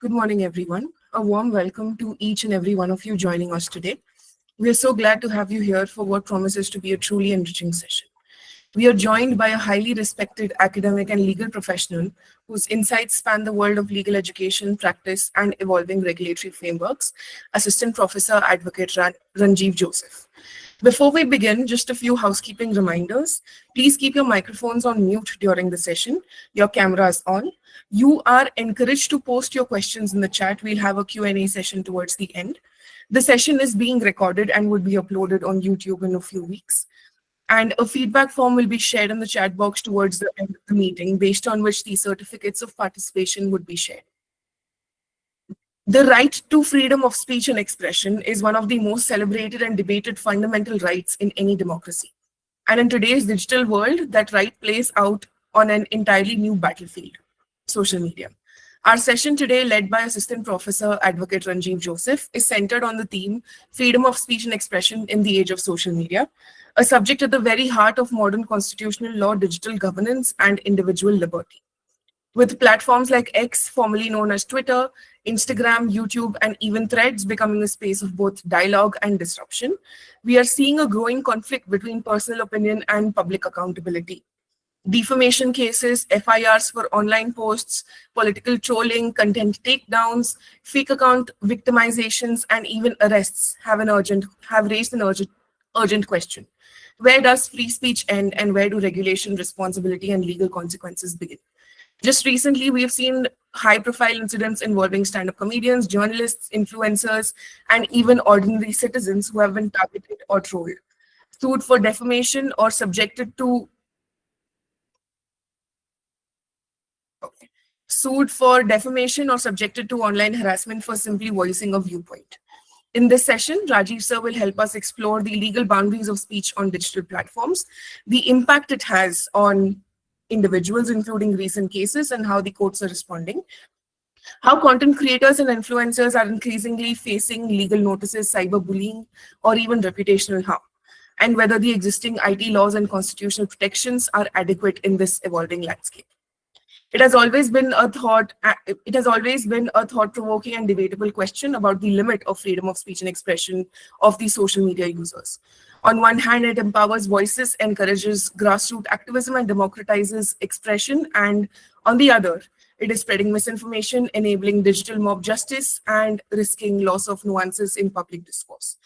Good morning, everyone. A warm welcome to each and every one of you joining us today. We are so glad to have you here for what promises to be a truly enriching session. We are joined by a highly respected academic and legal professional whose insights span the world of legal education, practice, and evolving regulatory frameworks, Assistant Professor Advocate Ranjeev Joseph. Before we begin, just a few housekeeping reminders. Please keep your microphones on mute during the session, your cameras on. You are encouraged to post your questions in the chat. We'll have a Q&A session towards the end. The session is being recorded and would be uploaded on YouTube in a few weeks. And a feedback form will be shared in the chat box towards the end of the meeting, based on which the certificates of participation would be shared. The right to freedom of speech and expression is one of the most celebrated and debated fundamental rights in any democracy. And in today's digital world, that right plays out on an entirely new battlefield, social media. Our session today, led by Assistant Professor Advocate Ranjeev Joseph, is centered on the theme freedom of speech and expression in the age of social media, a subject at the very heart of modern constitutional law, digital governance, and individual liberty. With platforms like X, formerly known as Twitter, Instagram, YouTube, and even Threads becoming a space of both dialogue and disruption, we are seeing a growing conflict between personal opinion and public accountability. Defamation cases, FIRs for online posts, political trolling, content takedowns, fake account victimizations, and even arrests have raised an urgent question. Where does free speech end, and where do regulation, responsibility, and legal consequences begin? Just recently, we have seen high-profile incidents involving stand-up comedians, journalists, influencers, and even ordinary citizens who have been targeted or trolled, sued for defamation or subjected to online harassment for simply voicing a viewpoint. In this session, Rajiv sir will help us explore the legal boundaries of speech on digital platforms, the impact it has on individuals, including recent cases, and how the courts are responding, how content creators and influencers are increasingly facing legal notices, cyberbullying, or even reputational harm, and whether the existing IT laws and constitutional protections are adequate in this evolving landscape. It has always been a thought-provoking and debatable question about the limit of freedom of speech and expression of these social media users. On one hand, it empowers voices, encourages grassroots activism, and democratizes expression. And on the other, it is spreading misinformation, enabling digital mob justice, and risking loss of nuances in public discourse.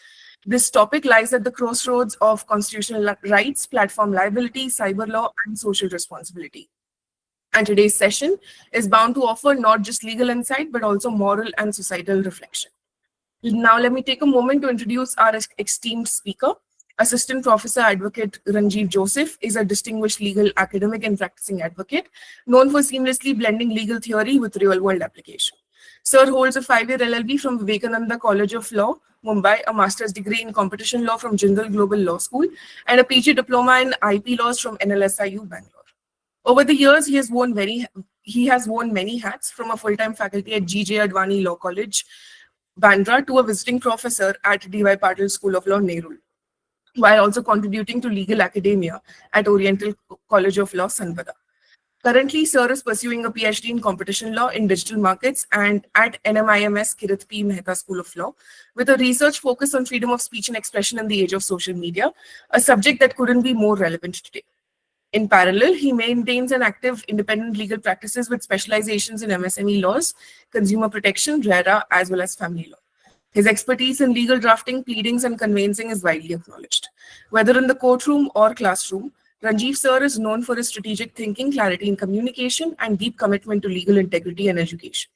This topic lies at the crossroads of constitutional rights, platform liability, cyber law, and social responsibility. And today's session is bound to offer not just legal insight, but also moral and societal reflection. Now, let me take a moment to introduce our esteemed speaker. Assistant Professor Advocate Ranjeev Joseph is a distinguished legal academic and practicing advocate, known for seamlessly blending legal theory with real-world application. Sir holds a 5-year LLB from Vivekananda College of Law, Mumbai, a master's degree in competition law from Jindal Global Law School, and a PG diploma in IP laws from NLSIU, Bangalore. Over the years, he has worn many hats, from a full-time faculty at G.J. Advani Law College, Bandra, to a visiting professor at D.Y. Patil School of Law, Nerul, while also contributing to legal academia at Oriental College of Law, Sanpada. Currently, Sir is pursuing a PhD in competition law in digital markets and at NMIMS Kirit P. Mehta School of Law, with a research focus on freedom of speech and expression in the age of social media, a subject that couldn't be more relevant today. In parallel, he maintains an active independent legal practices with specializations in MSME laws, consumer protection, RERA, as well as family law. His expertise in legal drafting, pleadings, and conveyancing is widely acknowledged. Whether in the courtroom or classroom, Ranjeev sir is known for his strategic thinking, clarity in communication, and deep commitment to legal integrity and education.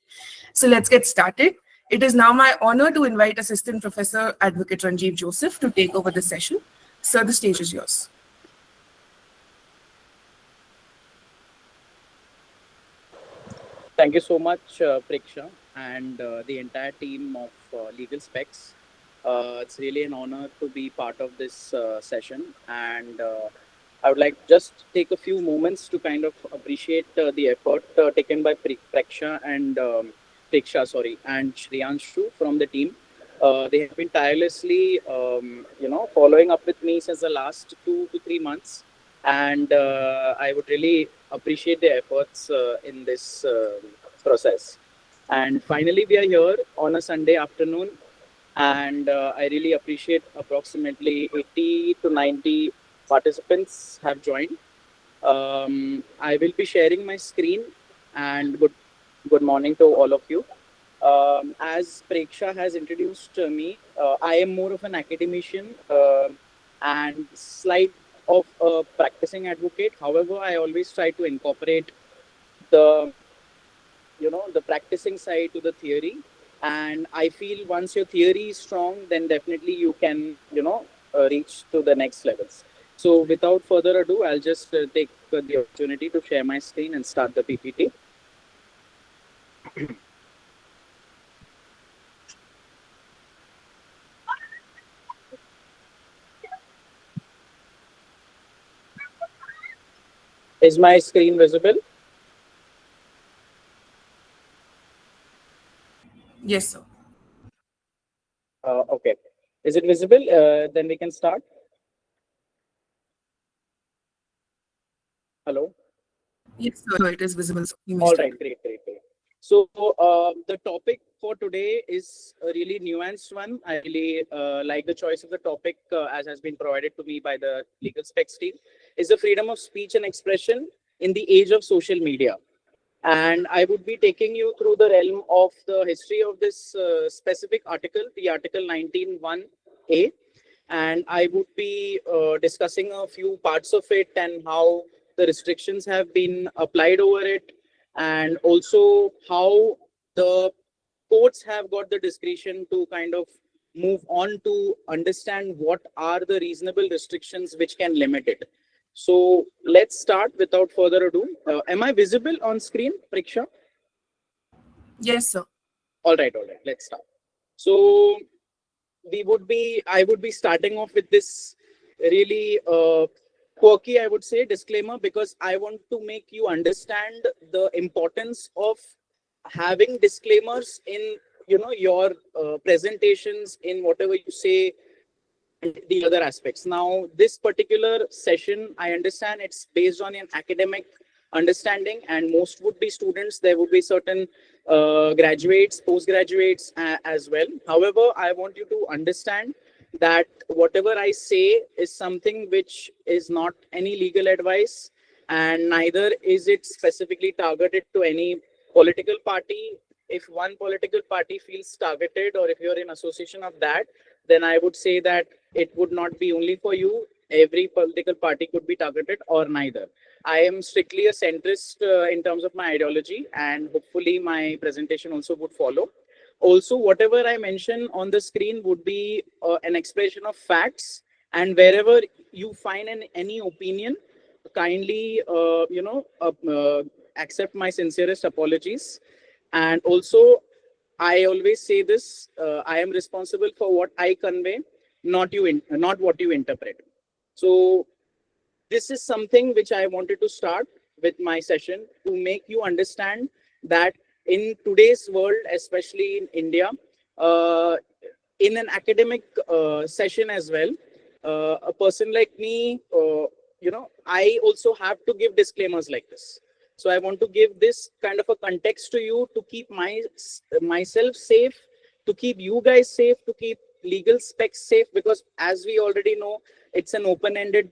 So let's get started. It is now my honor to invite Assistant Professor Advocate Ranjeev Joseph to take over the session. Sir, the stage is yours. Thank you so much, Preksha, and the entire team of Legal Specs. It's really an honor to be part of this session, and I would like just take a few moments to kind of appreciate the effort taken by Preksha and and Shriyanshu from the team. They have been tirelessly, following up with me since the last 2 to 3 months, and I would really appreciate their efforts in this process. And finally, we are here on a Sunday afternoon, and I really appreciate approximately 80 to 90 participants have joined. I will be sharing my screen, and good morning to all of you. As Preksha has introduced me, I am more of an academician and slight of a practicing advocate. However, I always try to incorporate the the practicing side to the theory, and I feel once your theory is strong, then definitely you can reach to the next levels. So without further ado, I'll just take the opportunity to share my screen and start the PPT. Is my screen visible? Yes, sir. Okay. Is it visible? Then we can start. Hello. Yes, sir, it is visible, so you may All start. right, great, great, great. So the topic for today is a really nuanced one. I really like the choice of the topic as has been provided to me by the legal specs team. Is the freedom of speech and expression in the age of social media. And I would be taking you through the realm of the history of this specific article, the Article 19.1a, and I would be discussing a few parts of it and how the restrictions have been applied over it, and also how the courts have got the discretion to kind of move on to understand what are the reasonable restrictions which can limit it. So let's start without further ado. Am I visible on screen, Priksha? Yes, sir. All right. Let's start. So I would be starting off with this really quirky, I would say, disclaimer, because I want to make you understand the importance of having disclaimers in your presentations, in whatever you say, and the other aspects. Now, this particular session, I understand it's based on an academic understanding, and most would be students. There would be certain graduates, postgraduates as well. However, I want you to understand that whatever I say is something which is not any legal advice, and neither is it specifically targeted to any political party. If one political party feels targeted, or if you're in association of that, then I would say that it would not be only for you. Every political party could be targeted, or neither. I am strictly a centrist in terms of my ideology, and hopefully my presentation also would follow. Also, whatever I mention on the screen would be an expression of facts, and wherever you find any opinion, kindly accept my sincerest apologies. And also, I always say this: I am responsible for what I convey, not what you interpret. So this is something which I wanted to start with my session, to make you understand that in today's world, especially in India, uh, in an academic session as well, a person like me, I also have to give disclaimers like this. So I want to give this kind of a context to you, to keep myself safe, to keep you guys safe, to keep legal specs safe, because as we already know, it's an open-ended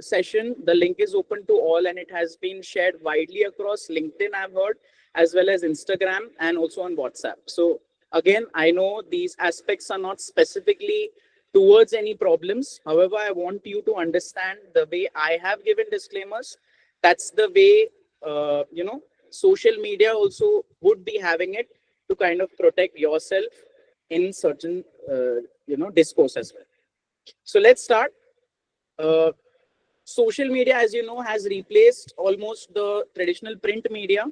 session. The link is open to all, and it has been shared widely across LinkedIn, I've heard, as well as Instagram, and also on WhatsApp. So again, I know these aspects are not specifically towards any problems. However, I want you to understand the way I have given disclaimers. That's the way social media also would be having it, to kind of protect yourself in certain discourse as well. So let's start. Uh, Social media, as you know, has replaced almost the traditional print media.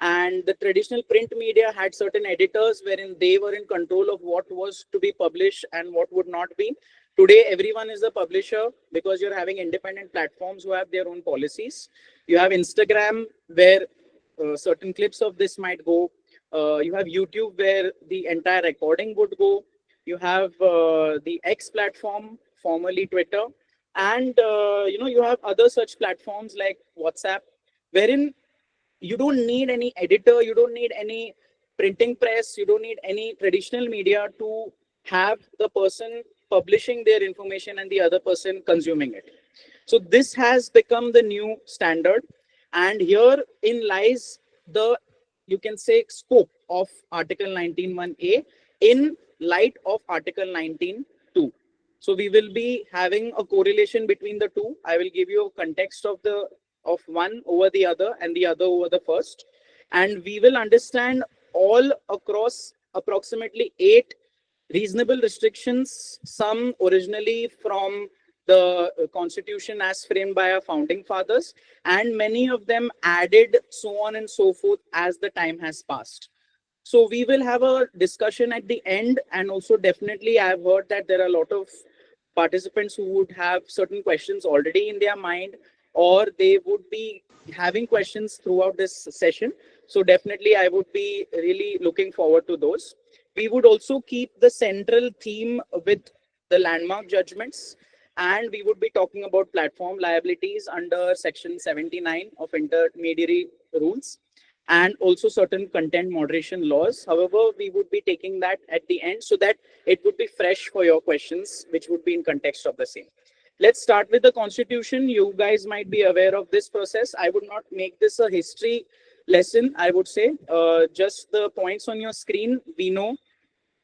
And the traditional print media had certain editors wherein they were in control of what was to be published and what would not be. Today, everyone is a publisher, because you're having independent platforms who have their own policies. You have Instagram, where certain clips of this might go. You have YouTube, where the entire recording would go. You have the X platform, formerly Twitter, and you have other such platforms like WhatsApp, wherein you don't need any editor, you don't need any printing press, you don't need any traditional media to have the person publishing their information and the other person consuming it. So this has become the new standard, and herein lies the, you can say, scope of Article 19(1)(a) in light of Article 19(2). So we will be having a correlation between the two. I will give you a context of one over the other and the other over the first, and we will understand all across approximately 8 reasonable restrictions, some originally from the constitution as framed by our founding fathers, and many of them added, so on and so forth, as the time has passed. So we will have a discussion at the end, and also definitely I've heard that there are a lot of participants who would have certain questions already in their mind, or they would be having questions throughout this session. So definitely I would be really looking forward to those. We would also keep the central theme with the landmark judgments, and we would be talking about platform liabilities under section 79 of intermediary rules, and also certain content moderation laws. However, we would be taking that at the end so that it would be fresh for your questions, which would be in context of the same. Let's start with the constitution. You guys might be aware of this process. I would not make this a history lesson, I would say. Just the points on your screen, we know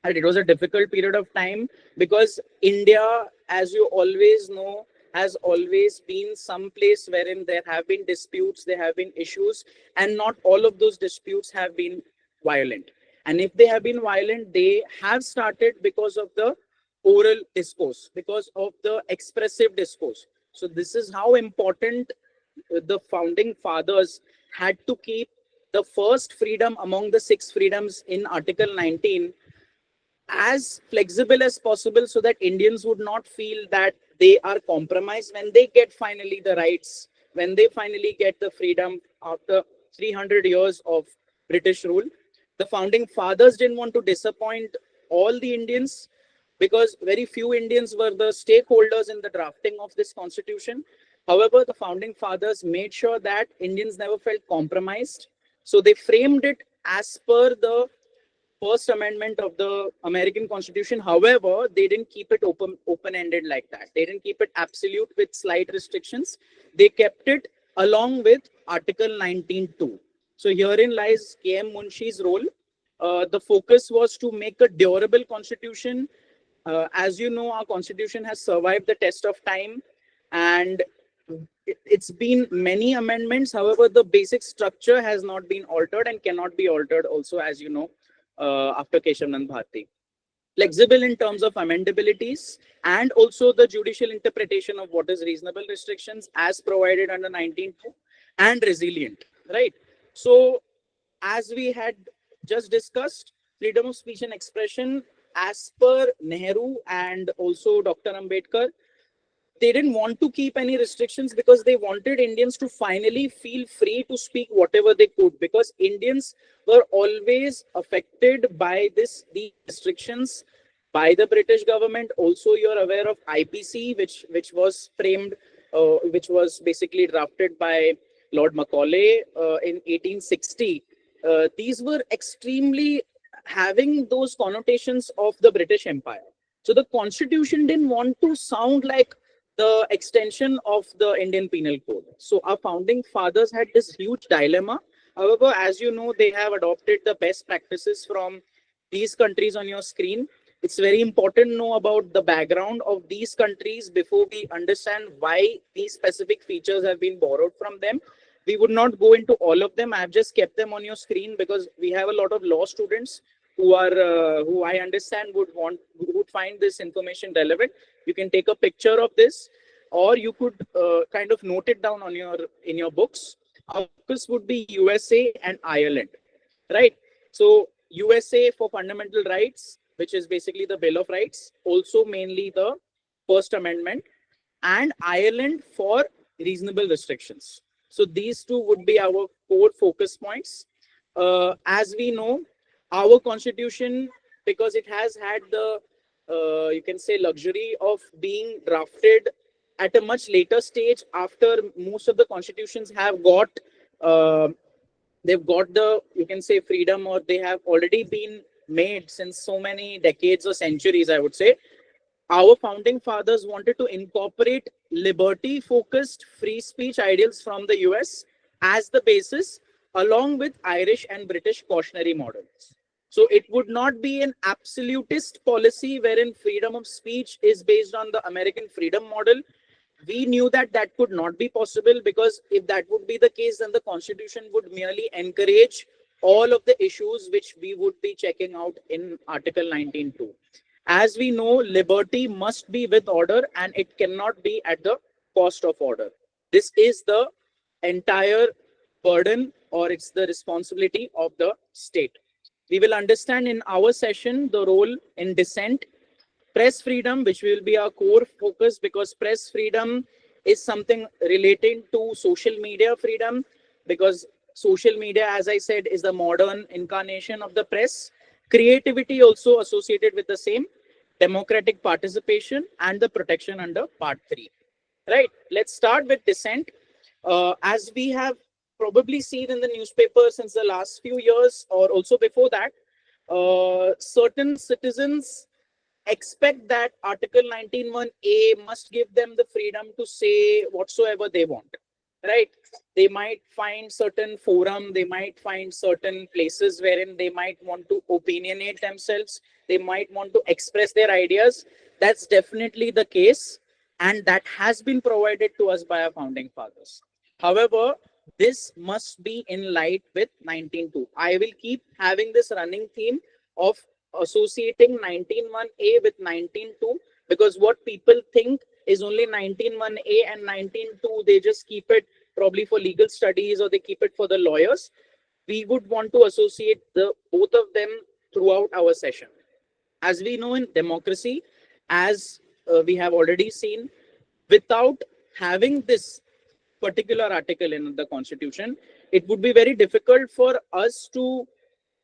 that it was a difficult period of time because India, as you always know, has always been some place wherein there have been disputes, there have been issues, and not all of those disputes have been violent. And if they have been violent, they have started because of the oral discourse, because of the expressive discourse. So this is how important the founding fathers had to keep the first freedom among the 6 freedoms in Article 19 as flexible as possible so that Indians would not feel that they are compromised when they get finally the rights, when they finally get the freedom after 300 years of British rule. The founding fathers didn't want to disappoint all the Indians because very few Indians were the stakeholders in the drafting of this constitution. However, the founding fathers made sure that Indians never felt compromised. So they framed it as per the First Amendment of the American Constitution. However, they didn't keep it open-ended like that. They didn't keep it absolute with slight restrictions. They kept it along with Article 19(2). So herein lies K.M. Munshi's role. The focus was to make a durable constitution. As you know, our constitution has survived the test of time, and it's been many amendments. However, the basic structure has not been altered and cannot be altered also, as you know, after Keshav Bharti. Flexible in terms of amendabilities and also the judicial interpretation of what is reasonable restrictions as provided under 19(2), and resilient, right? So as we had just discussed, freedom of speech and expression as per Nehru and also Dr. Ambedkar, they didn't want to keep any restrictions because they wanted Indians to finally feel free to speak whatever they could, because Indians were always affected by these restrictions by the British government. Also, you're aware of IPC, which was framed, which was basically drafted by Lord Macaulay in 1860. These were extremely having those connotations of the British Empire. So the constitution didn't want to sound like the extension of the Indian Penal Code. So our founding fathers had this huge dilemma. However, as you know, they have adopted the best practices from these countries on your screen. It's very important to know about the background of these countries before we understand why these specific features have been borrowed from them. We would not go into all of them. I've just kept them on your screen because we have a lot of law students who I understand would find this information relevant. You can take a picture of this, or you could kind of note it down on in your books. Our focus would be USA and Ireland, right? So USA for fundamental rights, which is basically the Bill of Rights, also mainly the First Amendment, and Ireland for reasonable restrictions. So these two would be our core focus points. As we know, our constitution, because it has had the you can say luxury of being drafted at a much later stage after most of the constitutions have got uh, they've got the, you can say, freedom, or they have already been made since so many decades or centuries, I would say. Our founding fathers wanted to incorporate liberty focused free speech ideals from the US as the basis, along with Irish and British cautionary models. So it would not be an absolutist policy wherein freedom of speech is based on the American freedom model. We knew that that could not be possible, because if that would be the case, then the constitution would merely encourage all of the issues which we would be checking out in Article 19.2. As we know, liberty must be with order and it cannot be at the cost of order. This is the entire burden, or it's the responsibility of the state. We will understand in our session the role in dissent, press freedom, which will be our core focus, because press freedom is something relating to social media freedom, because social media, as I said, is the modern incarnation of the press. Creativity also associated with the same, democratic participation, and the protection under part 3. Right, let's start with dissent. As we have probably seen in the newspaper since the last few years, or also before that, certain citizens expect that Article 19.1a must give them the freedom to say whatsoever they want, right? They might find certain forum, they might find certain places wherein they might want to opinionate themselves, they might want to express their ideas. That's definitely the case, and that has been provided to us by our founding fathers. However, this must be in light with 19.2. I will keep having this running theme of associating 19.1a with 19.2, because what people think is only 19.1a and 19.2, they just keep it probably for legal studies or they keep it for the lawyers. We would want to associate the both of them throughout our session. As we know in democracy, as we have already seen, without having this particular article in the constitution, it would be very difficult for us to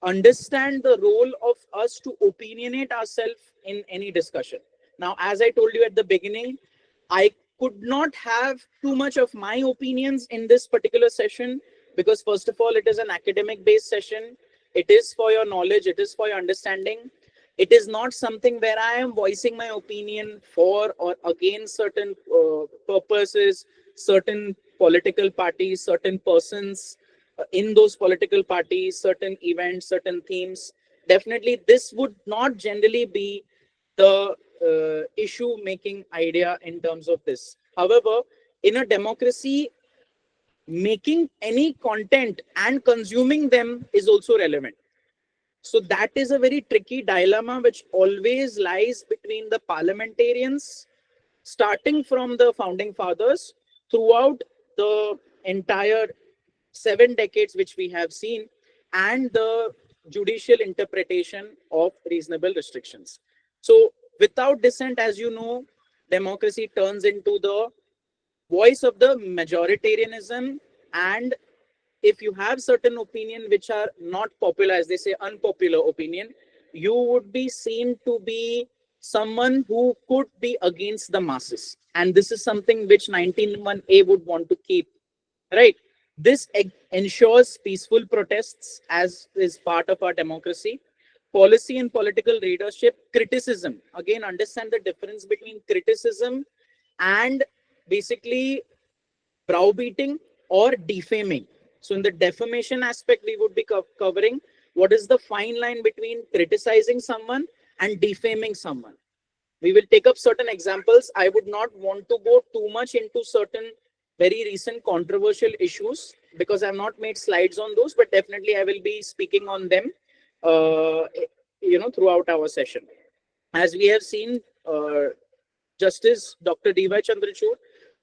understand the role of us to opinionate ourselves in any discussion. Now, as I told you at the beginning, I could not have too much of my opinions in this particular session, because first of all, it is an academic based session. It is for your knowledge, it is for your understanding. It is not something where I am voicing my opinion for or against certain purposes, certain political parties, certain persons in those political parties, certain events, certain themes. Definitely, this would not generally be the issue making idea in terms of this. However, in a democracy, making any content and consuming them is also relevant. So that is a very tricky dilemma which always lies between the parliamentarians, starting from the founding fathers throughout the entire 7 decades which we have seen, and the judicial interpretation of reasonable restrictions. So without dissent, as you know, democracy turns into the voice of the majoritarianism, and if you have certain opinion which are not popular, as they say, unpopular opinion, you would be seen to be someone who could be against the masses, and this is something which 19.1a would want to keep, right? This ensures peaceful protests as is part of our democracy. Policy and political leadership, criticism, again understand the difference between criticism and basically browbeating or defaming. So in the defamation aspect, we would be covering what is the fine line between criticizing someone and defaming someone. We will take up certain examples. I would not want to go too much into certain very recent controversial issues, because I've not made slides on those, but definitely I will be speaking on them uh, throughout our session. As we have seen, Justice Dr. D.Y. Chandrachud,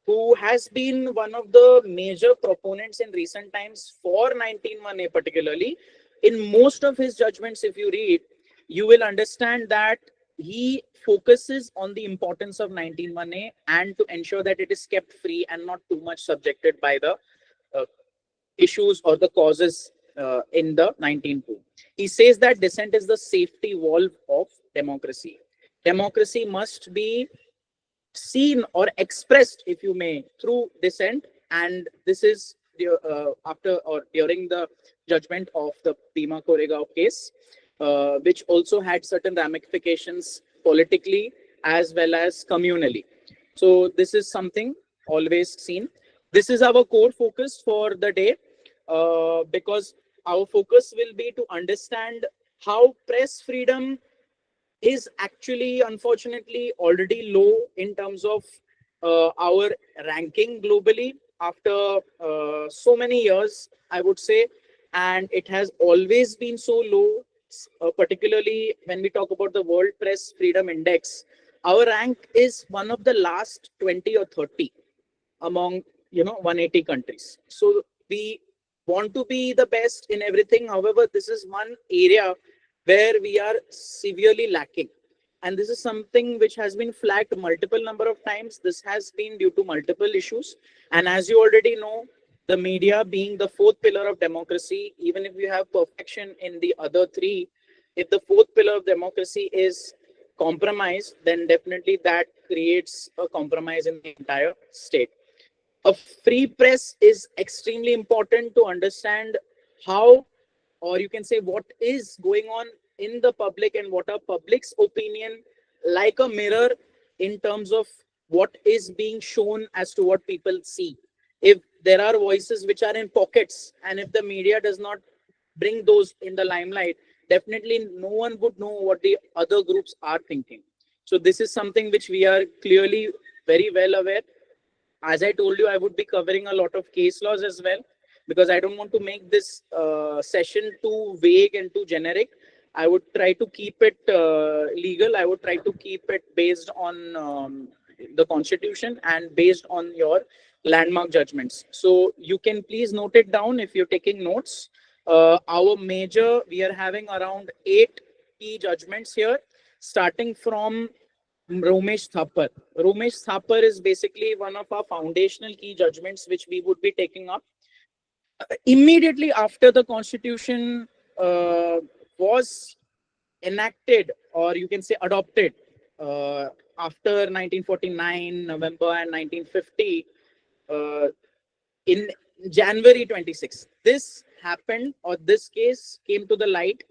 who has been one of the major proponents in recent times for 19.1a particularly. In most of his judgments, if you read, you will understand that he focuses on the importance of 19.1a and to ensure that it is kept free and not too much subjected by the uh, issues or the causes in the 19.2. He says that dissent is the safety valve of democracy. Democracy must be seen or expressed, if you may, through dissent, and this is after or during the judgment of the Bhima Koregaon case, which also had certain ramifications politically as well as communally. So this is something always seen. This is our core focus for the day, because our focus will be to understand how press freedom is actually unfortunately already low in terms of our ranking globally after so many years, I would say. And it has always been so low, particularly when we talk about the World Press Freedom Index. Our rank is one of the last 20 or 30 among 180 countries. So we want to be the best in everything. However, this is one area where we are severely lacking, and this is something which has been flagged multiple number of times. This has been due to multiple issues, and as you already know, the media being the fourth pillar of democracy, even if you have perfection in the other three, if the fourth pillar of democracy is compromised, then definitely that creates a compromise in the entire state. A free press is extremely important to understand how, or you can say what is going on in the public and what are public's opinion, like a mirror in terms of what is being shown as to what people see. If there are voices which are in pockets, and if the media does not bring those in the limelight, definitely no one would know what the other groups are thinking. So this is something which we are clearly very well aware. As I told you, I would be covering a lot of case laws as well, because I don't want to make this session too vague and too generic. I would try to keep it legal. I would try to keep it based on the constitution and based on your landmark judgments. So you can please note it down if you're taking notes. We are having around 8 key judgments here, starting from Romesh Thapar. Romesh Thapar is basically one of our foundational key judgments which we would be taking up. Immediately after the constitution was enacted, or you can say adopted, after 1949, November, and 1950, uh, in January 26th, this happened, or this case came to the light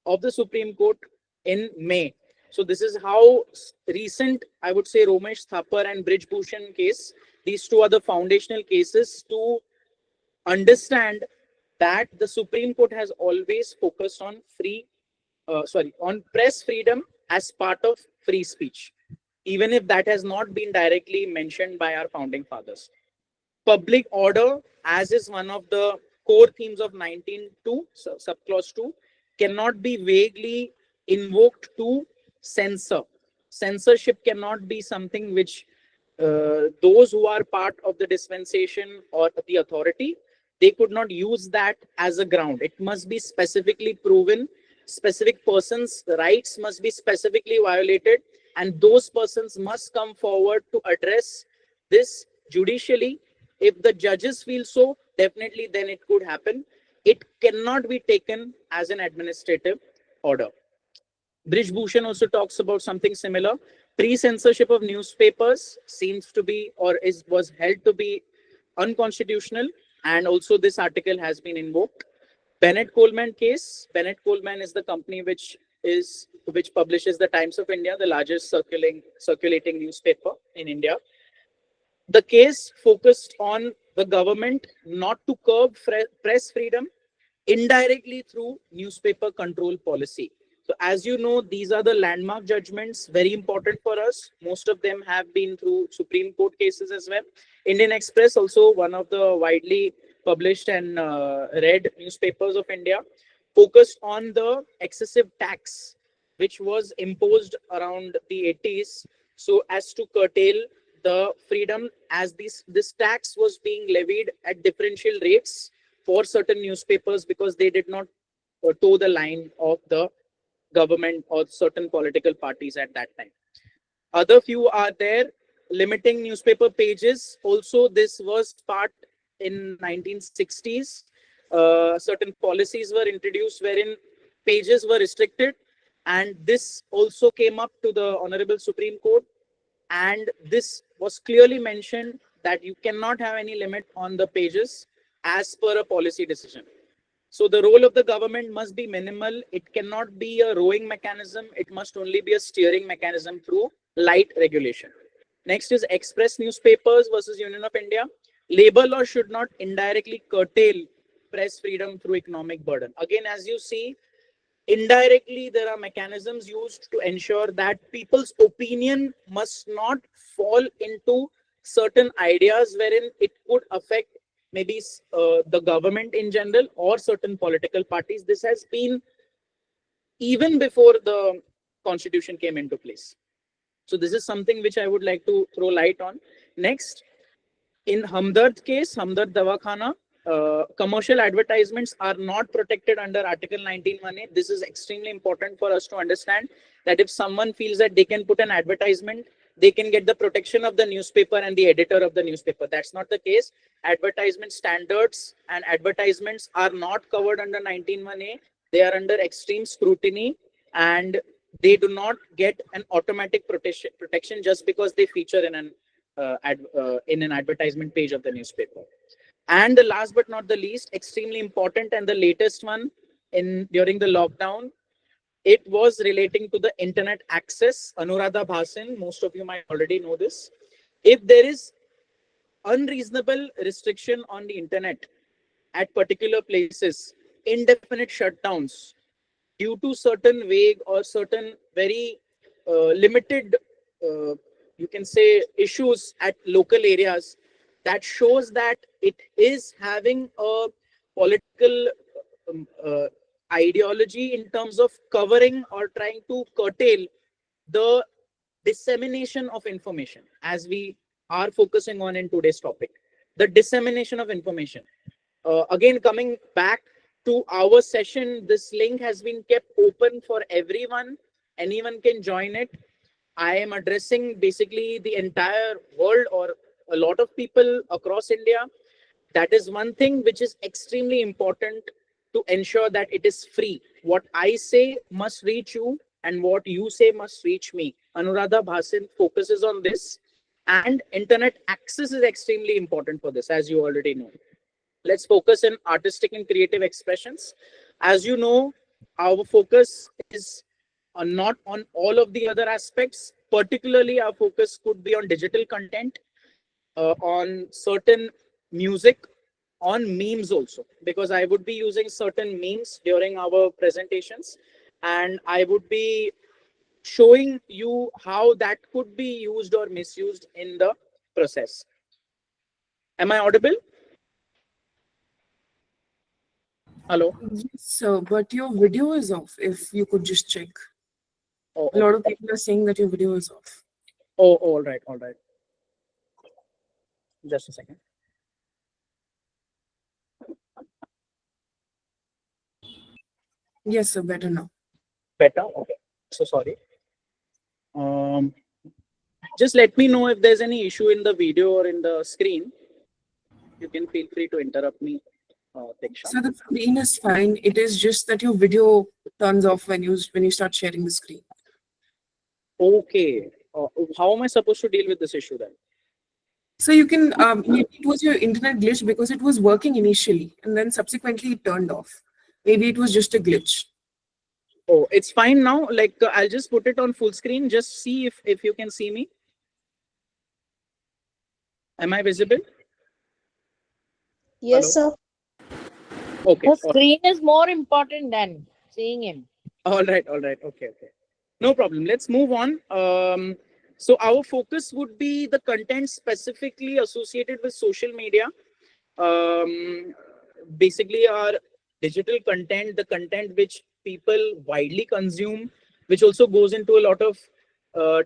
of the Supreme Court in May. So this is how recent, I would say, Romesh Thapar and Brij Bhushan case. These two are the foundational cases to understand that the Supreme Court has always focused on on press freedom as part of free speech, even if that has not been directly mentioned by our founding fathers. Public order, as is one of the core themes of 19.2, subclause 2, cannot be vaguely invoked to censor. Censorship cannot be something which those who are part of the dispensation or the authority, they could not use that as a ground. It must be specifically proven. Specific persons' rights must be specifically violated, and those persons must come forward to address this judicially. If the judges feel so, definitely then it could happen. It cannot be taken as an administrative order. Brij Bhushan also talks about something similar. Pre-censorship of newspapers seems to be, or is was held to be, unconstitutional, and also this article has been invoked. Bennett Coleman case. Bennett Coleman is the company which publishes the Times of India, the largest circulating newspaper in India. The case focused on the government not to curb press freedom indirectly through newspaper control policy. So, as you know, these are the landmark judgments, very important for us. Most of them have been through Supreme Court cases as well. Indian Express, also one of the widely published and read newspapers of India, focused on the excessive tax which was imposed around the 80s, so as to curtail the freedom, as this tax was being levied at differential rates for certain newspapers because they did not toe the line of the government or certain political parties at that time. Other few are there, limiting newspaper pages. Also, this was part in 1960s. Certain policies were introduced wherein pages were restricted, and this also came up to the Honorable Supreme Court, and this was clearly mentioned that you cannot have any limit on the pages. as per a policy decision. So the role of the government must be minimal. It cannot be a rowing mechanism. It must only be a steering mechanism through light regulation. Next is express newspapers versus Union of India. Labor law should not indirectly curtail press freedom through economic burden. Again, as you see, indirectly there are mechanisms used to ensure that people's opinion must not fall into certain ideas wherein it could affect maybe the government in general or certain political parties. This has been even before the constitution came into place. So this is something which I would like to throw light on. Next, in Hamdard case, Hamdard Davakhana, commercial advertisements are not protected under Article 19(1)(a). This is extremely important for us to understand that if someone feels that they can put an advertisement, they can get the protection of the newspaper and the editor of the newspaper. That's not the case. Advertisement standards and advertisements are not covered under 19(1)(a). They are under extreme scrutiny and they do not get an automatic protection just because they feature in an advertisement page of the newspaper. And the last but not the least, extremely important and the latest one in during the lockdown, it was relating to the internet access. Anuradha Bhasin, most of you might already know this. If there is unreasonable restriction on the internet at particular places, indefinite shutdowns due to certain vague or certain very limited, uh, you can say, issues at local areas, that shows that it is having a political ideology in terms of covering or trying to curtail the dissemination of information, as we are focusing on in today's topic, the dissemination of information. Again, coming back to our session, this link has been kept open for everyone. Anyone can join it. I am addressing basically the entire world or a lot of people across India. That is one thing which is extremely important, to ensure that it is free. What I say must reach you, and what you say must reach me. Anuradha Bhasin focuses on this, and internet access is extremely important for this, as you already know. Let's focus on artistic and creative expressions. As you know, our focus is not on all of the other aspects. Particularly, our focus could be on digital content, on certain music, on memes also, because I would be using certain memes during our presentations, and I would be showing you how that could be used or misused in the process. Am I audible? Hello? Yes, but your video is off. If you could just check. Oh, A lot okay. of people are saying that your video is off. Oh, all right, all right. Just a second. Yes, sir, better now. Better? Okay. So sorry. Um, just let me know if there's any issue in the video or in the screen. You can feel free to interrupt me, Diksha. So the screen is fine. It is just that your video turns off when you start sharing the screen. Okay. How am I supposed to deal with this issue then? So you can maybe it was your internet glitch because it was working initially and then subsequently it turned off. Maybe it was just a glitch. Oh, it's fine now. Like I'll just put it on full screen. Just see if you can see me. Am I visible? Yes, Hello. sir. Okay. The screen is more important than seeing him. All right. All right. Okay. Okay. No problem. Let's move on. So our focus would be the content specifically associated with social media. Um, Basically, our digital content, the content which people widely consume, which also goes into a lot of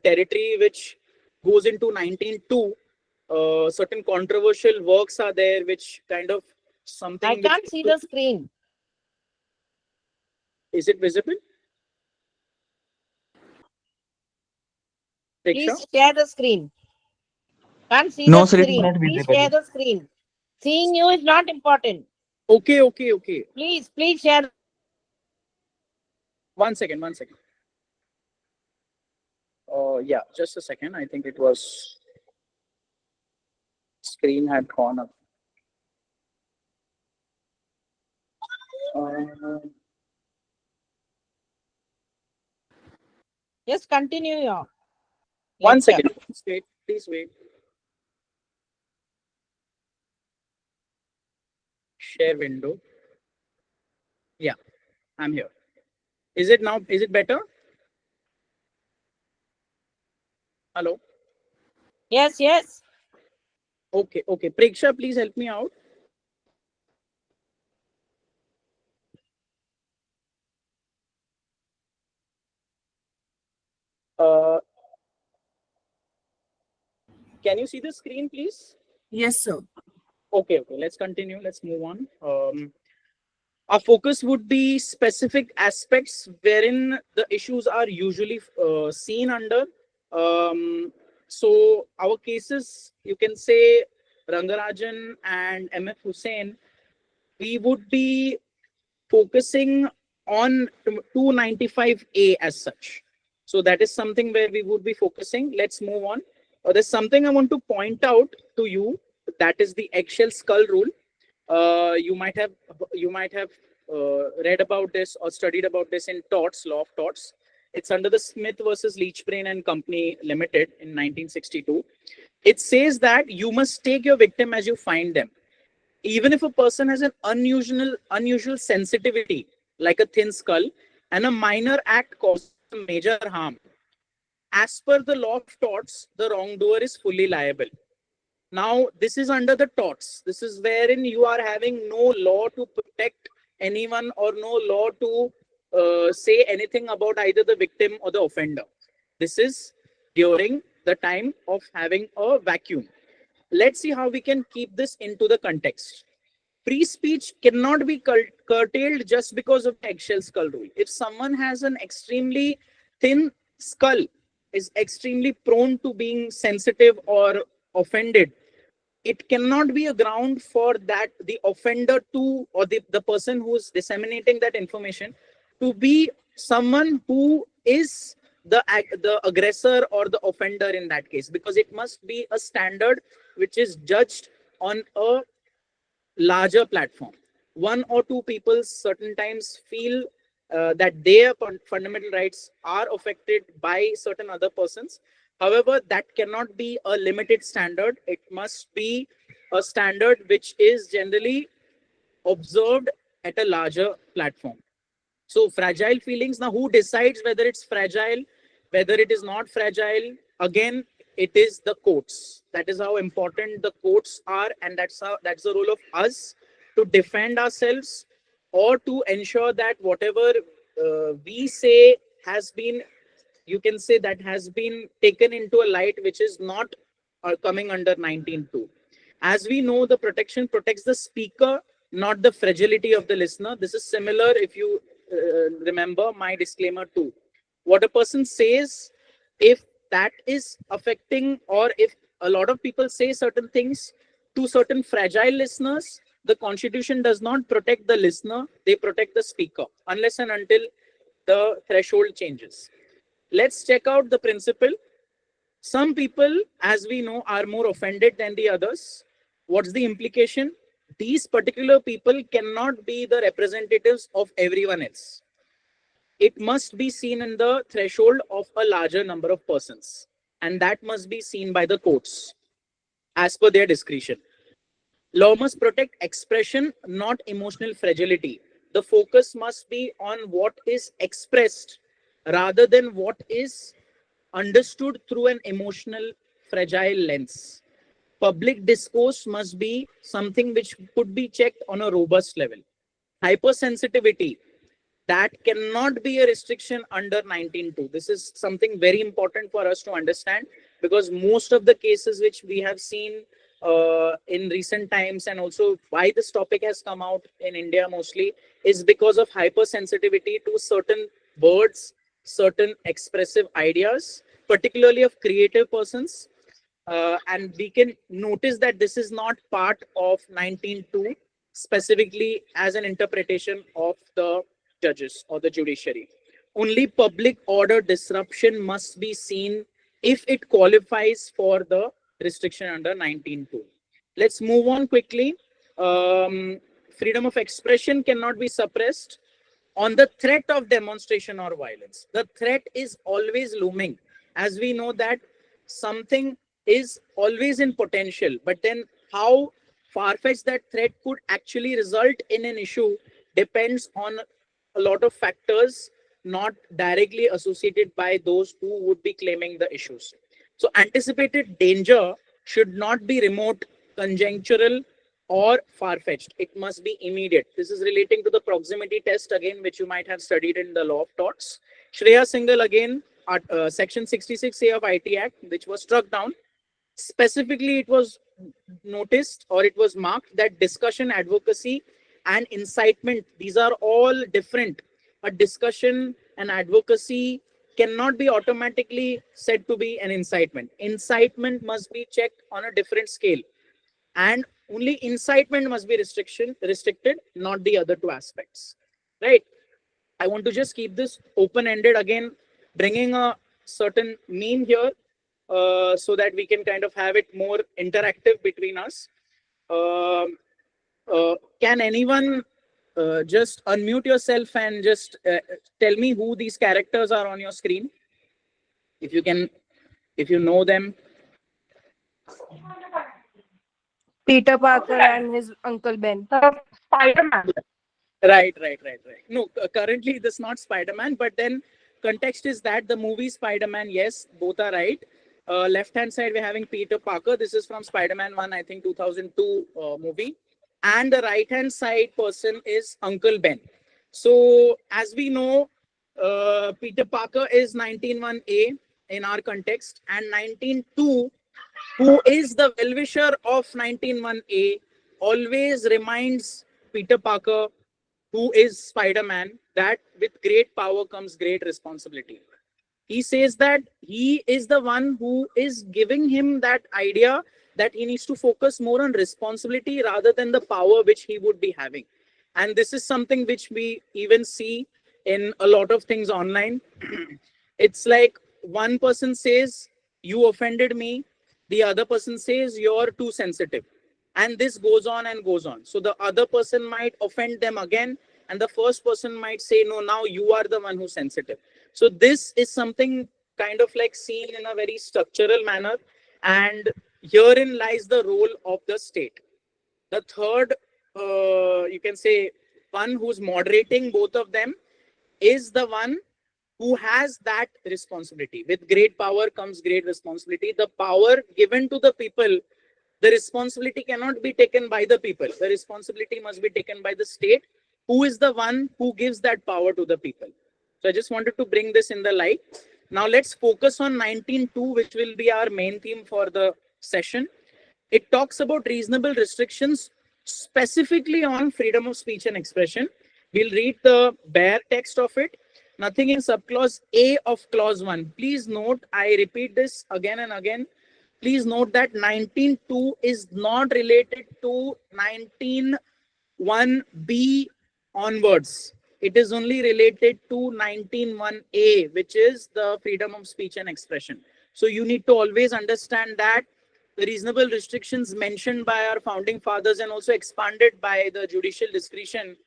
territory, which goes into 19.2. Certain controversial works are there, which kind of I something which can't see the screen. is it visible? Diksha? Please share the screen. Can't see No, the sir, it is screen. not Please visible. share the screen. Seeing you is not important. Okay, okay, okay. Please share. One second, one second. Yeah, just a second. I think it was screen had gone up. Uh, Just continue your One lecture. second. Please wait. Please wait. Share window. Yeah, I'm here. Is it now? Is it better? Hello. Yes, yes. Okay. Okay. Preksha, please help me out. Uh, can you see the screen, please? Yes, sir. Okay. Okay. Let's continue. Let's move on. Our focus would be specific aspects wherein the issues are usually seen under. So our cases, you can say Rangarajan and MF Hussain, we would be focusing on 295A as such. So that is something where we would be focusing. Let's move on. There's something I want to point out to you. That is the eggshell skull rule. You might have read about this or studied about this in torts, law of torts. It's under the Smith versus Leachbrain and Company Limited in 1962. It says that you must take your victim as you find them. Even if a person has an unusual sensitivity, like a thin skull, and a minor act causes major harm, as per the law of torts, the wrongdoer is fully liable. Now, this is under the torts. This is wherein you are having no law to protect anyone or no law to say anything about either the victim or the offender. This is during the time of having a vacuum. Let's see how we can keep this into the context. Free speech cannot be curtailed just because of the eggshell skull rule. If someone has an extremely thin skull, is extremely prone to being sensitive or offended, it cannot be a ground for that the offender to, or the person who is disseminating that information, to be someone who is the aggressor or the offender in that case, because it must be a standard which is judged on a larger platform. One or two people certain times feel that their fundamental rights are affected by certain other persons. However, that cannot be a limited standard. It must be a standard which is generally observed at a larger platform. So fragile feelings, now who decides whether it's fragile, whether it is not fragile? Again, it is the courts. That is how important the courts are, and that's the role of us to defend ourselves or to ensure that whatever we say has been, you can say, that has been taken into a light which is not coming under 19.2. As we know, the protection protects the speaker, not the fragility of the listener. This is similar if you remember my disclaimer too. What a person says, if that is affecting, or if a lot of people say certain things to certain fragile listeners, the constitution does not protect the listener, they protect the speaker, unless and until the threshold changes. Let's check out the principle. Some people, as we know, are more offended than the others. What's the implication? These particular people cannot be the representatives of everyone else. It must be seen in the threshold of a larger number of persons, and that must be seen by the courts as per their discretion. Law must protect expression, not emotional fragility. The focus must be on what is expressed rather than what is understood through an emotional fragile lens. Public discourse must be something which could be checked on a robust level. Hypersensitivity, that cannot be a restriction under 19.2. This is something very important for us to understand, because most of the cases which we have seen in recent times, and also why this topic has come out in India mostly, is because of hypersensitivity to certain words, certain expressive ideas, particularly of creative persons. And we can notice that this is not part of 19.2 specifically as an interpretation of the judges or the judiciary. Only public order disruption must be seen if it qualifies for the restriction under 19.2. Let's move on quickly. freedom of expression cannot be suppressed on the threat of demonstration or violence. The threat is always looming, as we know that something is always in potential, but then how far-fetched that threat could actually result in an issue depends on a lot of factors not directly associated by those who would be claiming the issues. So anticipated danger should not be remote, conjunctural, or far-fetched. It must be immediate. This is relating to the proximity test again, which you might have studied in the law of torts. Shreya Singhal again, section 66A of IT Act, which was struck down. Specifically, it was noticed or it was marked that discussion, advocacy, and incitement, these are all different. A discussion and advocacy cannot be automatically said to be an incitement. Incitement must be checked on a different scale, and only incitement must be restricted, not the other two aspects, right? I want to just keep this open ended again, bringing a certain meme here, so that we can kind of have it more interactive between us. Um can anyone just unmute yourself and just tell me who these characters are on your screen, if you can, if you know them? Peter Parker and his Uncle Ben. Spider-Man. Right. No, currently this is not Spider-Man, but then context is that the movie Spider-Man, yes, both are right. Left hand side, we're having Peter Parker. This is from Spider-Man 1, I think 2002 movie. And the right hand side person is Uncle Ben. So, as we know, Peter Parker is 191A in our context, and 192, who is the well-wisher of 191A, always reminds Peter Parker, who is Spider-Man, that with great power comes great responsibility. He says that he is the one who is giving him that idea that he needs to focus more on responsibility rather than the power which he would be having. And this is something which we even see in a lot of things online. It's like one person says, "You offended me," the other person says, "You're too sensitive." And this goes on and goes on. So the other person might offend them again, and the first person might say, "No, now you are the one who's sensitive." So this is something kind of like seen in a very structural manner, and herein lies the role of the state. The third, you can say, one who's moderating both of them is the one who has that responsibility. With great power comes great responsibility. The power given to the people, the responsibility cannot be taken by the people. The responsibility must be taken by the state, who is the one who gives that power to the people. So I just wanted to bring this in the light. Now let's focus on 19.2, which will be our main theme for the session. It talks about reasonable restrictions specifically on freedom of speech and expression. We'll read the bare text of it. Nothing in subclause A of clause 1. Please note, I repeat this again and again. Please note that 19.2 is not related to 19.1b onwards. It is only related to 19.1a, which is the freedom of speech and expression. So you need to always understand that the reasonable restrictions mentioned by our founding fathers and also expanded by the judicial discretion,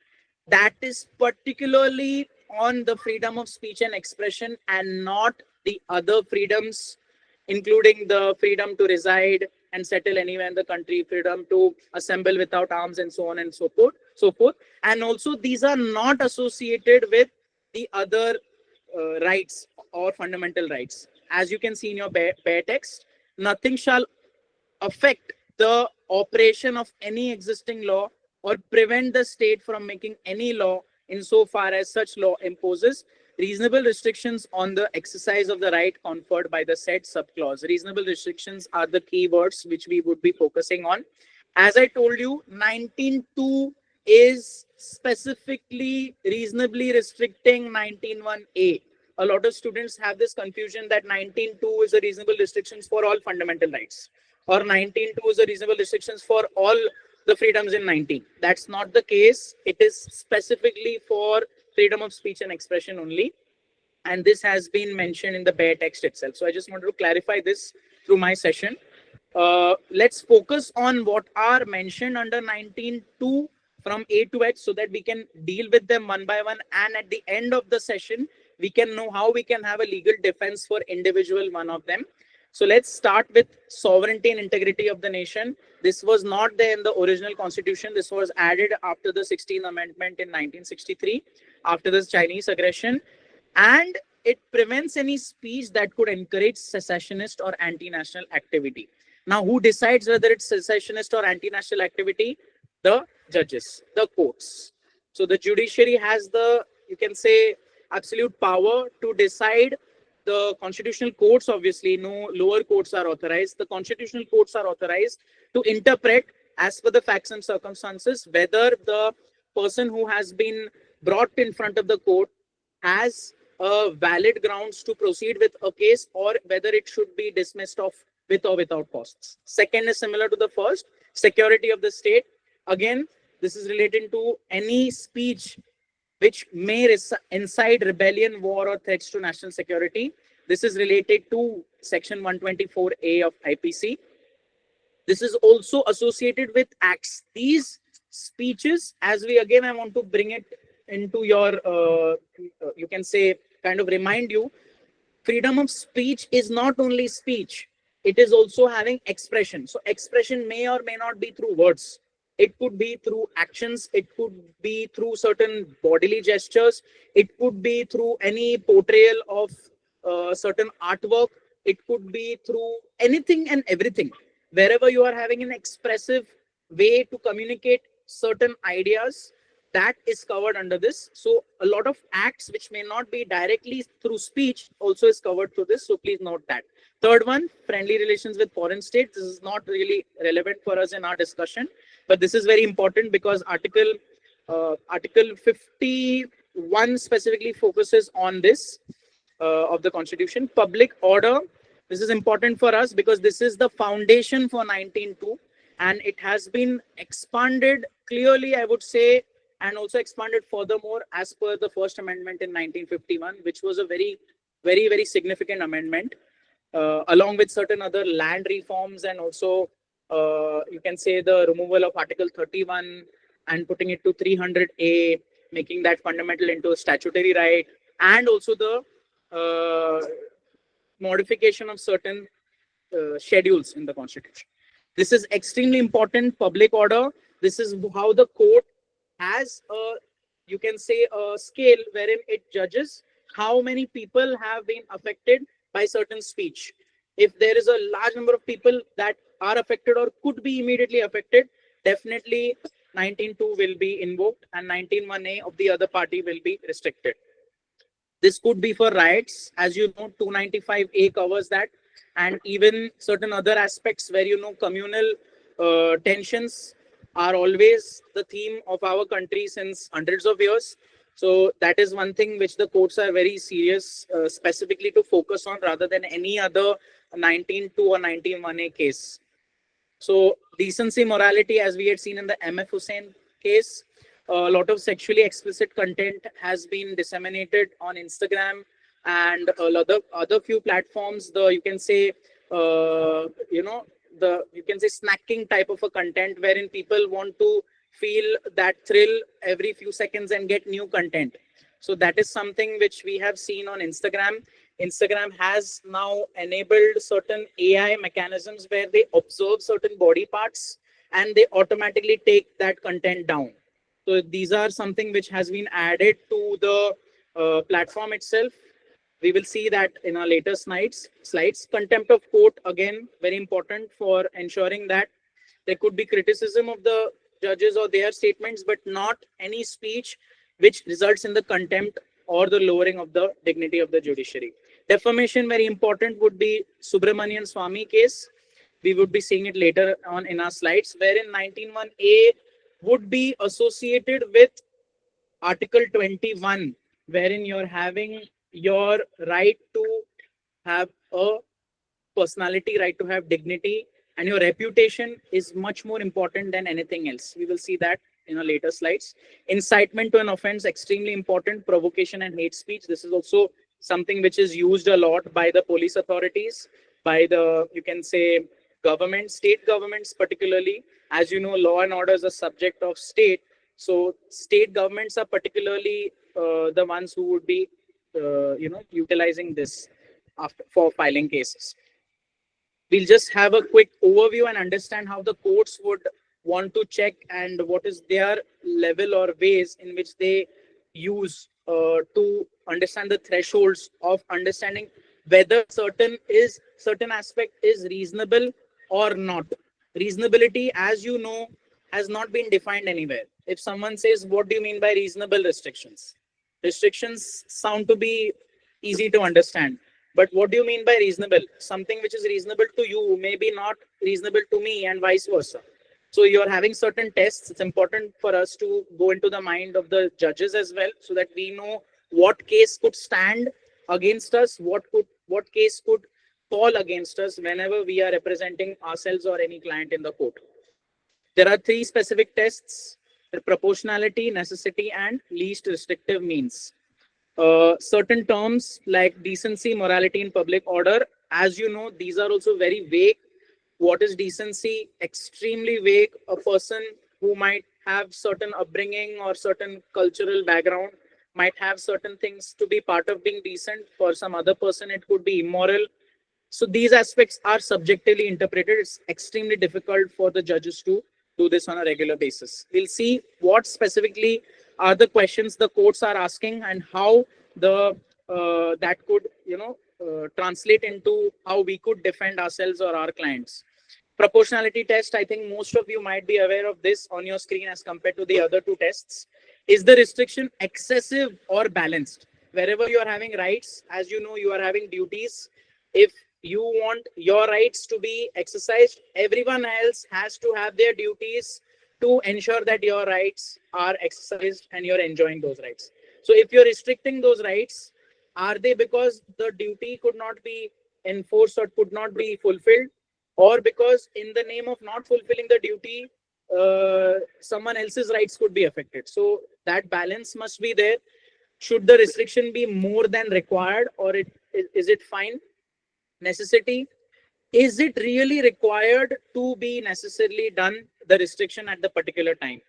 that is particularly on the freedom of speech and expression and not the other freedoms, including the freedom to reside and settle anywhere in the country, freedom to assemble without arms, and so on and so forth. And also, these are not associated with the other rights or fundamental rights. As you can see in your bare text, nothing shall affect the operation of any existing law or prevent the state from making any law insofar as such law imposes reasonable restrictions on the exercise of the right conferred by the said subclause. Reasonable restrictions are the key words which we would be focusing on. As I told you, 19.2 is specifically reasonably restricting 19.1a. A lot of students have this confusion that 19.2 is a reasonable restrictions for all fundamental rights, or 19.2 is a reasonable restrictions for all the freedoms in 19. That's not the case. It is specifically for freedom of speech and expression only. And this has been mentioned in the bare text itself. So I just wanted to clarify this through my session. Let's focus on what are mentioned under 19.2 from A to H so that we can deal with them one by one. And at the end of the session, we can know how we can have a legal defense for individual one of them. So let's start with sovereignty and integrity of the nation. This was not there in the original constitution. This was added after the 16th Amendment in 1963, after the Chinese aggression. And it prevents any speech that could encourage secessionist or anti-national activity. Now, who decides whether it's secessionist or anti-national activity? The judges, the courts. So the judiciary has the, you can say, absolute power to decide. The constitutional courts, obviously, no lower courts are authorized. The constitutional courts are authorized to interpret as per the facts and circumstances whether the person who has been brought in front of the court has valid grounds to proceed with a case, or whether it should be dismissed off with or without costs. Second is similar to the first, security of the state. Again, this is related to any speech which may incite rebellion, war, or threats to national security. This is related to Section 124A of IPC. This is also associated with acts. These speeches, as we again, I want to bring it into your, you can say, kind of remind you, freedom of speech is not only speech, it is also having expression. So expression may or may not be through words. It could be through actions. It could be through certain bodily gestures. It could be through any portrayal of certain artwork. It could be through anything and everything. Wherever you are having an expressive way to communicate certain ideas, that is covered under this. So a lot of acts which may not be directly through speech also is covered through this. So please note that. Third one, friendly relations with foreign states. This is not really relevant for us in our discussion, but this is very important because Article 51 specifically focuses on this of the Constitution. Public order. This is important for us because this is the foundation for 19.2, and it has been expanded clearly, I would say, and also expanded furthermore as per the First Amendment in 1951, which was a very, very, very significant amendment, along with certain other land reforms, and also you can say the removal of Article 31 and putting it to 300A, making that fundamental into a statutory right, and also the modification of certain schedules in the Constitution. This is extremely important. Public order. This is how the court has a, you can say, a scale wherein it judges how many people have been affected by certain speech. If there is a large number of people that are affected or could be immediately affected, definitely 19.2 will be invoked and 19.1A of the other party will be restricted. This could be for riots. As you know, 295A covers that, and even certain other aspects where, you know, communal tensions are always the theme of our country since hundreds of years. So that is one thing which the courts are very serious specifically to focus on rather than any other 19.2 or 19.1A case. So decency, morality, as we had seen in the MF Hussain case, a lot of sexually explicit content has been disseminated on Instagram and a lot of other few platforms. The, you can say, you know, the, you can say, snacking type of a content wherein people want to feel that thrill every few seconds and get new content. So that is something which we have seen on Instagram. Instagram has now enabled certain AI mechanisms where they observe certain body parts and they automatically take that content down. So these are something which has been added to the platform itself. We will see that in our later slides. Contempt of court, again, very important for ensuring that there could be criticism of the judges or their statements, but not any speech which results in the contempt or the lowering of the dignity of the judiciary. Defamation, very important, would be Subramanian Swamy case. We would be seeing it later on in our slides, wherein 19.1A would be associated with Article 21, wherein you're having your right to have a personality, right to have dignity, and your reputation is much more important than anything else. We will see that in our later slides. Incitement to an offense, extremely important. Provocation and hate speech. This is also something which is used a lot by the police authorities, by the, you can say, government, state governments particularly. As you know, law and order is a subject of state. So state governments are particularly the ones who would be, utilizing this after for filing cases. We'll just have a quick overview and understand how the courts would want to check and what is their level or ways in which they use to understand the thresholds of understanding whether certain aspect is reasonable or not. Reasonability, as you know, has not been defined anywhere. If someone says, what do you mean by reasonable restrictions? Restrictions sound to be easy to understand, but what do you mean by reasonable? Something which is reasonable to you may be not reasonable to me, and vice versa. So you're having certain tests. It's important for us to go into the mind of the judges as well, so that we know what case could stand against us, what case could fall against us whenever we are representing ourselves or any client in the court. There are three specific tests: proportionality, necessity, and least restrictive means. Certain terms like decency, morality, and public order, as you know, these are also very vague. What is decency? Extremely vague. A person who might have certain upbringing or certain cultural background might have certain things to be part of being decent. For some other person, it could be immoral. So these aspects are subjectively interpreted. It's extremely difficult for the judges to do this on a regular basis. We'll see what specifically are the questions the courts are asking and how the that could translate into how we could defend ourselves or our clients. Proportionality test, I think most of you might be aware of this on your screen as compared to the other two tests. Is the restriction excessive or balanced? Wherever you are having rights, as you know, you are having duties. If you want your rights to be exercised, everyone else has to have their duties to ensure that your rights are exercised and you're enjoying those rights. So if you're restricting those rights, are they because the duty could not be enforced or could not be fulfilled, or because in the name of not fulfilling the duty, someone else's rights could be affected? So that balance must be there. Should the restriction be more than required, or is it fine? Necessity, is it really required to be necessarily done the restriction at the particular time?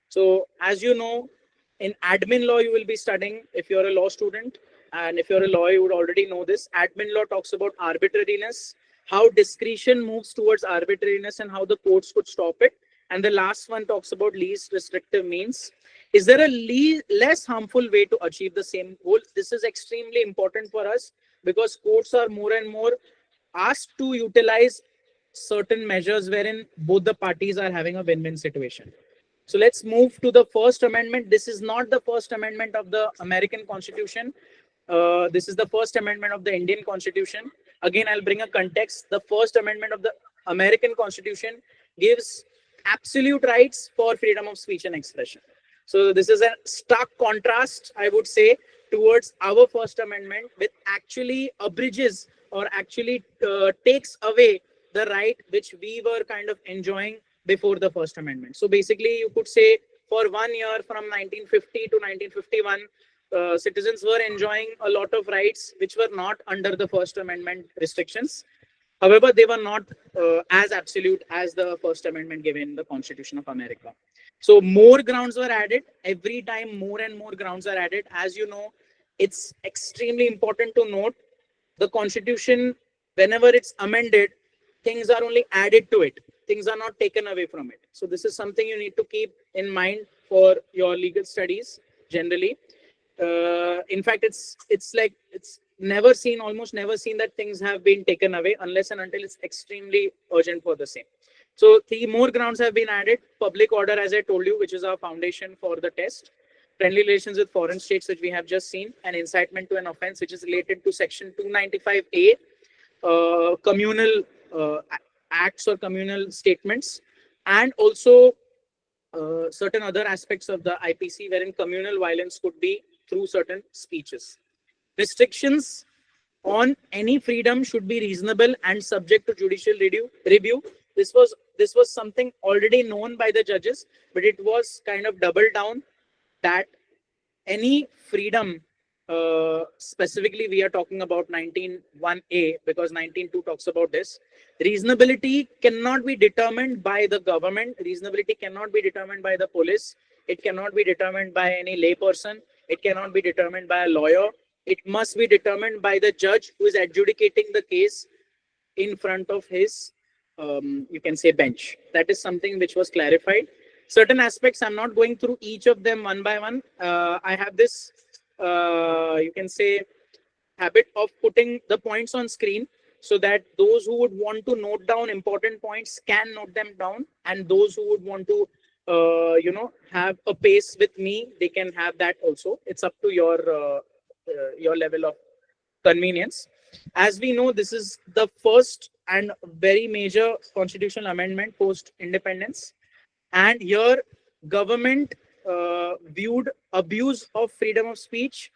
So as you know, in admin law you will be studying if you're a law student, and if you're a lawyer you would already know this. Admin law talks about arbitrariness, how discretion moves towards arbitrariness, and how the courts could stop it. And the last one talks about least restrictive means. Is there a less harmful way to achieve the same goal? This is extremely important for us because courts are more and more asked to utilize certain measures wherein both the parties are having a win-win situation. So let's move to the First Amendment. This is not the First Amendment of the American Constitution. This is the First Amendment of the Indian Constitution. Again, I'll bring a context. The First Amendment of the American Constitution gives absolute rights for freedom of speech and expression. So this is a stark contrast, I would say, towards our First Amendment, which actually abridges or actually takes away the right which we were kind of enjoying before the First Amendment. So basically, you could say for 1 year from 1950 to 1951, citizens were enjoying a lot of rights which were not under the First Amendment restrictions. However, they were not as absolute as the First Amendment given in the Constitution of America. So more grounds were added. Every time more and more grounds are added. As you know, it's extremely important to note the Constitution, whenever it's amended, things are only added to it. Things are not taken away from it. So this is something you need to keep in mind for your legal studies generally. In fact, it's like it's almost never seen that things have been taken away unless and until it's extremely urgent for the same. So 3 more grounds have been added. Public order, as I told you, which is our foundation for the test. Friendly relations with foreign states, which we have just seen. And incitement to an offense, which is related to section 295A, communal acts or communal statements. And also certain other aspects of the IPC wherein communal violence could be through certain speeches. Restrictions on any freedom should be reasonable and subject to judicial review. This was something already known by the judges, but it was kind of doubled down that any freedom, specifically we are talking about 19(1)A because 19(2) talks about this. Reasonability cannot be determined by the government. Reasonability cannot be determined by the police. It cannot be determined by any layperson. It cannot be determined by a lawyer. It must be determined by the judge who is adjudicating the case in front of his, you can say, bench. That is something which was clarified. Certain aspects, I'm not going through each of them one by one. I have this, you can say, habit of putting the points on screen so that those who would want to note down important points can note them down, and those who would want to have a pace with me, they can have that also. It's up to your level of convenience. As we know, this is the first and very major constitutional amendment post independence, and here government viewed abuse of freedom of speech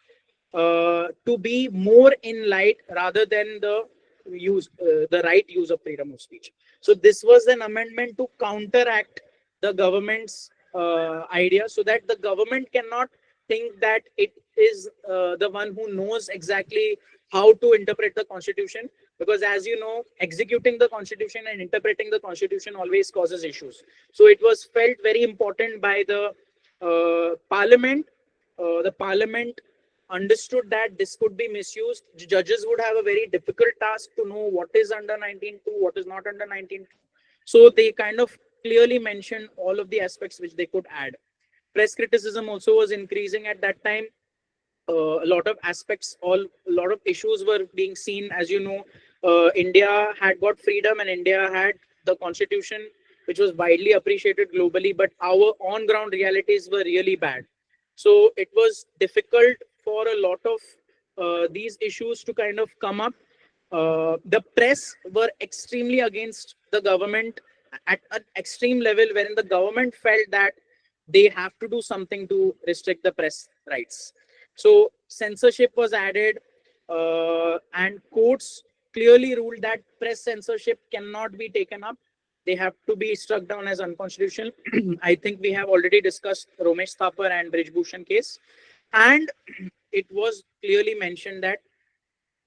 to be more in light rather than the right use of freedom of speech. So this was an amendment to counteract the government's idea, so that the government cannot think that it is the one who knows exactly how to interpret the constitution, because as you know, executing the constitution and interpreting the constitution always causes issues. So it was felt very important by the parliament. The parliament understood that this could be misused. Judges would have a very difficult task to know what is under 19.2, what is not under 19.2. So they kind of clearly mentioned all of the aspects which they could add. Press criticism also was increasing at that time. A lot of aspects, a lot of issues were being seen. As you know, India had got freedom and India had the constitution, which was widely appreciated globally, but our on ground realities were really bad. So it was difficult for a lot of these issues to kind of come up. The press were extremely against the government at an extreme level, wherein the government felt that they have to do something to restrict the press rights. So censorship was added, and courts clearly ruled that press censorship cannot be taken up. They have to be struck down as unconstitutional. I think we have already discussed Romesh Thapar and Brij Bhushan case. And it was clearly mentioned that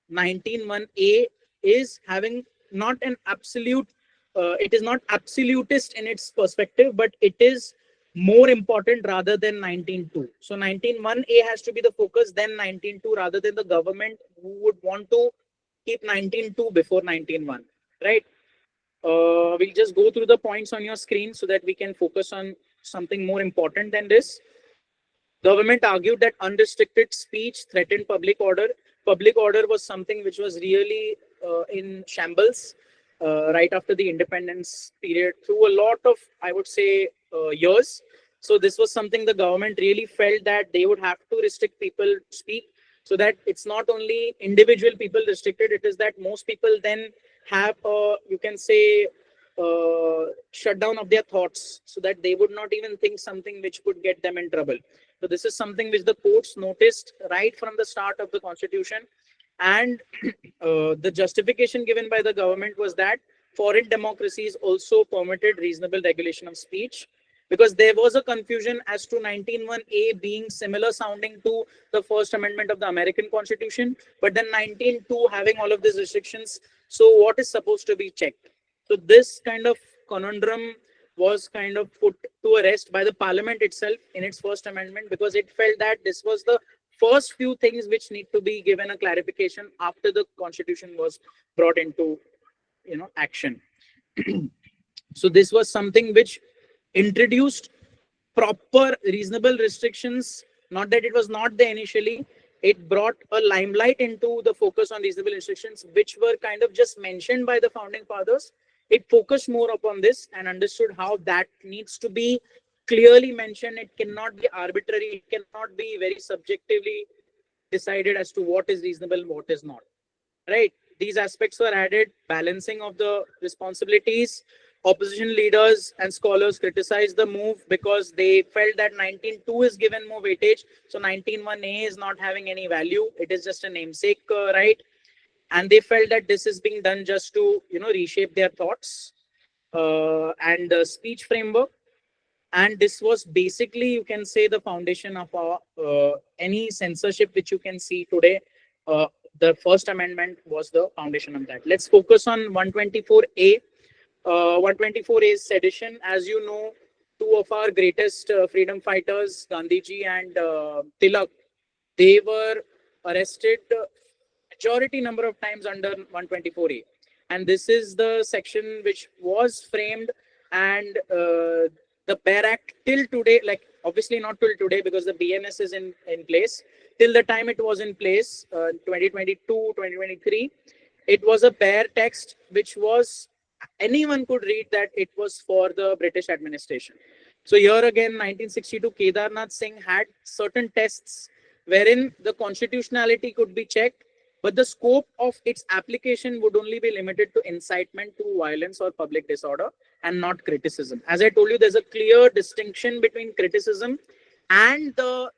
19(1)(a) is having not an absolute, it is not absolutist in its perspective, but it is more important rather than 19.2. So 19(1)(a) has to be the focus, then 19.2, rather than the government who would want to keep 19.2 before 19.1, right? We'll just go through the points on your screen so that we can focus on something more important than this. Government argued that unrestricted speech threatened public order. Public order was something which was really in shambles right after the independence period through a lot of, I would say, years. So this was something the government really felt that they would have to restrict people speak, so that it's not only individual people restricted, it is that most people then have a, you can say, shutdown of their thoughts, so that they would not even think something which could get them in trouble. So this is something which the courts noticed right from the start of the constitution. And the justification given by the government was that foreign democracies also permitted reasonable regulation of speech, because there was a confusion as to 19(1)(a) being similar sounding to the First Amendment of the American Constitution, but then 19.2 having all of these restrictions. So what is supposed to be checked? So this kind of conundrum was kind of put to a rest by the parliament itself in its First Amendment, because it felt that this was the first few things which need to be given a clarification after the constitution was brought into action. So this was something which introduced proper reasonable restrictions. Not that it was not there initially, it brought a limelight into the focus on reasonable restrictions, which were kind of just mentioned by the founding fathers. It focused more upon this and understood how that needs to be clearly mentioned. It cannot be arbitrary, it cannot be very subjectively decided as to what is reasonable and what is not, right? These aspects were added. Balancing of the responsibilities. Opposition leaders and scholars criticized the move because they felt that 19.2 is given more weightage, so 19(1)(a) is not having any value. It is just a namesake, right? And they felt that this is being done just to reshape their thoughts and the speech framework. And this was basically, you can say, the foundation of our any censorship which you can see today. The First Amendment was the foundation of that. Let's focus on 124A. 124A is sedition. As you know, two of our greatest freedom fighters, Gandhiji and Tilak, they were arrested majority number of times under 124A. And this is the section which was framed, and the Bear Act till today, like obviously not till today because the BNS is in place, till the time it was in place, 2022, 2023, it was a bare text which was, anyone could read that it was for the British administration. So here again, 1962, Kedarnath Singh had certain tests wherein the constitutionality could be checked, but the scope of its application would only be limited to incitement to violence or public disorder and not criticism. As I told you, there's a clear distinction between criticism and the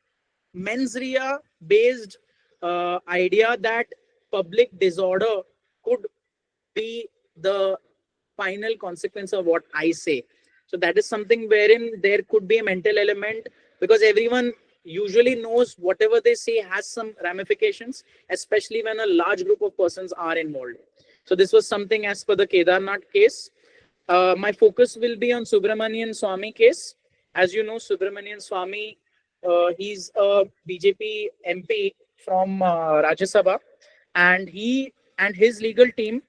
mens rea based idea that public disorder could be the final consequence of what I say. So that is something wherein there could be a mental element, because everyone usually knows whatever they say has some ramifications, especially when a large group of persons are involved. So this was something as per the Kedarnath case. My focus will be on Subramanian Swamy case. As you know, Subramanian Swamy, he's a BJP MP from Rajya Sabha, and he and his legal team,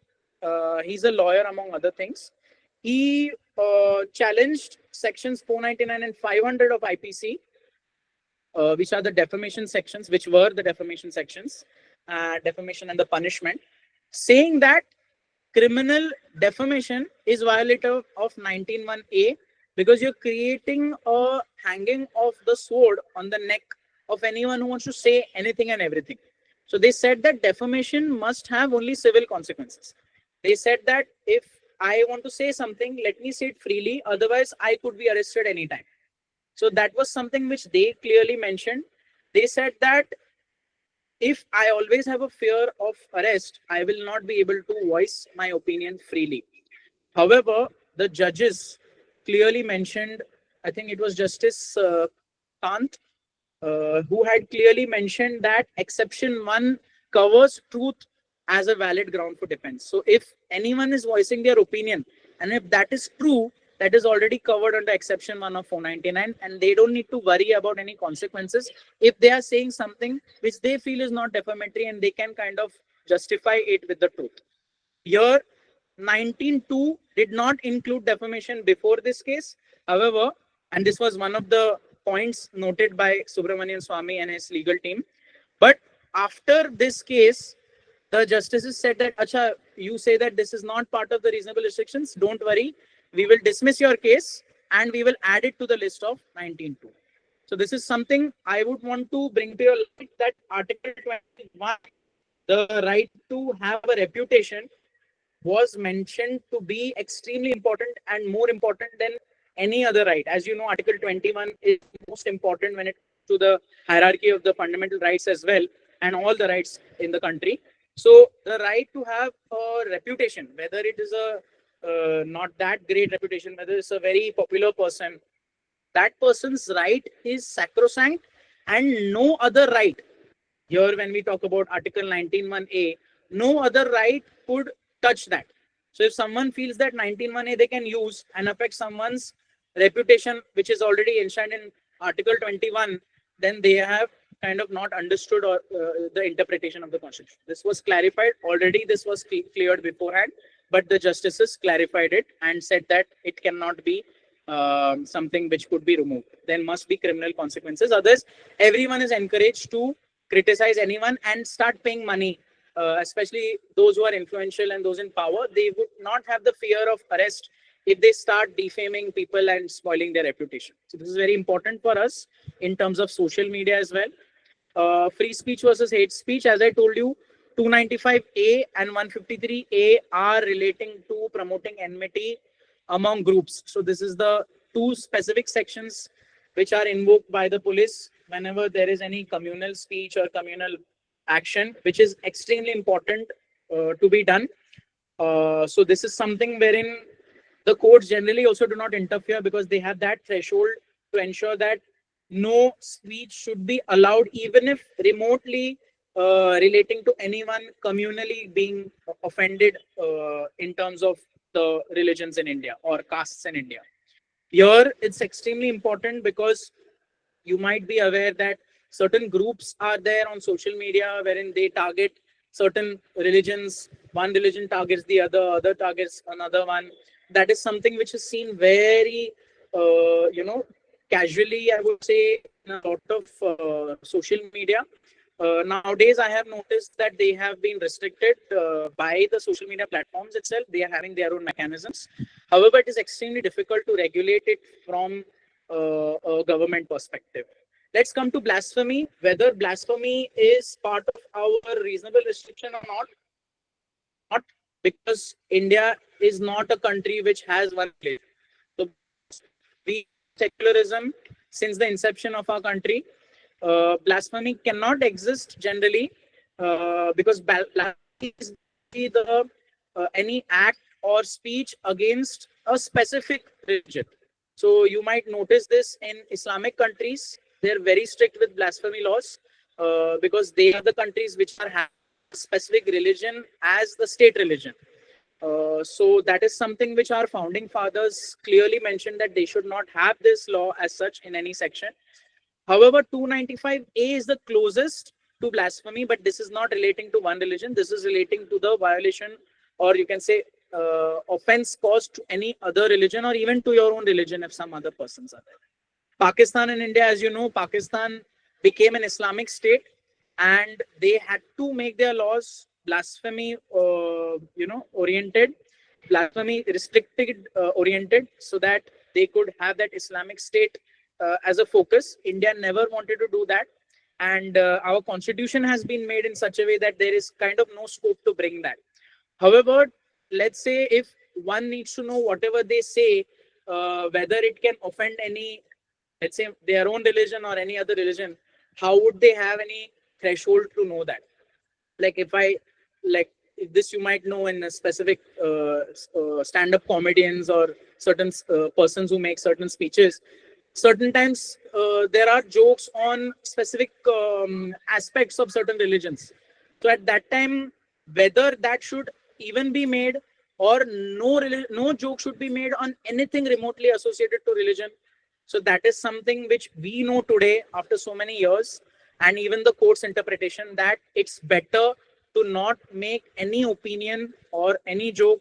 he's a lawyer among other things. He challenged sections 499 and 500 of IPC, which are the defamation sections, which were the defamation sections, defamation and the punishment, saying that criminal defamation is violative of 191A because you're creating a hanging of the sword on the neck of anyone who wants to say anything and everything. So they said that defamation must have only civil consequences. They said that if I want to say something, let me say it freely, otherwise I could be arrested anytime. So that was something which they clearly mentioned. They said that if I always have a fear of arrest, I will not be able to voice my opinion freely. However, the judges clearly mentioned, I think it was Justice Kant, who had clearly mentioned that exception 1 covers truth as a valid ground for defense. So if anyone is voicing their opinion, and if that is true, that is already covered under exception 1 of 499, and they don't need to worry about any consequences if they are saying something which they feel is not defamatory, and they can kind of justify it with the truth. Here, 19.2 did not include defamation before this case. However, and this was one of the points noted by Subramanian Swamy and his legal team, but after this case, the justices said that, Acha, you say that this is not part of the reasonable restrictions. Don't worry. We will dismiss your case and we will add it to the list of 19.2. So this is something I would want to bring to your light, that Article 21, the right to have a reputation, was mentioned to be extremely important and more important than any other right. As you know, Article 21 is most important when it comes to the hierarchy of the fundamental rights as well, and all the rights in the country. So the right to have a reputation, whether it is a not that great reputation, whether it's a very popular person, that person's right is sacrosanct, and no other right. Here, when we talk about Article 19.1a, no other right could touch that. So if someone feels that 19.1a they can use and affect someone's reputation, which is already enshrined in Article 21, then they have kind of not understood or the interpretation of the Constitution. This was clarified already. This was cleared beforehand, but the justices clarified it and said that it cannot be something which could be removed. There must be criminal consequences. Others, everyone is encouraged to criticize anyone and start paying money, especially those who are influential and those in power. They would not have the fear of arrest if they start defaming people and spoiling their reputation. So this is very important for us in terms of social media as well. Free speech versus hate speech, as I told you, 295A and 153A are relating to promoting enmity among groups. So this is the two specific sections which are invoked by the police whenever there is any communal speech or communal action, which is extremely important to be done. So this is something wherein the courts generally also do not interfere, because they have that threshold to ensure that no speech should be allowed, even if remotely relating to anyone communally being offended in terms of the religions in India or castes in India. Here, it's extremely important because you might be aware that certain groups are there on social media wherein they target certain religions. One religion targets the other targets another one. That is something which is seen very, casually, I would say, in a lot of social media. Nowadays, I have noticed that they have been restricted by the social media platforms itself. They are having their own mechanisms. However, it is extremely difficult to regulate it from a government perspective. Let's come to blasphemy. Whether blasphemy is part of our reasonable restriction or not, because India is not a country which has one religion. So we secularism since the inception of our country. Blasphemy cannot exist generally because blasphemy is the any act or speech against a specific religion. So you might notice this in Islamic countries. They're very strict with blasphemy laws because they are the countries which are having a specific religion as the state religion. So that is something which our founding fathers clearly mentioned that they should not have this law as such in any section. However, 295A is the closest to blasphemy, but this is not relating to one religion. This is relating to the violation, or you can say offense caused to any other religion or even to your own religion if some other persons are there. Pakistan and India, as you know, Pakistan became an Islamic state and they had to make their laws blasphemy, oriented, blasphemy restricted oriented, so that they could have that Islamic state as a focus. India never wanted to do that, and our constitution has been made in such a way that there is kind of no scope to bring that. However, let's say if one needs to know whatever they say, whether it can offend any, let's say their own religion or any other religion, how would they have any threshold to know that? Like if I like if this you might know in a specific stand-up comedians or certain persons who make certain speeches. Certain times there are jokes on specific aspects of certain religions. So at that time, whether that should even be made or no joke should be made on anything remotely associated to religion. So that is something which we know today after so many years, and even the court's interpretation that it's better to not make any opinion or any joke,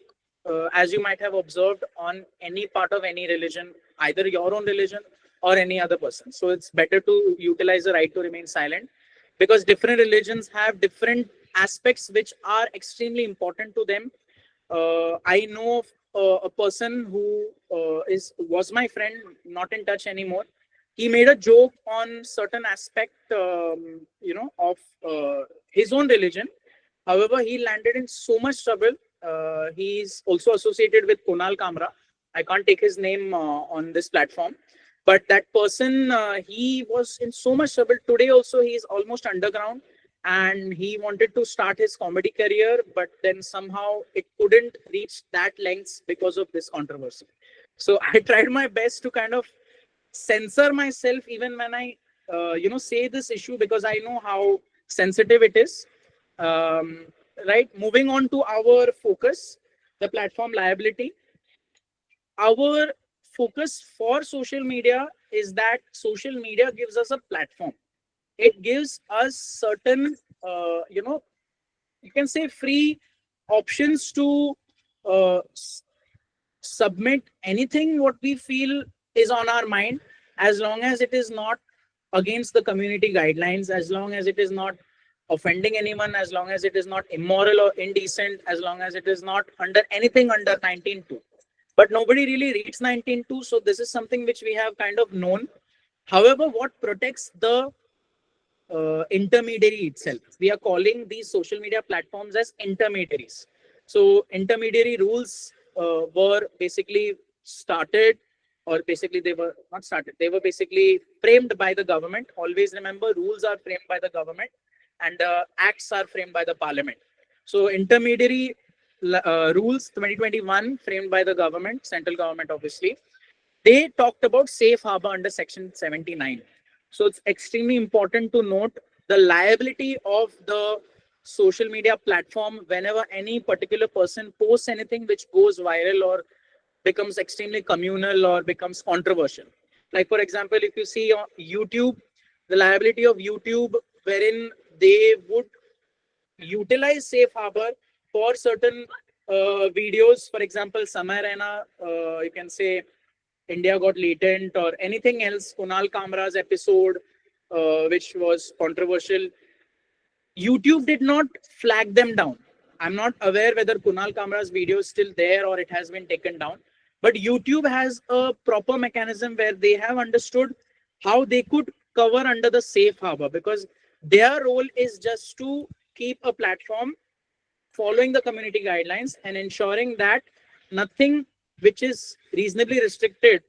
as you might have observed, on any part of any religion, either your own religion or any other person. So it's better to utilize the right to remain silent, because different religions have different aspects which are extremely important to them. I know of a person who was my friend, not in touch anymore. He made a joke on certain aspect, of his own religion. However, he landed in so much trouble. He's also associated with Kunal Kamra. I can't take his name on this platform, but that person, he was in so much trouble. Today also, he is almost underground, and he wanted to start his comedy career, but then somehow it couldn't reach that lengths because of this controversy. So I tried my best to kind of censor myself even when I say this issue, because I know how sensitive it is. um, right, moving on to our focus, the platform liability. Our focus for social media is that social media gives us a platform. It gives us certain you can say free options to uh, submit anything what we feel is on our mind, as long as it is not against the community guidelines, as long as it is not offending anyone, as long as it is not immoral or indecent, as long as it is not under anything under 19.2. But nobody really reads 19.2, so this is something which we have kind of known. However, what protects the intermediary itself? We are calling these social media platforms as intermediaries. So intermediary rules were basically started, or basically they were not started, they were basically framed by the government. Always remember, rules are framed by the government and acts are framed by the parliament. So intermediary rules 2021 framed by the government, central government obviously, they talked about safe harbor under section 79. So it's extremely important to note the liability of the social media platform whenever any particular person posts anything which goes viral or becomes extremely communal or becomes controversial. Like, for example, if you see on YouTube, the liability of YouTube, wherein they would utilize safe harbor for certain videos, for example, Samay Raina, you can say India Got Latent or anything else, Kunal Kamra's episode, which was controversial. YouTube did not flag them down. I'm not aware whether Kunal Kamra's video is still there or it has been taken down. But YouTube has a proper mechanism where they have understood how they could cover under the safe harbor, because their role is just to keep a platform following the community guidelines and ensuring that nothing which is reasonably restricted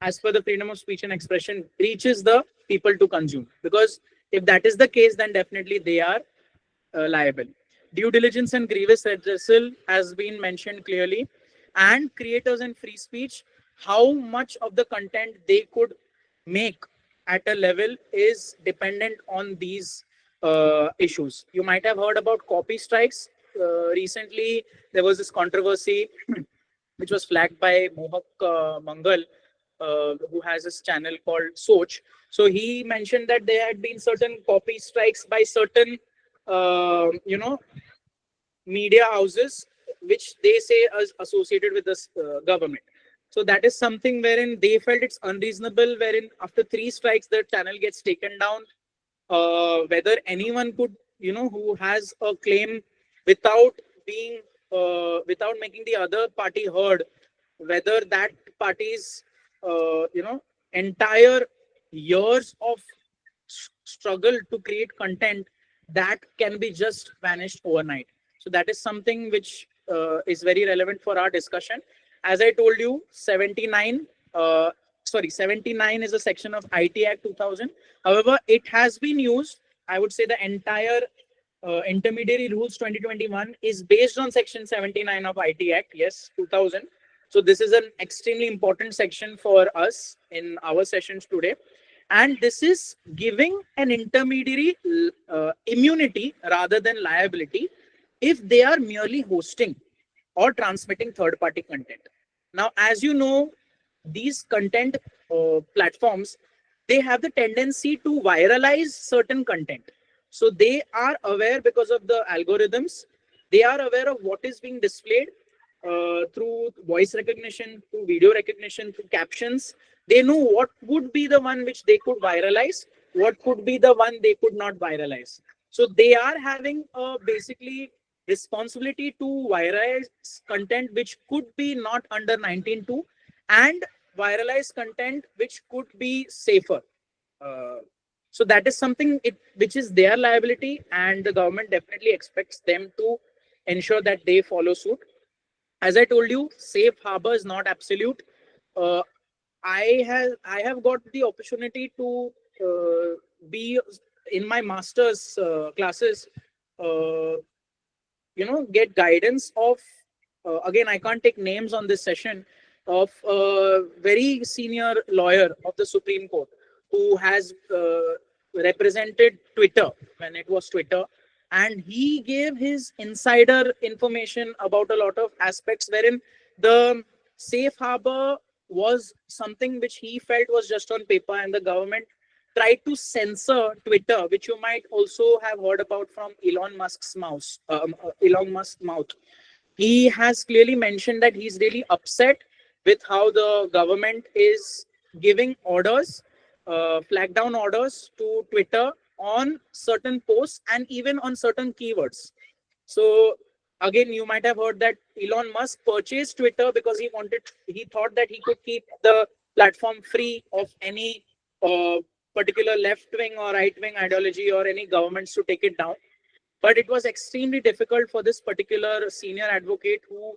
as per the freedom of speech and expression reaches the people to consume. Because if that is the case, then definitely they are liable. Due diligence and grievous redressal has been mentioned clearly, and creators and free speech, how much of the content they could make at a level is dependent on these issues. You might have heard about copy strikes. Recently, there was this controversy which was flagged by Mohak Mangal, who has this channel called Soch. So he mentioned that there had been certain copy strikes by certain, you know, media houses, which they say is associated with this government. So that is something wherein they felt it's unreasonable, wherein after 3 strikes, the channel gets taken down. Whether anyone could, who has a claim without being, without making the other party heard, whether that party's, entire years of struggle to create content that can be just vanished overnight. So that is something which is very relevant for our discussion. As I told you, 79 is a section of IT Act 2000. However, it has been used, I would say the entire intermediary rules 2021 is based on section 79 of IT Act, yes, 2000. So this is an extremely important section for us in our sessions today. And this is giving an intermediary immunity rather than liability if they are merely hosting or transmitting third party content. Now, as you know, these content platforms, they have the tendency to viralize certain content. So they are aware, because of the algorithms, they are aware of what is being displayed through voice recognition, through video recognition, through captions. They know what would be the one which they could viralize, what could be the one they could not viralize. So they are having basically responsibility to viralize content which could be not under 19.2 and viralize content which could be safer. Uh, so that is something which is their liability, and the government definitely expects them to ensure that they follow suit. As I told you, safe harbor is not absolute. Uh, I have got the opportunity to be in my master's classes. Uh, get guidance of, again, I can't take names on this session, of a very senior lawyer of the Supreme Court who has represented Twitter when it was Twitter, and he gave his insider information about a lot of aspects wherein the safe harbor was something which he felt was just on paper, and the government tried to censor Twitter, which you might also have heard about from Elon Musk's mouth. He has clearly mentioned that he's really upset with how the government is giving orders, flag down orders to Twitter on certain posts and even on certain keywords. So again, you might have heard that Elon Musk purchased Twitter because he thought that he could keep the platform free of any uh, particular left wing or right wing ideology or any governments to take it down. But it was extremely difficult for this particular senior advocate who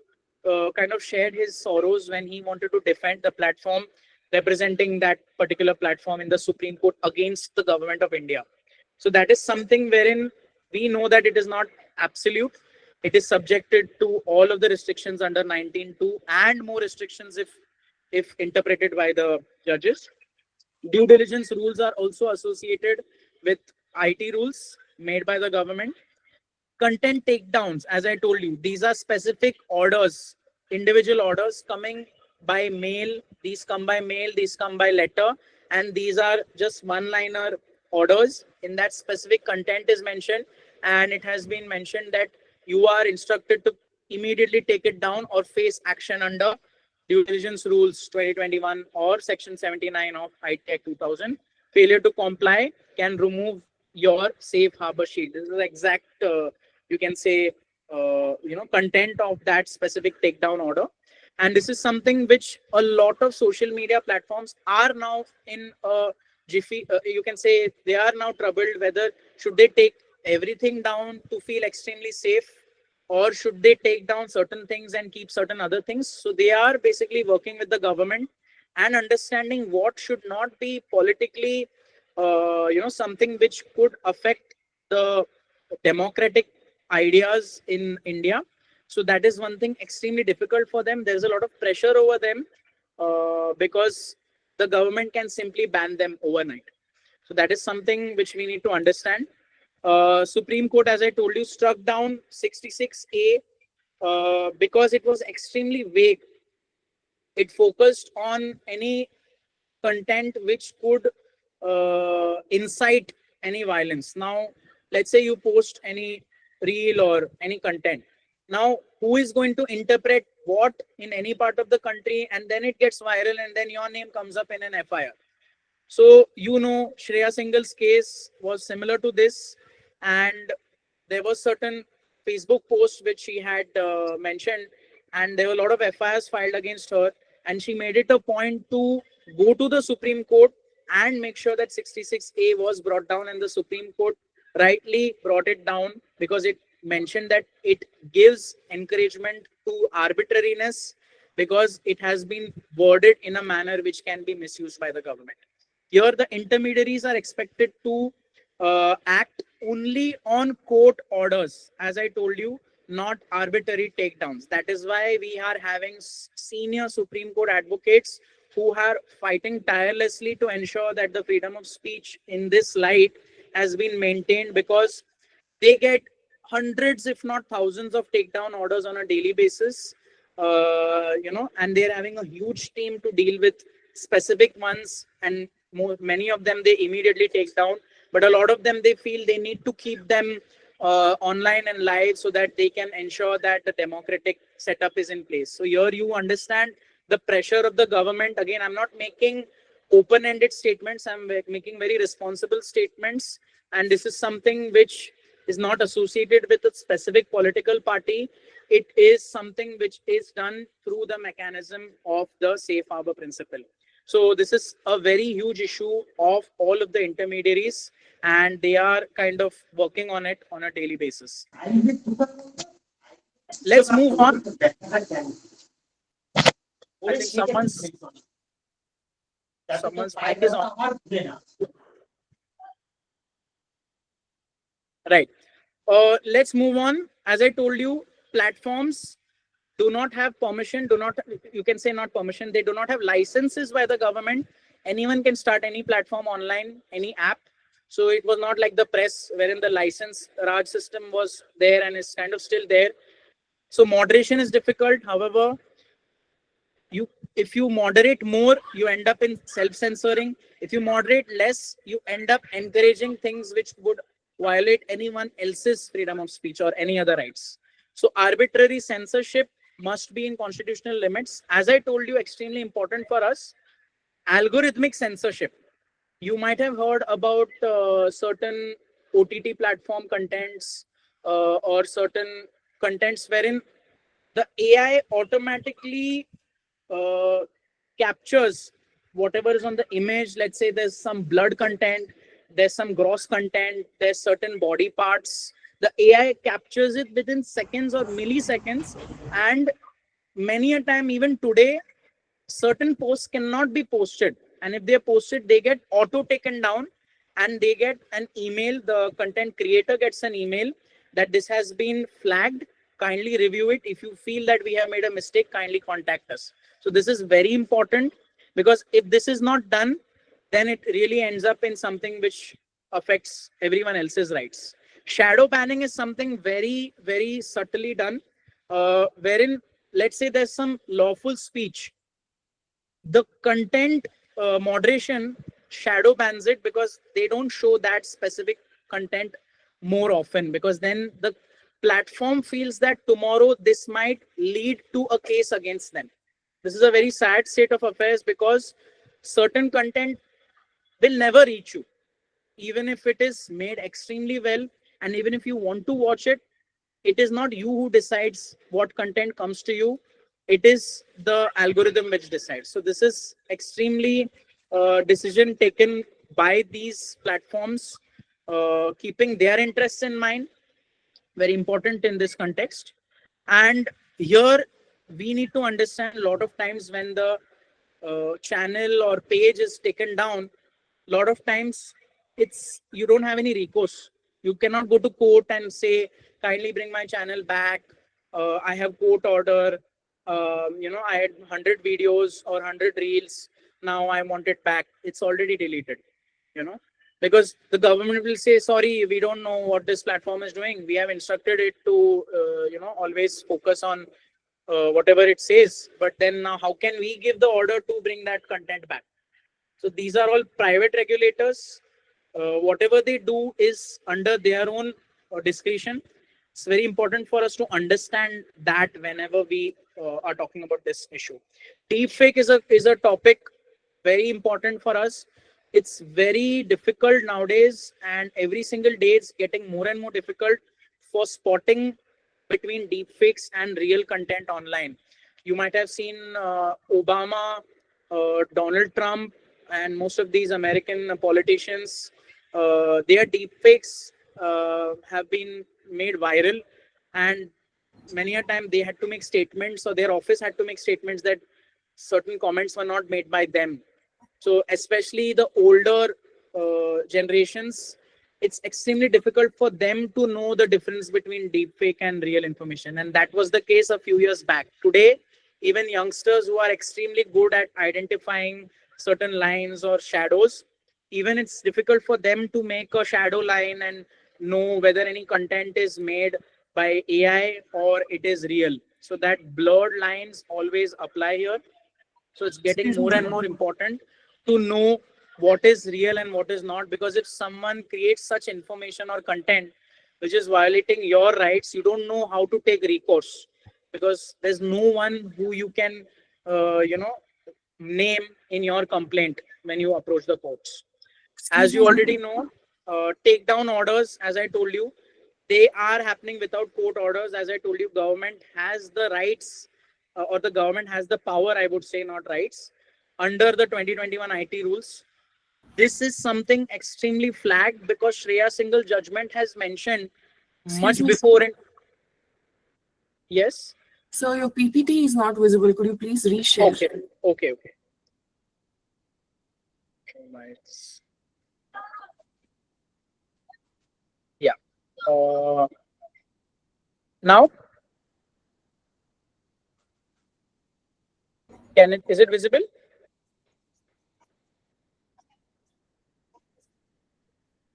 kind of shared his sorrows when he wanted to defend the platform, representing that particular platform in the Supreme Court against the government of India. So that is something wherein we know that it is not absolute. It is subjected to all of the restrictions under 19.2 and more restrictions if interpreted by the judges. Due diligence rules are also associated with IT rules made by the government. Content takedowns, as I told you, these are specific orders, individual orders coming by mail, these come by mail, these come by letter, and these are just one-liner orders. In that, specific content is mentioned, and it has been mentioned that you are instructed to immediately take it down or face action under due diligence rules 2021 or section 79 of IT Act 2000. Failure to comply can remove your safe harbor sheet. This is the exact, you can say, content of that specific takedown order. And this is something which a lot of social media platforms are now in a jiffy. You can say they are now troubled whether should they take everything down to feel extremely safe, or should they take down certain things and keep certain other things. So they are basically working with the government and understanding what should not be politically, something which could affect the democratic ideas in India. So that is one thing extremely difficult for them. There's a lot of pressure over them because the government can simply ban them overnight. So that is something which we need to understand. Supreme Court, as I told you, struck down 66A because it was extremely vague. It focused on any content which could incite any violence. Now, let's say you post any reel or any content. Now, who is going to interpret what in any part of the country, and then it gets viral, and then your name comes up in an FIR? So, Shreya Singh's case was similar to this, and there was certain Facebook posts which she had mentioned, and there were a lot of FIRs filed against her, and she made it a point to go to the Supreme Court and make sure that 66A was brought down, and the Supreme Court rightly brought it down because it mentioned that it gives encouragement to arbitrariness because it has been worded in a manner which can be misused by the government. Here, the intermediaries are expected to act only on court orders, as I told you, not arbitrary takedowns. That is why we are having senior Supreme Court advocates who are fighting tirelessly to ensure that the freedom of speech in this light has been maintained, because they get hundreds, if not thousands, of takedown orders on a daily basis. And they're having a huge team to deal with specific ones, and many of them they immediately take down, but a lot of them they feel they need to keep them online and live so that they can ensure that the democratic setup is in place. So here you understand the pressure of the government. Again, I'm not making open-ended statements, I'm making very responsible statements, and this is something which is not associated with a specific political party. It is something which is done through the mechanism of the safe harbor principle. So this is a very huge issue of all of the intermediaries, and they are kind of working on it on a daily basis. Let's move on. I think someone's mic is on. Right. Let's move on. As I told you, platforms do not have permission, you can say not permission, they do not have licenses by the government. Anyone can start any platform online, any app. So it was not like the press wherein the license Raj system was there and is kind of still there. So moderation is difficult. However, if you moderate more, you end up in self-censoring. If you moderate less, you end up encouraging things which would violate anyone else's freedom of speech or any other rights. So arbitrary censorship must be in constitutional limits. As I told you, extremely important for us, algorithmic censorship. You might have heard about certain OTT platform contents or certain contents wherein the AI automatically uh, captures whatever is on the image. Let's say there's some blood content, there's some gross content, there's certain body parts. The AI captures it within seconds or milliseconds, and many a time, even today, certain posts cannot be posted, and if they are posted, they get auto taken down, and they get an email. The content creator gets an email that this has been flagged, kindly review it. If you feel that we have made a mistake, kindly contact us. So this is very important, because if this is not done, then it really ends up in something which affects everyone else's rights. Shadow banning is something very, very subtly done, wherein, let's say there's some lawful speech the content moderation shadow bans it because they don't show that specific content more often, because then the platform feels that tomorrow this might lead to a case against them. This is a very sad state of affairs because certain content will never reach you, even if it is made extremely well, and even if you want to watch it, it is not you who decides what content comes to you. It is the algorithm which decides. So this is extremely decision taken by these platforms, keeping their interests in mind, very important in this context. And here we need to understand, a lot of times when the channel or page is taken down, a lot of times it's, you don't have any recourse. You cannot go to court and say, kindly bring my channel back, I have court order, I had 100 videos or 100 reels, now I want it back, it's already deleted, you know because the government will say, sorry, we don't know what this platform is doing, we have instructed it to always focus on whatever it says, but then now how can we give the order to bring that content back? So these are all private regulators. Whatever they do is under their own discretion. It's very important for us to understand that whenever we are talking about this issue. Deepfake is a topic very important for us. It's very difficult nowadays, and every single day it's getting more and more difficult for spotting between deepfakes and real content online. You might have seen Obama, Donald Trump, and most of these American politicians. Their deepfakes have been made viral, and many a time they had to make statements, or their office had to make statements that certain comments were not made by them. So especially the older generations, it's extremely difficult for them to know the difference between deepfake and real information. And that was the case a few years back. Today, even youngsters who are extremely good at identifying certain lines or shadows, even it's difficult for them to make a shadow line and know whether any content is made by AI or it is real. So that blurred lines always apply here. So it's getting more and more important to know what is real and what is not, because if someone creates such information or content which is violating your rights, you don't know how to take recourse, because there's no one who you can name in your complaint when you approach the courts. As Excuse you me. already know, takedown orders, as I told you, they are happening without court orders. As I told you, government has the rights, or the government has the power, I would say, not rights, under the 2021 IT rules. This is something extremely flagged because Shreya Singhal judgment has mentioned Excuse much me, sir. before. In yes, So your PPT is not visible. Could you please reshare? okay, okay. Right. Yeah. Uh, Now, is it visible?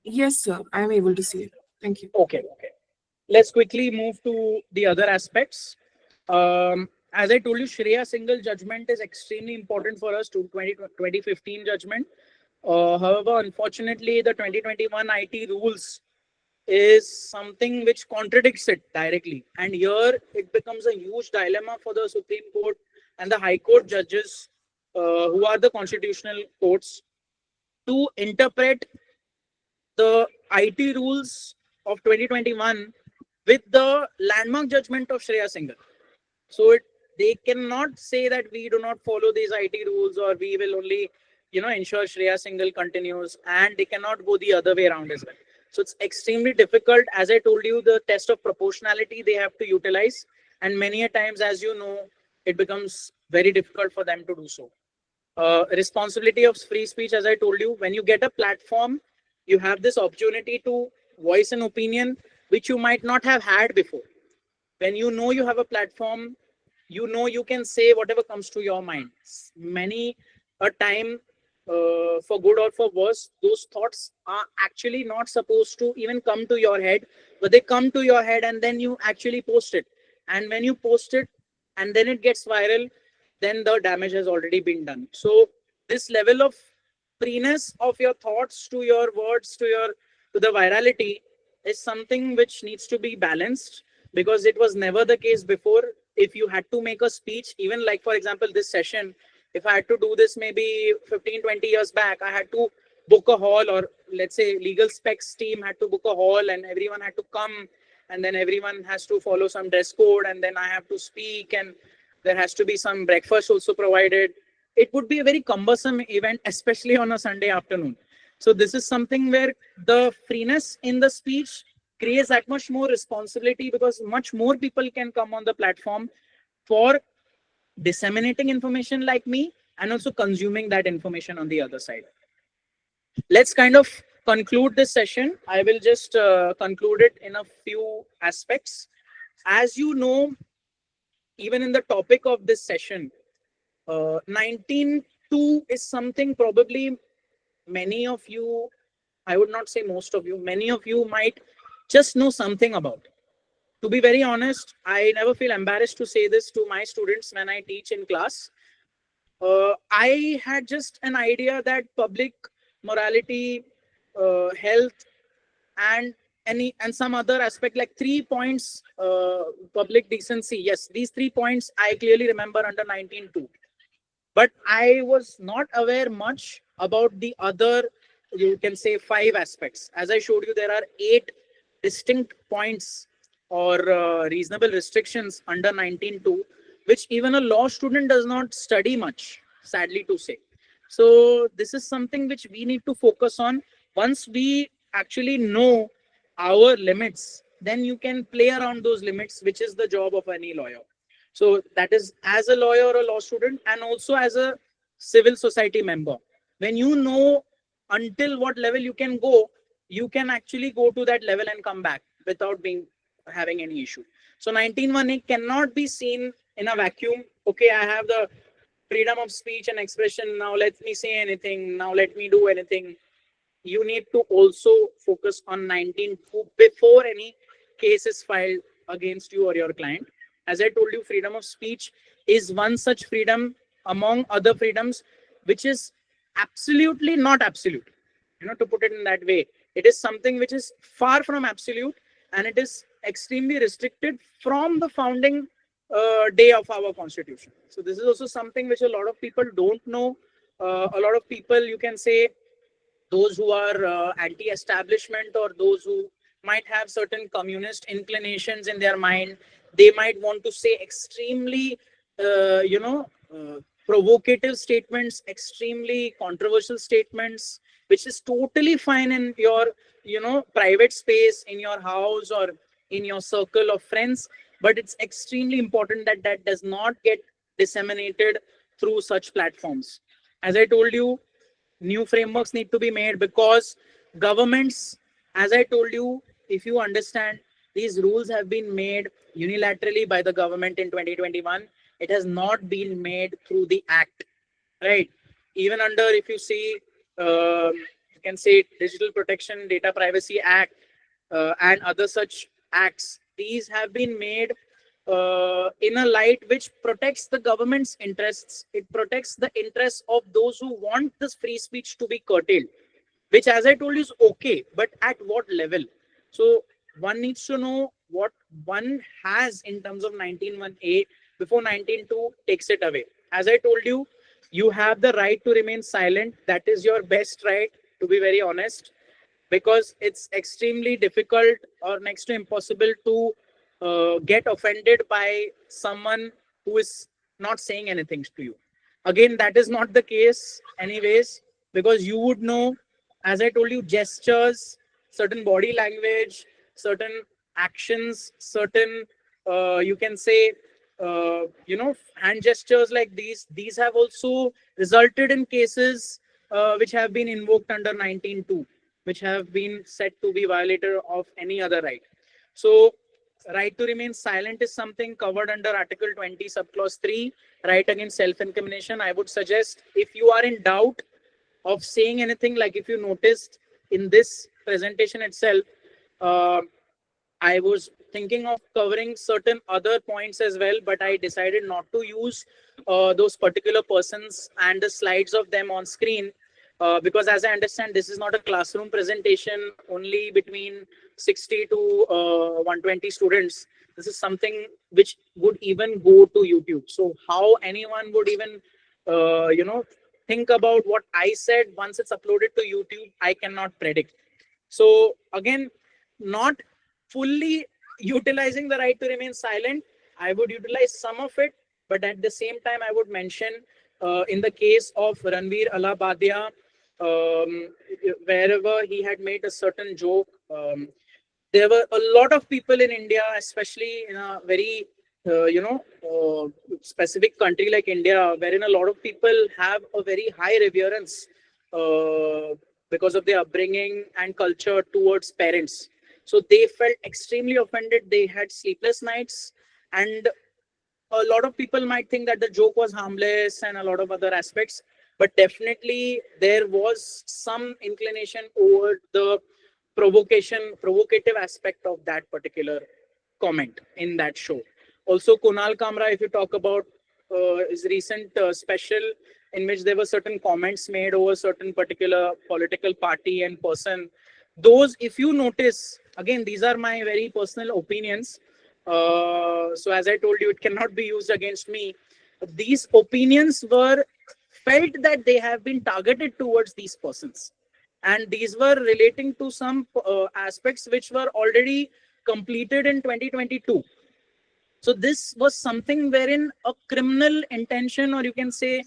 Yes, sir. I am able to see it. Thank you. Okay. Let's quickly move to the other aspects. As I told you, Shreya Singhal judgment is extremely important for us to 2015 judgment. However, unfortunately, the 2021 IT rules is something which contradicts it directly. And here it becomes a huge dilemma for the Supreme Court and the High Court judges, who are the constitutional courts, to interpret the IT rules of 2021 with the landmark judgment of Shreya Singhal. So they cannot say that we do not follow these IT rules, or we will only, ensure Shreya Singhal continues, and they cannot go the other way around as well. So it's extremely difficult. As I told you, the test of proportionality they have to utilize, and many a times, as you know, it becomes very difficult for them to do so. Responsibility of free speech, as I told you, when you get a platform, you have this opportunity to voice an opinion which you might not have had before. When you know you have a platform, you know you can say whatever comes to your mind. Many a time, for good or for worse, those thoughts are actually not supposed to even come to your head, but they come to your head and then you actually post it. And when you post it and then it gets viral, then the damage has already been done. So this level of freeness of your thoughts to your words to the virality is something which needs to be balanced, because it was never the case before. If you had to make a speech, even like for example this session, if I had to do this maybe 15-20 years back, I had to book a hall, or let's say legal specs team had to book a hall and everyone had to come, and then everyone has to follow some dress code, and then I have to speak, and there has to be some breakfast also provided. It would be a very cumbersome event, especially on a Sunday afternoon. So this is something where the freeness in the speech creates that much more responsibility, because much more people can come on the platform for disseminating information like me, and also consuming that information on the other side. Let's kind of conclude this session. I will just conclude it in a few aspects. As you know, even in the topic of this session, 19.2 is something probably many of you, I would not say most of you, many of you might just know something about. To be very honest, I never feel embarrassed to say this to my students when I teach in class. I had just an idea that public morality, health, and some other aspect, like 3 points, public decency. Yes, these 3 points I clearly remember under 19.2. But I was not aware much about the other, you can say, 5 aspects. As I showed you, there are 8 distinct points or reasonable restrictions under 19.2, which even a law student does not study much, sadly to say. So this is something which we need to focus on. Once we actually know our limits, then you can play around those limits, which is the job of any lawyer. So that is as a lawyer or a law student, and also as a civil society member. When you know until what level you can go, you can actually go to that level and come back without being having any issue. So 19.1a cannot be seen in a vacuum. Okay, I have the freedom of speech and expression. Now let me say anything. Now let me do anything. You need to also focus on 19.2 before any case is filed against you or your client. As I told you, freedom of speech is one such freedom among other freedoms, which is absolutely not absolute. To put it in that way, it is something which is far from absolute, and it is extremely restricted from the founding day of our constitution. So this is also something which a lot of people don't know. A lot of people, you can say, those who are anti-establishment, or those who might have certain communist inclinations in their mind, they might want to say extremely provocative statements, extremely controversial statements, which is totally fine in your private space, in your house, or in your circle of friends. But it's extremely important that that does not get disseminated through such platforms. As I told you, new frameworks need to be made, because governments, as I told you, if you understand, these rules have been made unilaterally by the government in 2021. It has not been made through the act, right? Even under, if you see, you can say Digital Protection Data Privacy Act, and other such acts, these have been made in a light which protects the government's interests. It protects the interests of those who want this free speech to be curtailed, which, as I told you, is okay, but at what level? So one needs to know what one has in terms of 19.1a before 19.2 takes it away. As I told you, you have the right to remain silent. That is your best right, to be very honest, because it's extremely difficult or next to impossible to get offended by someone who is not saying anything to you. Again, that is not the case anyways, because you would know, as I told you, gestures, certain body language, certain actions, certain you can say hand gestures like these have also resulted in cases which have been invoked under 19.2, which have been said to be violator of any other right. So right to remain silent is something covered under Article 20, subclause 3, right against self-incrimination. I would suggest, if you are in doubt of saying anything, like if you noticed in this presentation itself, uh, I was thinking of covering certain other points as well, but I decided not to use those particular persons and the slides of them on screen, because, as I understand, this is not a classroom presentation only between 60 to 120 students. This is something which would even go to YouTube. So, how anyone would even, think about what I said once it's uploaded to YouTube, I cannot predict. So, again, not fully utilizing the right to remain silent. I would utilize some of it, but at the same time, I would mention in the case of Ranveer Alabadia, wherever he had made a certain joke, there were a lot of people in India, especially in a very specific country like India, wherein a lot of people have a very high reverence uh, because of their upbringing and culture towards parents. So they felt extremely offended. They had sleepless nights, and a lot of people might think that the joke was harmless and a lot of other aspects, but definitely there was some inclination over the provocative aspect of that particular comment in that show. Also, Kunal Kamra, if you talk about his recent special, in which there were certain comments made over certain particular political party and person, those, if you notice, again, these are my very personal opinions. So, as I told you, it cannot be used against me. These opinions were felt that they have been targeted towards these persons, and these were relating to some aspects which were already completed in 2022. So this was something wherein a criminal intention, or you can say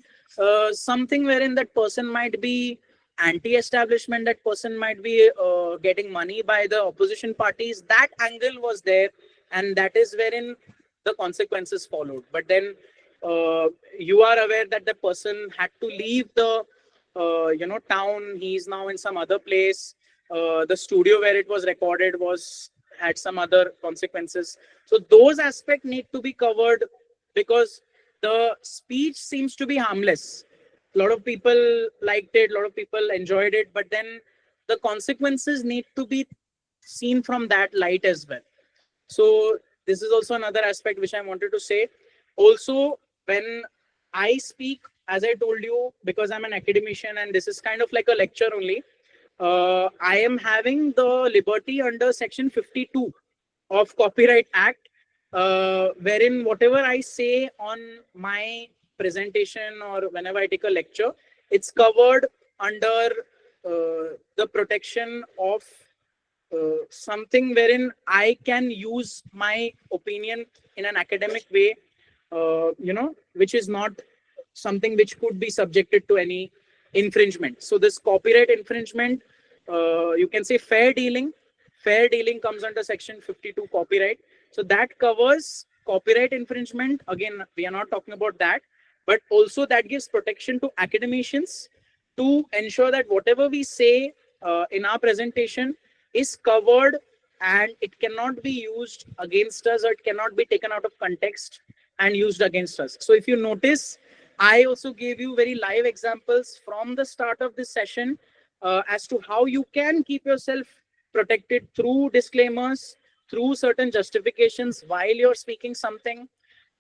something wherein that person might be anti-establishment, that person might be getting money by the opposition parties. That angle was there, and that is wherein the consequences followed. But then you are aware that the person had to leave the town. He's now in some other place. The studio where it was recorded was had some other consequences. So those aspects need to be covered, because the speech seems to be harmless. A lot of people liked it, a lot of people enjoyed it, but then the consequences need to be seen from that light as well. So this is also another aspect which I wanted to say. Also, when I speak, as I told you, because I'm an academician and this is kind of like a lecture only, I am having the liberty under Section 52 of Copyright Act, wherein whatever I say on my presentation or whenever I take a lecture, it's covered under the protection of something wherein I can use my opinion in an academic way, which is not something which could be subjected to any infringement. So this copyright infringement, you can say fair dealing. Fair dealing comes under Section 52 copyright. So that covers copyright infringement. Again, we are not talking about that, but also that gives protection to academicians to ensure that whatever we say in our presentation is covered, and it cannot be used against us, or it cannot be taken out of context and used against us. So if you notice, I also gave you very live examples from the start of this session as to how you can keep yourself protected through disclaimers, through certain justifications while you're speaking something,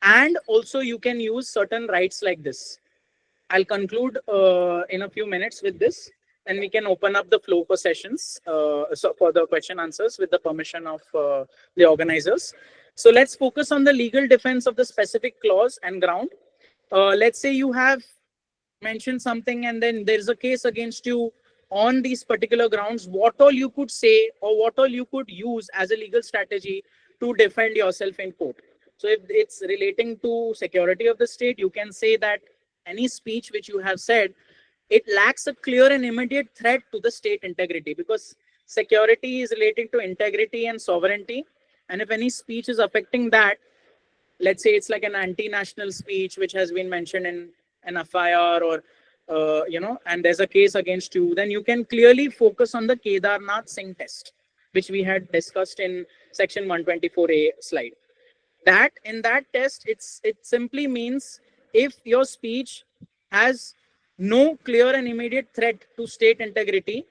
and also you can use certain rights like this. I'll conclude in a few minutes with this, and we can open up the floor for sessions, so for the question answers with the permission of the organizers. So let's focus on the legal defense of the specific clause and ground. Let's say you have mentioned something and then there's a case against you on these particular grounds. What all you could say or what all you could use as a legal strategy to defend yourself in court. So if it's relating to security of the state, you can say that any speech which you have said, it lacks a clear and immediate threat to the state integrity, because security is relating to integrity and sovereignty. And if any speech is affecting that, let's say it's like an anti-national speech which has been mentioned in an FIR, or and there's a case against you, then you can clearly focus on the Kedarnath Singh test, which we had discussed in section 124A slide. That in that test, it simply means if your speech has no clear and immediate threat to state integrity,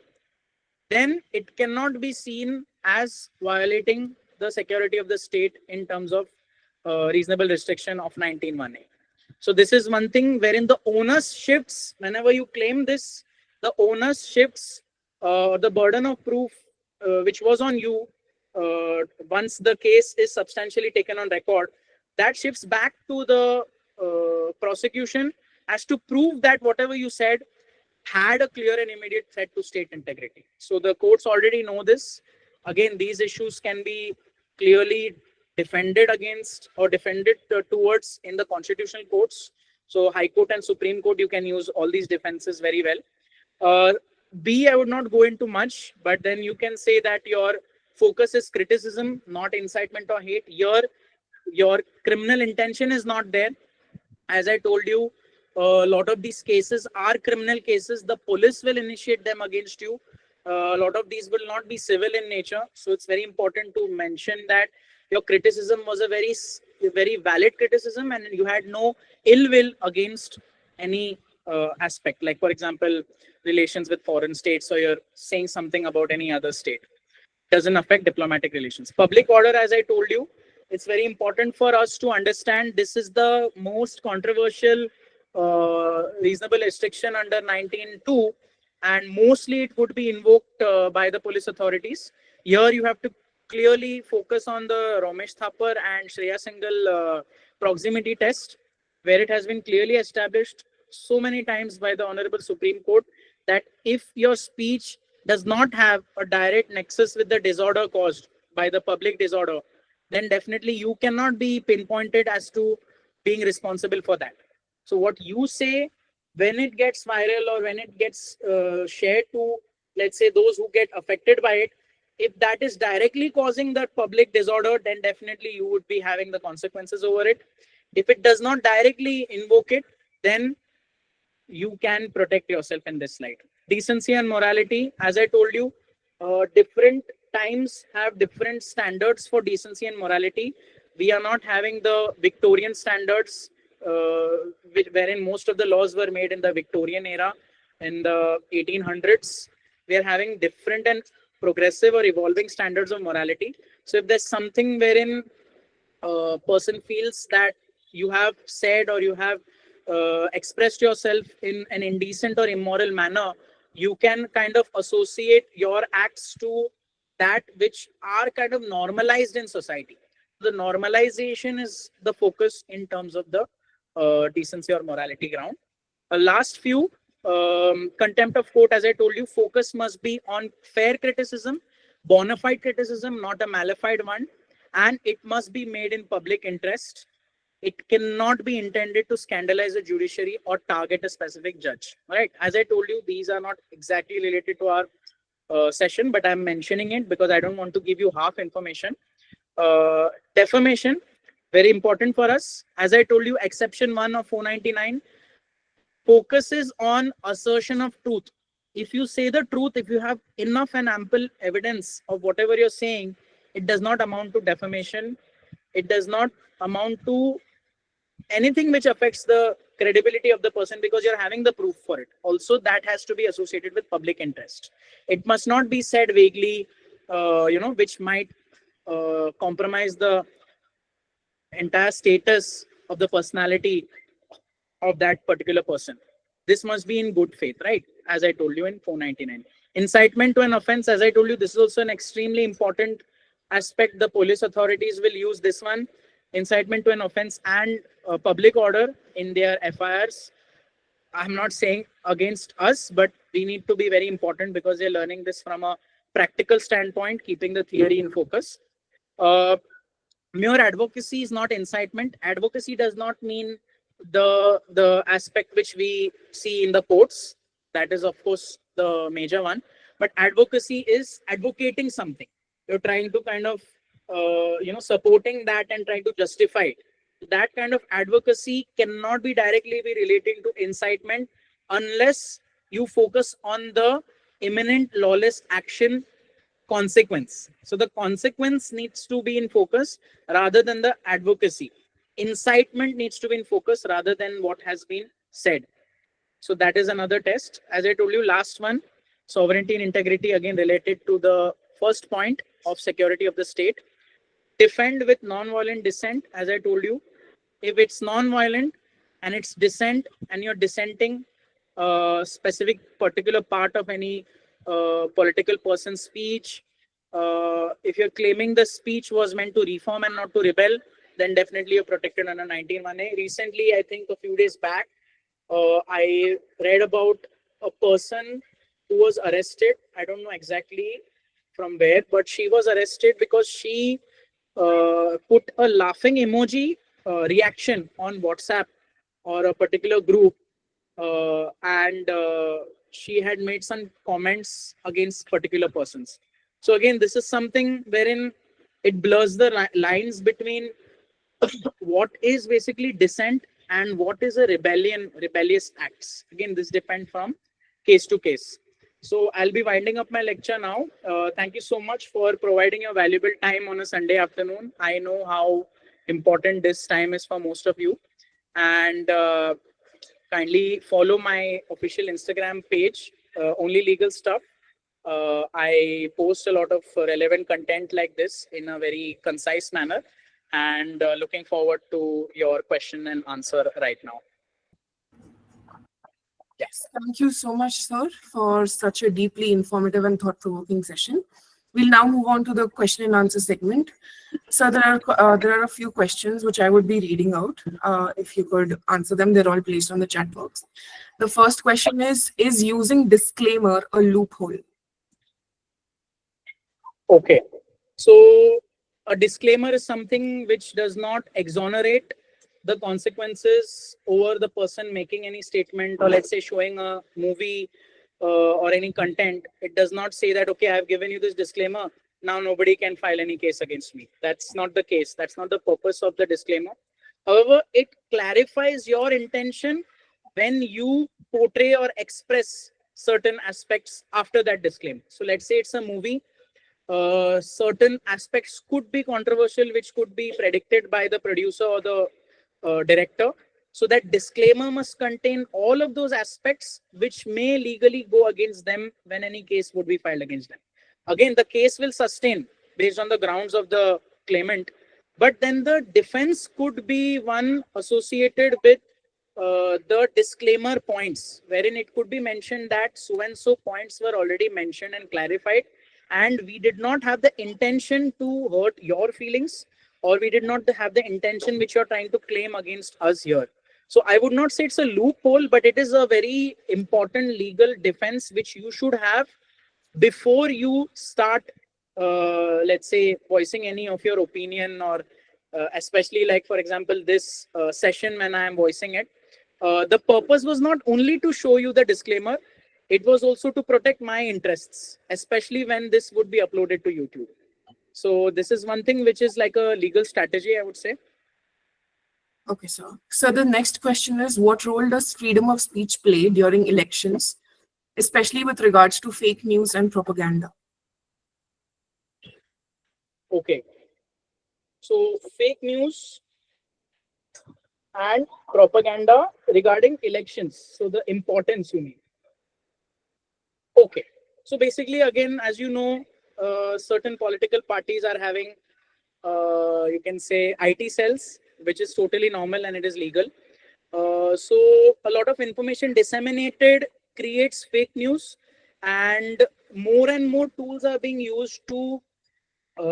then it cannot be seen as violating the security of the state in terms of reasonable restriction of 19(1)(a). So this is one thing wherein the onus shifts. Whenever you claim this, the onus shifts, the burden of proof which was on you once the case is substantially taken on record, that shifts back to the prosecution as to prove that whatever you said had a clear and immediate threat to state integrity. So the courts already know this. Again, these issues can be clearly defended against or defended towards in the constitutional courts. So High Court and Supreme Court, you can use all these defenses very well. B, I would not go into much, but then you can say that your focus is criticism, not incitement or hate. Your criminal intention is not there. As I told you, a lot of these cases are criminal cases. The police will initiate them against you. A lot of these will not be civil in nature. So it's very important to mention that your criticism was a very valid criticism and you had no ill will against any aspect. Like, for example, relations with foreign states, or you're saying something about any other state. Doesn't affect diplomatic relations. Public order, as I told you, it's very important for us to understand this is the most controversial reasonable restriction under 19(2), and mostly it would be invoked by the police authorities. Here you have to clearly focus on the Ramesh Thapar and Shreya Singhal proximity test, where it has been clearly established so many times by the Honorable Supreme Court that if your speech does not have a direct nexus with the disorder caused by the public disorder, then definitely you cannot be pinpointed as to being responsible for that. So what you say, when it gets viral or when it gets shared to, let's say, those who get affected by it, if that is directly causing that public disorder, then definitely you would be having the consequences over it. If it does not directly invoke it, then you can protect yourself in this light. Decency and morality, as I told you, different times have different standards for decency and morality. We are not having the Victorian standards, wherein most of the laws were made in the Victorian era, in the 1800s. We are having different and progressive or evolving standards of morality. So if there's something wherein a person feels that you have said or you have expressed yourself in an indecent or immoral manner, you can kind of associate your acts to that which are kind of normalized in society. The normalization is the focus in terms of the decency or morality ground. Last few, contempt of court, as I told you, focus must be on fair criticism, bona fide criticism, not a malified one, and it must be made in public interest. It cannot be intended to scandalize the judiciary or target a specific judge. Right? As I told you, these are not exactly related to our session, but I'm mentioning it because I don't want to give you half information. Defamation, very important for us. As I told you, exception 1 of 499 focuses on assertion of truth. If you say the truth, if you have enough and ample evidence of whatever you're saying, it does not amount to defamation. It does not amount to anything which affects the credibility of the person because you're having the proof for it. Also, that has to be associated with public interest. It must not be said vaguely, which might compromise the entire status of the personality of that particular person. This must be in good faith, right? As I told you in 499. Incitement to an offense, as I told you, this is also an extremely important aspect. The police authorities will use this one, incitement to an offense and public order in their FIRs. I'm not saying against us, but we need to be very important because they're learning this from a practical standpoint, keeping the theory in focus. Mere advocacy is not incitement. Advocacy does not mean the aspect which we see in the courts. That is, of course, the major one. But advocacy is advocating something. You're trying to kind of, supporting that and trying to justify it. That kind of advocacy cannot be directly be relating to incitement unless you focus on the imminent lawless action consequence. So the consequence needs to be in focus rather than the advocacy. Incitement needs to be in focus rather than what has been said. So that is another test. As I told you, last one, sovereignty and integrity, again related to the first point of security of the state. defend with non-violent dissent, as I told you. If it's non-violent and it's dissent and you're dissenting a specific particular part of any political person's speech, if you're claiming the speech was meant to reform and not to rebel, then definitely you're protected under 19(1)(a). Recently, I think a few days back, I read about a person who was arrested. I don't know exactly from where, but she was arrested because she put a laughing emoji reaction on WhatsApp or a particular group, and she had made some comments against particular persons. So again, this is something wherein it blurs the lines between what is basically dissent and what is a rebellious acts. Again, this depends from case to case. So I'll be winding up my lecture now. Thank you so much for providing your valuable time on a Sunday afternoon. I know how important this time is for most of you, and kindly follow my official Instagram page, Only Legal Stuff. I post a lot of relevant content like this in a very concise manner, and looking forward to your question and answer right now. Yes, thank you so much, sir, for such a deeply informative and thought-provoking session. We'll now move on to the question and answer segment. So there are a few questions which I would be reading out. If you could answer them, they're all placed on the chat box. The first question is using disclaimer a loophole? Okay, so a disclaimer is something which does not exonerate the consequences over the person making any statement, or let's say showing a movie or any content. It does not say that, okay, I've given you this disclaimer, now nobody can file any case against me. That's not the case. That's not the purpose of the disclaimer. However, it clarifies your intention when you portray or express certain aspects after that disclaimer. So let's say it's a movie. Certain aspects could be controversial, which could be predicted by the producer or the director. So that disclaimer must contain all of those aspects which may legally go against them when any case would be filed against them. Again, the case will sustain based on the grounds of the claimant, but then the defense could be one associated with the disclaimer points, wherein it could be mentioned that so and so points were already mentioned and clarified, and we did not have the intention to hurt your feelings, or we did not have the intention which you're trying to claim against us here. So I would not say it's a loophole, but it is a very important legal defense which you should have before you start, let's say, voicing any of your opinion, or especially like, for example, this session when I am voicing it. The purpose was not only to show you the disclaimer, it was also to protect my interests, especially when this would be uploaded to YouTube. So this is one thing which is like a legal strategy, I would say. Okay, sir. So the next question is, what role does freedom of speech play during elections, especially with regards to fake news and propaganda? Okay. So fake news and propaganda regarding elections. So the importance, you mean? Okay. So basically, again, as you know, certain political parties are having, you can say, IT cells, which is totally normal and it is legal. So a lot of information disseminated creates fake news, and more tools are being used to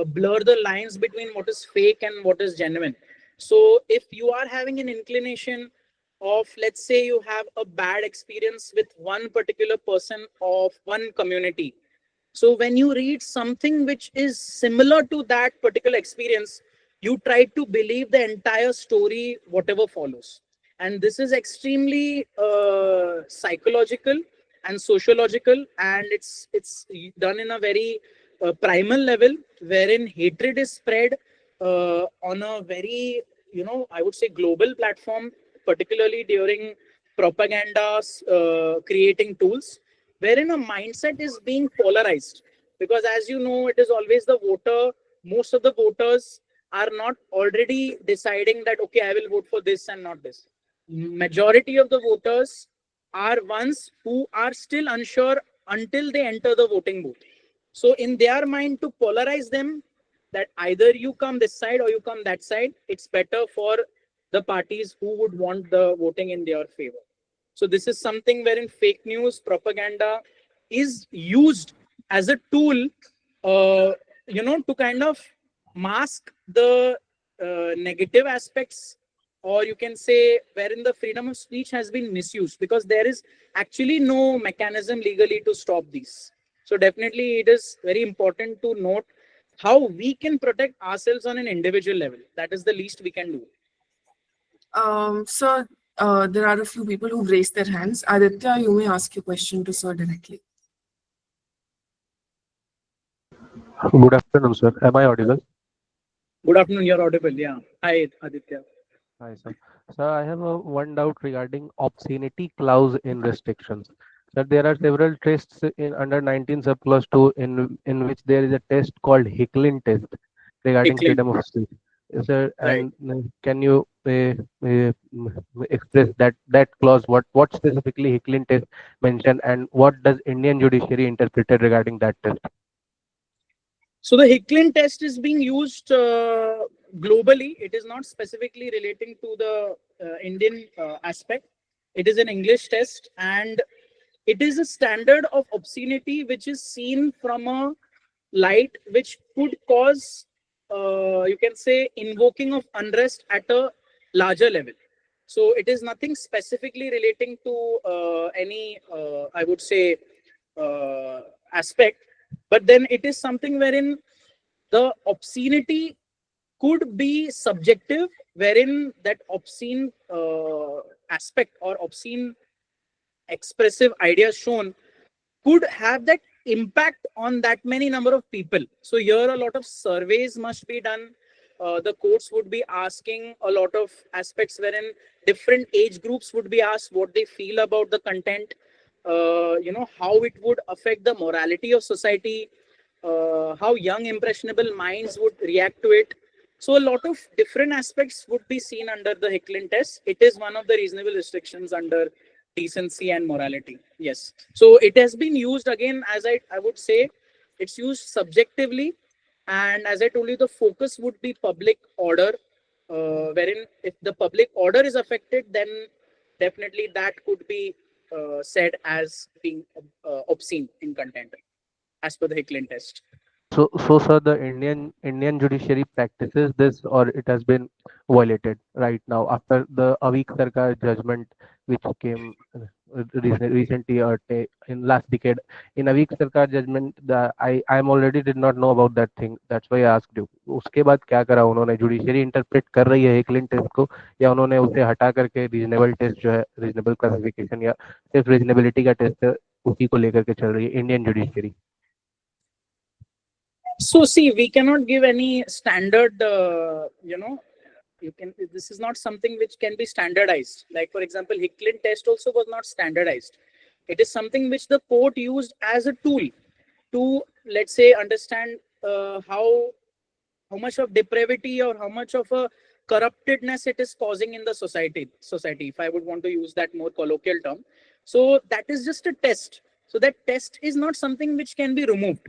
blur the lines between what is fake and what is genuine. So if you are having an inclination of, let's say, you have a bad experience with one particular person of one community, so when you read something which is similar to that particular experience, you try to believe the entire story, whatever follows. And this is extremely psychological and sociological, and it's done in a very primal level, wherein hatred is spread on a very, I would say, global platform, particularly during propaganda creating tools, wherein a mindset is being polarized. Because as you know, it is always the voter. Most of the voters are not already deciding that, okay, I will vote for this and not this. Majority of the voters are ones who are still unsure until they enter the voting booth. So in their mind, to polarize them, that either you come this side or you come that side. It's better for the parties who would want the voting in their favor. So this is something wherein fake news propaganda is used as a tool, to kind of mask the negative aspects, or you can say wherein the freedom of speech has been misused, because there is actually no mechanism legally to stop these. So definitely it is very important to note how we can protect ourselves on an individual level. That is the least we can do. Sir, there are a few people who've raised their hands. Aditya, you may ask your question to sir directly. Good afternoon, sir. Am I audible? Good afternoon, you're audible. Yeah. Hi, Aditya. Hi, sir. Sir, I have one doubt regarding obscenity clause in restrictions. Sir, there are several tests in under 19 sub clause 2 in which there is a test called Hicklin test regarding Hecklin. freedom of speech. Sir, Right. and can you express that clause? What specifically Hicklin test mention, and what does Indian judiciary interpreted regarding that test? So the Hicklin test is being used globally. It is not specifically relating to the Indian aspect. It is an English test, and it is a standard of obscenity which is seen from a light which could cause, you can say, invoking of unrest at a larger level. So it is nothing specifically relating to any, I would say, aspect, but then it is something wherein the obscenity could be subjective, wherein that obscene aspect or obscene expressive ideas shown could have that impact on that many number of people. So here a lot of surveys must be done. The courts would be asking a lot of aspects wherein different age groups would be asked what they feel about the content, how it would affect the morality of society, how young impressionable minds would react to it. So a lot of different aspects would be seen under the Hicklin test. It is one of the reasonable restrictions under decency and morality. Yes. So it has been used again, as I would say, it's used subjectively. And as I told you, the focus would be public order, wherein if the public order is affected, then definitely that could be said as being obscene in content as per the Hicklin test. So sir, the Indian judiciary practices this, or it has been violated right now after the Avik Sarkar judgment, which came recently or in last decade. In Avik Sarkar judgment, the I'm already did not know about that thing. That's why I asked you. उसके बाद क्या करा उन्होंने? Judiciary interpret कर रही है हेकलिन test को, या उन्होंने उसे हटा करके रीजनेबल टेस्ट जो है, रीजनेबल क्लासिफिकेशन या सिर्फ रीजनेबिलिटी का टेस्ट है, उसी को लेकर के चल रही है Indian judiciary? So see, we cannot give any standard, you can, this is not something which can be standardized. Like for example, Hicklin test also was not standardized. It is something which the court used as a tool to, let's say, understand how much of depravity or how much of a corruptedness it is causing in the society, if I would want to use that more colloquial term. So that is just a test. So that test is not something which can be removed.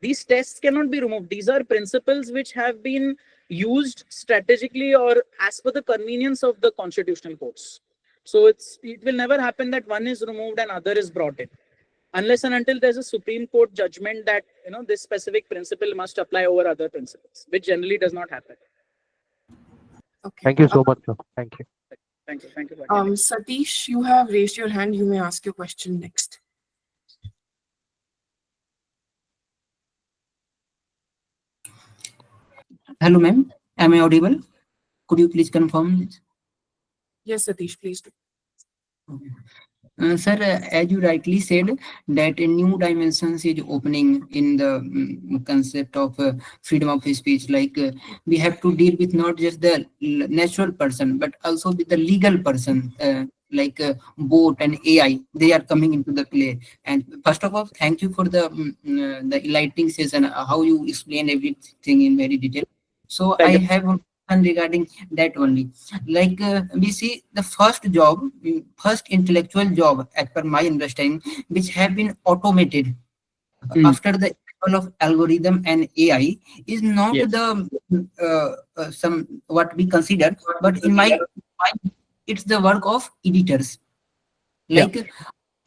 These tests cannot be removed. These are principles which have been used strategically or as per the convenience of the constitutional courts. So it will never happen that one is removed and other is brought in, unless and until there's a Supreme Court judgment that this specific principle must apply over other principles, which generally does not happen. Okay. Thank you so much, sir. Thank you. Thank you. Thank you. Patil. Satish, you have raised your hand. You may ask your question next. Hello, ma'am. Am I audible? Could you please confirm this? Yes, Satish, please do. Sir, as you rightly said, that a new dimensions is opening in the concept of freedom of speech. Like we have to deal with not just the natural person, but also with the legal person. Like bot and AI, they are coming into the play. And first of all, thank you for the enlightening session, how you explain everything in very detail. So Thank I you. have one regarding that only. Like we see the first job, first intellectual job, as per my understanding, which have been automated Mm. after the level of algorithm and AI is not Yes. the some what we consider, but in my it's the work of editors. Yeah. Like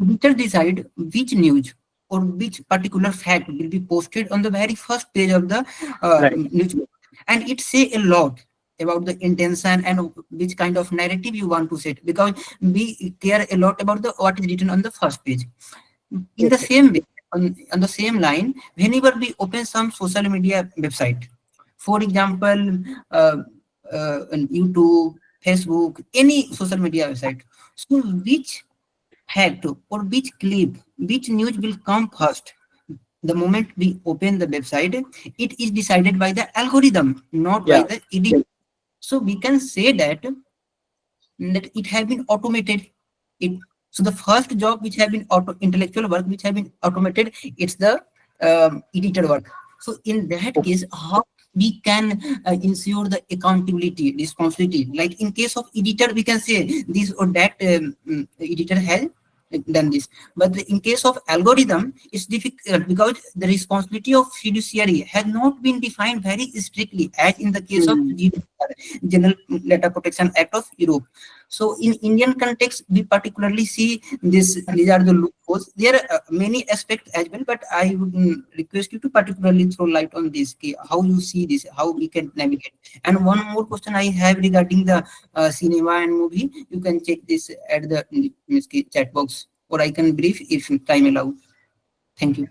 editors decide which news or which particular fact will be posted on the very first page of the Right. newspaper, and it say a lot about the intention and which kind of narrative you want to set, because we care a lot about the what is written on the first page. In the Okay. same way, on the same line, whenever we open some social media website, for example, uh, on YouTube, Facebook, any social media website, so which fact or which clip, which news will come first? The moment we open the website, it is decided by the algorithm, not by Yeah. the editor. So we can say that it has been automated. It so the first job which have been intellectual work which have been automated, it's the editor work. So in that Okay. case, how we can ensure the accountability, responsibility? Like in case of editor, we can say this or that editor has done this. But in case of algorithm, it's difficult because the responsibility of fiduciary has not been defined very strictly, as in the case of Hmm. GDPR, General Data Protection Act of Europe. So in Indian context, we particularly see this. These are the loopholes. There are many aspects as well, but I would request you to particularly throw light on this. How you see this, how we can navigate. And one more question I have regarding the cinema and movie. You can check this at the chat box, or I can brief if time allows. Thank you.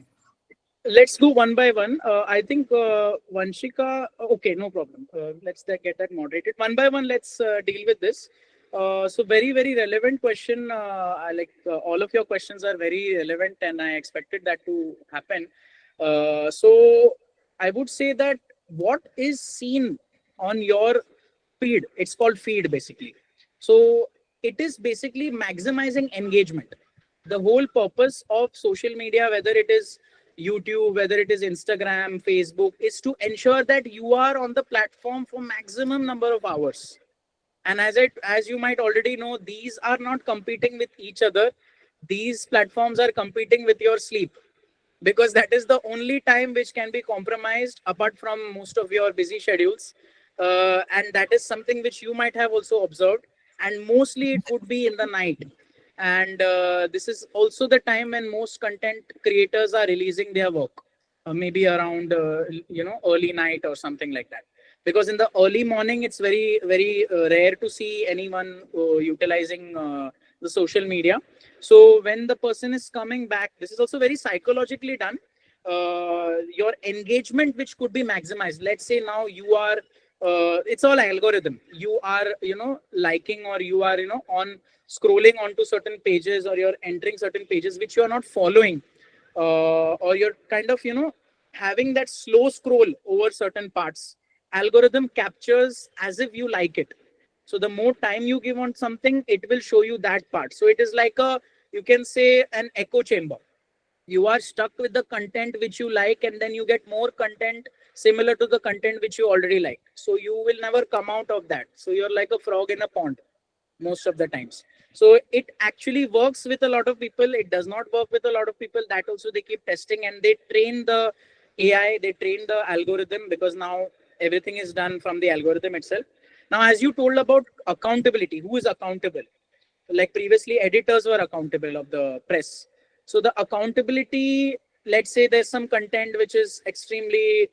Let's go one by one. I think Vanshika. Okay, no problem. Get that moderated one by one. Let's deal with this. So very relevant question. I like all of your questions are very relevant, and I expected that to happen. So I would say that what is seen on your feed, it's called feed basically. So it is basically maximizing engagement. The whole purpose of social media, whether it is YouTube, whether it is Instagram, Facebook, is to ensure that you are on the platform for maximum number of hours. And as you might already know, these are not competing with each other. These platforms are competing with your sleep, because that is the only time which can be compromised apart from most of your busy schedules. And that is something which you might have also observed, and mostly it would be in the night. And this is also the time when most content creators are releasing their work, maybe around early night or something like that, because in the early morning it's very rare to see anyone utilizing the social media. So when the person is coming back, this is also very psychologically done. Your engagement, which could be maximized. Let's say now you are, it's all algorithm. You are, liking, or you are, on scrolling onto certain pages, or you're entering certain pages which you are not following, or you're kind of, having that slow scroll over certain parts. Algorithm captures as if you like it. So the more time you give on something, it will show you that part. So it is like a, you can say, an echo chamber. You are stuck with the content which you like, and then you get more content similar to the content which you already like. So you will never come out of that. So you're like a frog in a pond most of the times. So it actually works with a lot of people. It does not work with a lot of people. That also they keep testing, and they train the AI, they train the algorithm, because now everything is done from the algorithm itself. Now, as you told about accountability, who is accountable? Like previously, editors were accountable of the press. So the accountability, let's say there's some content which is extremely,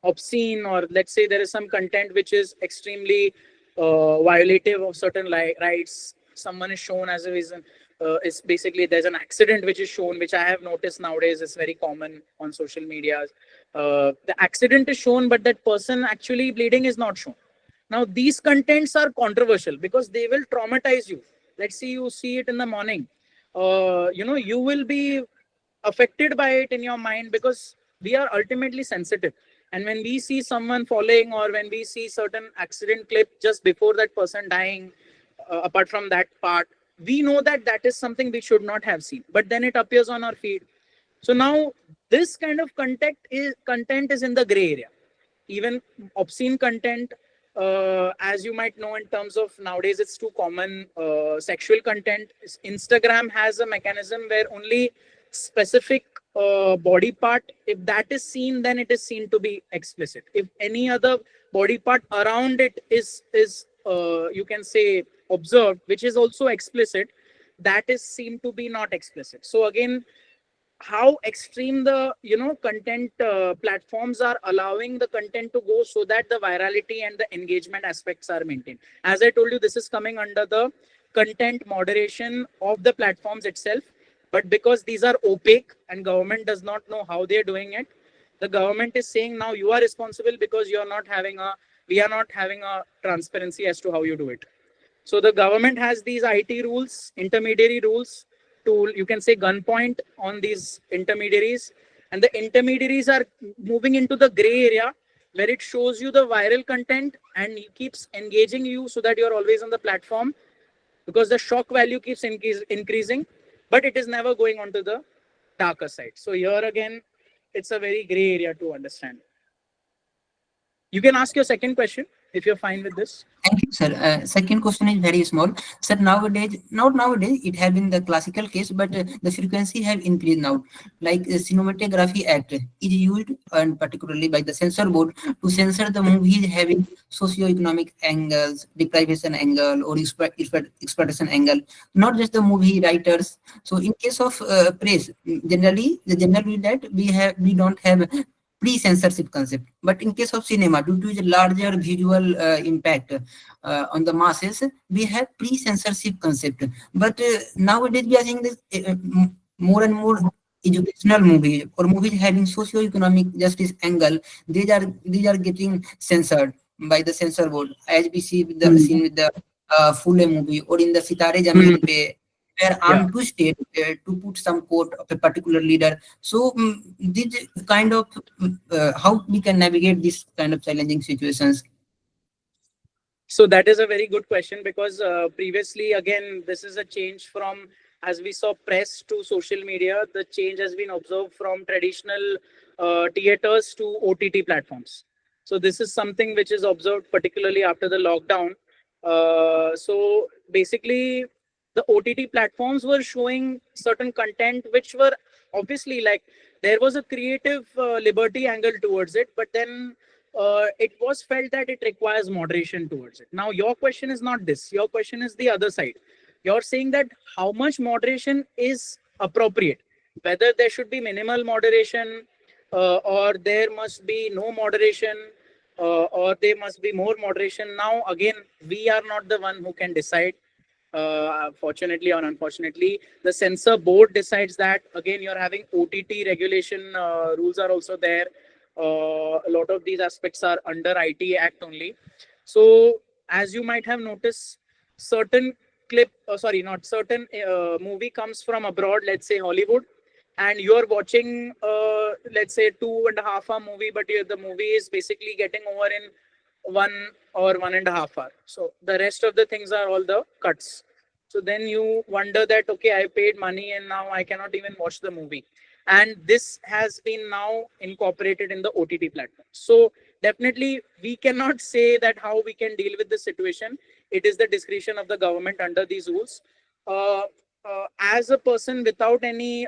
obscene, or let's say there is some content which is extremely violative of certain rights. Someone is shown as a reason. It's basically there's an accident which is shown, which I have noticed nowadays is very common on social media. The accident is shown, but that person actually bleeding is not shown. Now, these contents are controversial because they will traumatize you. Let's say you see it in the morning. You will be affected by it in your mind, because we are ultimately sensitive. And when we see someone falling, or when we see certain accident clip just before that person dying, apart from that part, we know that that is something we should not have seen. But then it appears on our feed. So now this kind of content is in the gray area. Even obscene content, as you might know, in terms of nowadays it's too common. Sexual content, Instagram has a mechanism where only specific body part, if that is seen, then it is seen to be explicit. If any other body part around it is you can say observed, which is also explicit, that is seen to be not explicit. So again, how extreme the content platforms are allowing the content to go so that the virality and the engagement aspects are maintained. As I told you, this is coming under the content moderation of the platforms itself, but because these are opaque and government does not know how they are doing it, the government is saying now you are responsible because you are not having a we are not having a transparency as to how you do it. So the government has these IT rules, intermediary rules, to you can say gunpoint on these intermediaries, and the intermediaries are moving into the gray area where it shows you the viral content and it keeps engaging you so that you're always on the platform because the shock value keeps increasing, but it is never going on to the darker side. So here again, it's a very gray area to understand. You can ask your second question if you're fine with this. Thank you, sir. Second question is very small. Sir, nowadays, not nowadays, it have been the classical case, but the frequency have increased now. Like Cinematography Act is used, and particularly by the censor board, to censor the movies having socio-economic angles, deprivation angle, or exploitation angle. Not just the movie writers. So, in case of press, generally, the general is that we don't have pre-censorship concept. But in case of cinema, due to the larger visual impact on the masses, we have pre-censorship concept. But nowadays we are seeing this more and more educational movies or movies having socio-economic justice angle. These are getting censored by the censor board, as we see with the scene with the Fule movie or in the Sitare Hmm. Zameen Pe, where Yeah. armed twisted to put some quote of a particular leader. So this kind of how we can navigate this kind of challenging situations. So that is a very good question because previously, again, this is a change from, as we saw, press to social media. The change has been observed from traditional theaters to OTT platforms. So this is something which is observed particularly after the lockdown. So basically, the OTT platforms were showing certain content which were obviously like there was a creative liberty angle towards it, but then it was felt that it requires moderation towards it. Now, your question is not this. Your question is the other side. You're saying that how much moderation is appropriate, whether there should be minimal moderation or there must be no moderation or there must be more moderation. Now, again, we are not the one who can decide. Fortunately or unfortunately, the censor board decides that. Again, you're having OTT regulation rules are also there. A lot of these aspects are under IT Act only. So, as you might have noticed, certain sorry, not certain movie comes from abroad, let's say Hollywood, and you're watching, let's say, 2.5 hour movie, but the movie is basically getting over in 1 or 1.5 hour. So the rest of the things are all the cuts. So then you wonder that, okay, I paid money and now I cannot even watch the movie. And this has been now incorporated in the OTT platform. So definitely we cannot say that how we can deal with the situation. It is the discretion of the government under these rules. Uh, as a person without any,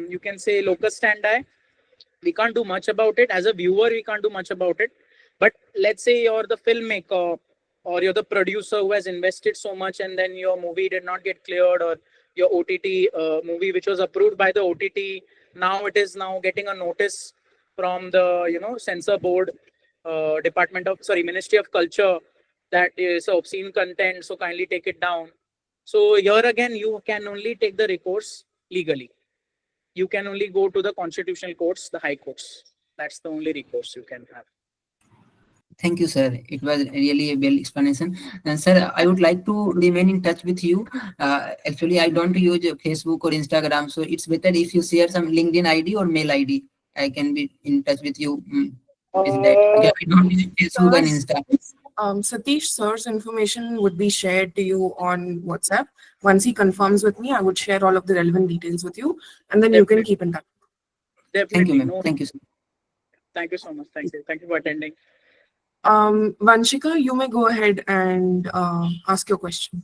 you can say, locus standi, we can't do much about it. As a viewer, we can't do much about it. But let's say you're the filmmaker or you're the producer who has invested so much and then your movie did not get cleared, or your OTT movie which was approved by the OTT, now it is now getting a notice from the censor board, department of sorry Ministry of Culture, that is obscene content, so kindly take it down. So here again you can only take the recourse legally. You can only go to the constitutional courts, the high courts. That's the only recourse you can have. Thank you, sir. It was really a well explanation. And sir, I would like to remain in touch with you. Actually, I don't use Facebook or Instagram, so it's better if you share some LinkedIn ID or mail ID. I can be in touch with you with that. Uh, Because I don't use Facebook and Sir's, Insta. Satish Sir's information would be shared to you on WhatsApp. Once he confirms with me, I would share all of the relevant details with you, and then you can definitely, keep in touch. Thank you, definitely. ma'am. No, Thank you, sir. thank you so much. Thank you for attending. Vanshika, you may go ahead and ask your question.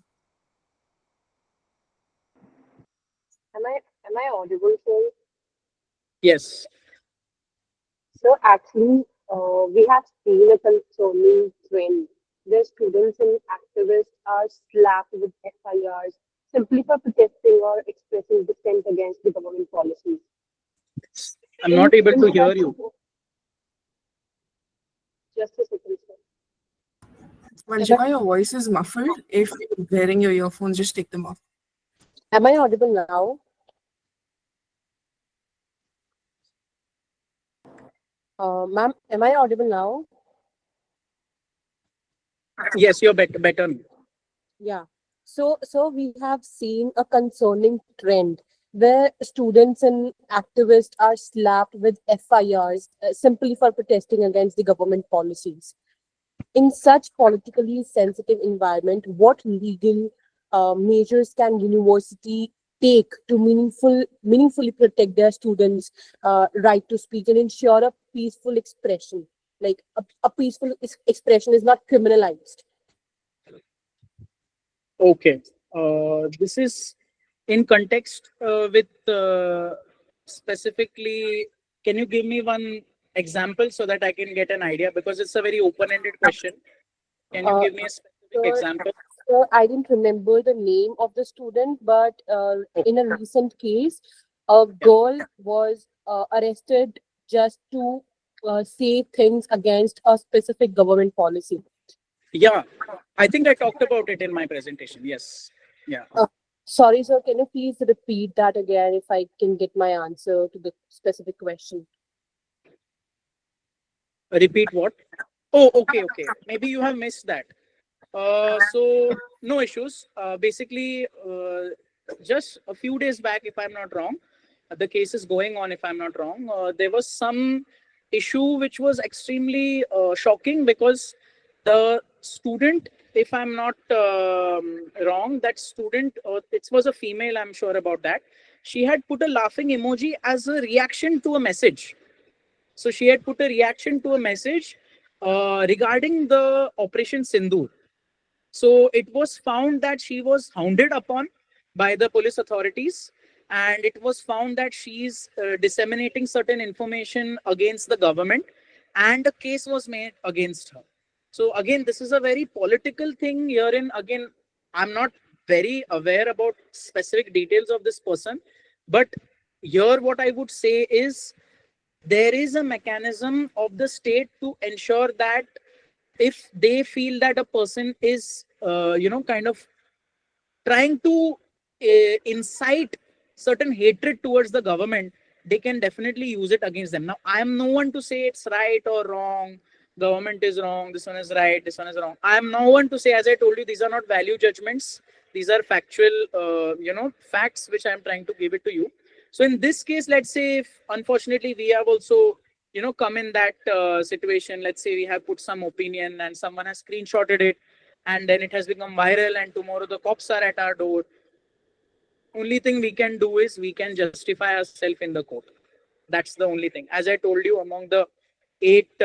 Am I audible, sir? Yes. So actually, we have seen a concerning trend where students and activists are slapped with FIRs simply for protesting or expressing dissent against the government policies. I'm not able In to hear such, you. just a second, sir. Am Vanshika, your voice is muffled. If you're wearing your earphones, just take them off. I audible now? Ma'am, am I audible now? Yes, you're better. Yeah. So we have seen a concerning trend where students and activists are slapped with FIRs simply for protesting against the government policies. In such politically sensitive environment, what legal measures can university take to meaningfully protect their students' right to speak and ensure a peaceful expression? Like a peaceful expression is not criminalized. Okay. This is in context with specifically. Can you give me one example so that I can get an idea? Because it's a very open-ended question. Can you Uh, give me a specific so, example? so I didn't remember the name of the student, but in Okay. a recent case, a Yeah. girl was arrested just to say things against a specific government policy. Yeah. I think I talked about it in my presentation. Yes. Yeah. Uh, Sorry, sir, can you please repeat that again if I can get my answer to the specific question? Repeat what? Oh, okay, okay. Maybe you have missed that. So no issues. Basically, just a few days back, if I'm not wrong, the case is going on. If I'm not wrong, there was some issue which was extremely shocking because the student, if I'm not wrong, that student, it was a female. I'm sure about that. She had put a laughing emoji as a reaction to a message. So she had put a reaction to a message regarding the Operation Sindoor. So it was found that she was hounded upon by the police authorities, and it was found that she is disseminating certain information against the government, and a case was made against her. So again, this is a very political thing herein. Again, I'm not very aware about specific details of this person, but here what I would say is there is a mechanism of the state to ensure that if they feel that a person is kind of trying to incite certain hatred towards the government, they can definitely use it against them. Now I am no one to say it's right or wrong, government is wrong, this one is right, this one is wrong. I am no one to say, as I told you, these are not value judgments, these are factual facts which I am trying to give it to you. So in this case, let's say if unfortunately we have also come in that situation, let's say we have put some opinion and someone has screenshotted it, and then it has become viral, and tomorrow the cops are at our door. Only thing we can do is we can justify ourselves in the court. That's the only thing. As I told you, among the 8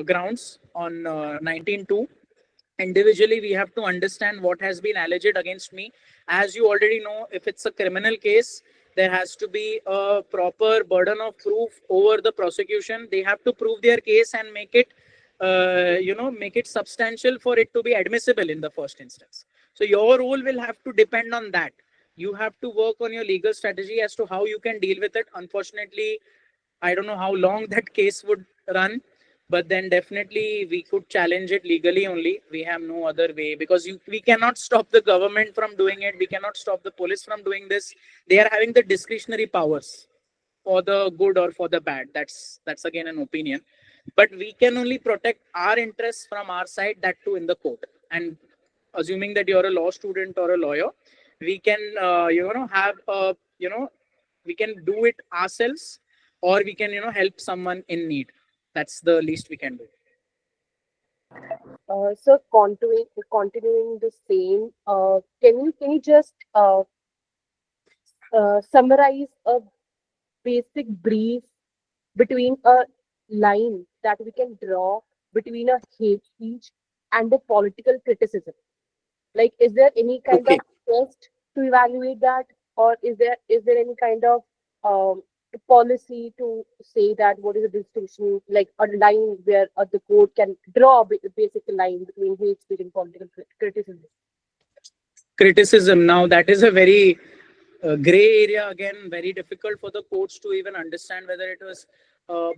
grounds on 19.2, individually we have to understand what has been alleged against me. As you already know, if it's a criminal case, there has to be a proper burden of proof over the prosecution. They have to prove their case and make it make it substantial for it to be admissible in the first instance. So your role will have to depend on that. You have to work on your legal strategy as to how you can deal with it. Unfortunately, I don't know how long that case would run, but then definitely we could challenge it legally only. We have no other way because we cannot stop the government from doing it. We cannot stop the police from doing this. They are having the discretionary powers for the good or for the bad. That's again an opinion, but we can only protect our interests from our side. That too in the court. And assuming that you're a law student or a lawyer, we can have a we can do it ourselves, or we can help someone in need. That's the least we can do. So continuing the same, can you just summarize a basic brief between a line that we can draw between a hate speech and a political criticism? Like, is there any kind Okay. of test to evaluate that, or is there any kind of policy to say that what is the distinction, like a line where the court can draw a basic line between hate speech and political criticism? Criticism, now that is a very gray area, again very difficult for the courts to even understand whether it was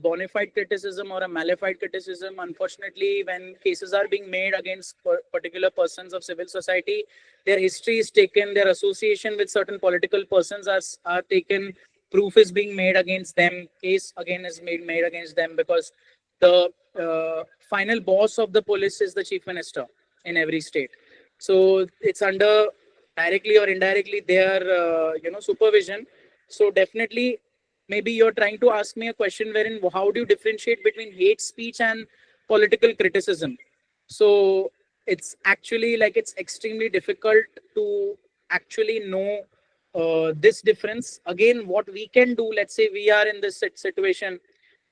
bona fide criticism or a malified criticism. Unfortunately, when cases are being made against particular persons of civil society, their history is taken, their association with certain political persons are taken, proof is being made against them, case again is made against them, because the final boss of the police is the chief minister in every state. So it's under directly or indirectly their supervision. So definitely, maybe you're trying to ask me a question wherein how do you differentiate between hate speech and political criticism? So it's actually like it's extremely difficult to actually know this difference. Again, what we can do, let's say we are in this situation,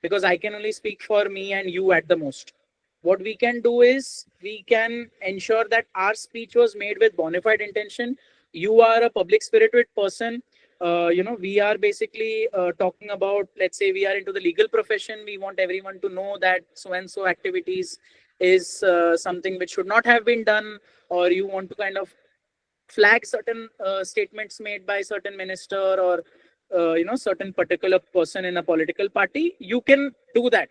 because I can only speak for me and you at the most. What we can do is we can ensure that our speech was made with bona fide intention. You are a public spirited person. We are basically talking about, let's say we are into the legal profession. We want everyone to know that so and so activities is something which should not have been done, or you want to kind of flag certain statements made by certain minister or certain particular person in a political party. You can do that,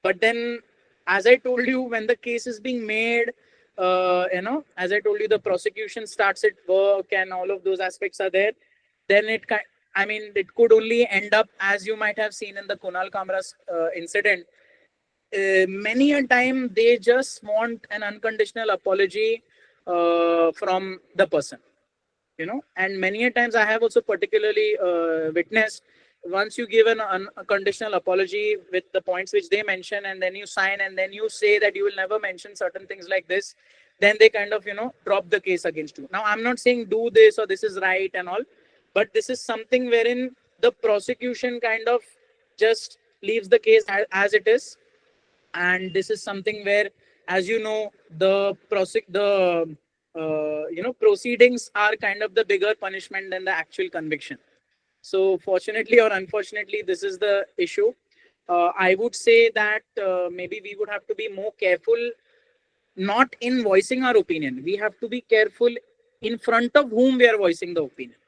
but then, as I told you, when the case is being made, as I told you, the prosecution starts its work and all of those aspects are there. Then I mean, it could only end up, as you might have seen in the Kunal Kamra's incident. Many a time they just want an unconditional apology from the person, and many a times I have also particularly witnessed, once you give an unconditional apology with the points which they mention, and then you sign and then you say that you will never mention certain things like this, then they kind of drop the case against you. Now I'm not saying do this or this is right and all, but this is something wherein the prosecution kind of just leaves the case as it is. And this is something where, as you know, the proceedings are kind of the bigger punishment than the actual conviction. So fortunately or unfortunately, this is the issue. I would say that maybe we would have to be more careful, not in voicing our opinion. We have to be careful in front of whom we are voicing the opinion.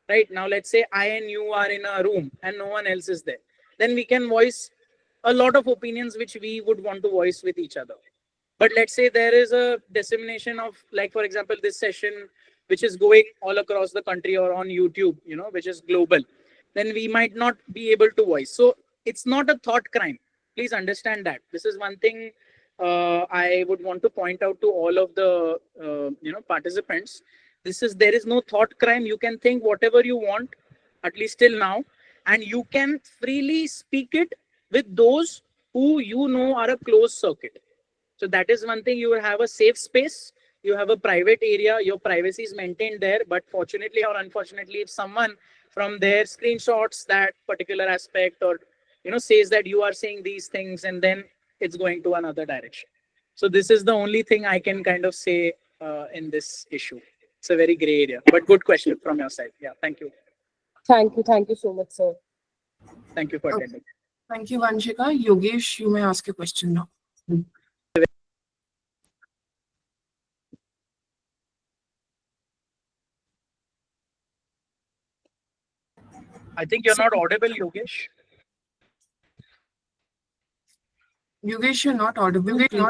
Right now, let's say I and you are in a room and no one else is there. Then we can voice a lot of opinions which we would want to voice with each other. But let's say there is a dissemination of, like, for example, this session, which is going all across the country or on YouTube, which is global, then we might not be able to voice. So it's not a thought crime. Please understand that. This is one thing I would want to point out to all of the, participants. There is no thought crime. You can think whatever you want, at least till now, and you can freely speak it with those who are a closed circuit. So that is one thing. You will have a safe space, you have a private area, your privacy is maintained there. But fortunately or unfortunately, if someone from there screenshots that particular aspect, or says that you are saying these things, and then it's going to another direction. So this is the only thing I can kind of say in this issue. It's a very gray area, but good question from your side. Yeah, thank you. Thank you so much, sir. Thank you for Okay. attending. Thank you, Vanshika. Yogesh, you may ask your question now. I think you're not audible, Yogesh. Yogesh, you're not audible. Please.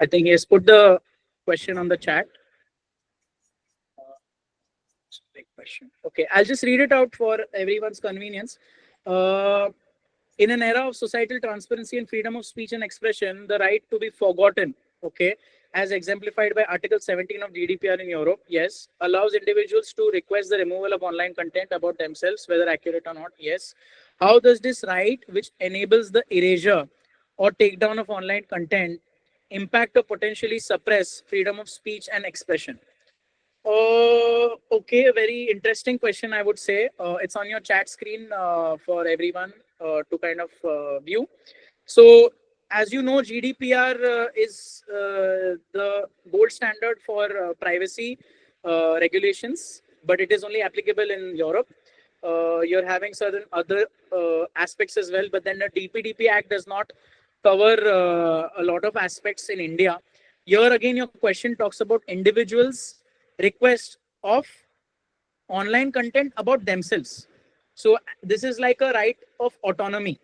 I think he has put the question on the chat. Big question. Okay, I'll just read it out for everyone's convenience. Uh, in an era of societal transparency and freedom of speech and expression, the right to be forgotten, okay, as exemplified by Article 17 of GDPR in Europe, yes, allows individuals to request the removal of online content about themselves, whether accurate or not, yes. How does this right, which enables the erasure or takedown of online content, impact or potentially suppress freedom of speech and expression? Okay, a very interesting question, I would say. It's on your chat screen for everyone to kind of view. So, as you know, GDPR is the gold standard for privacy regulations, but it is only applicable in Europe. You're having certain other aspects as well, but then the DPDP Act does not cover a lot of aspects in India. Here again, your question talks about individuals' request of online content about themselves. So this is like a right of autonomy.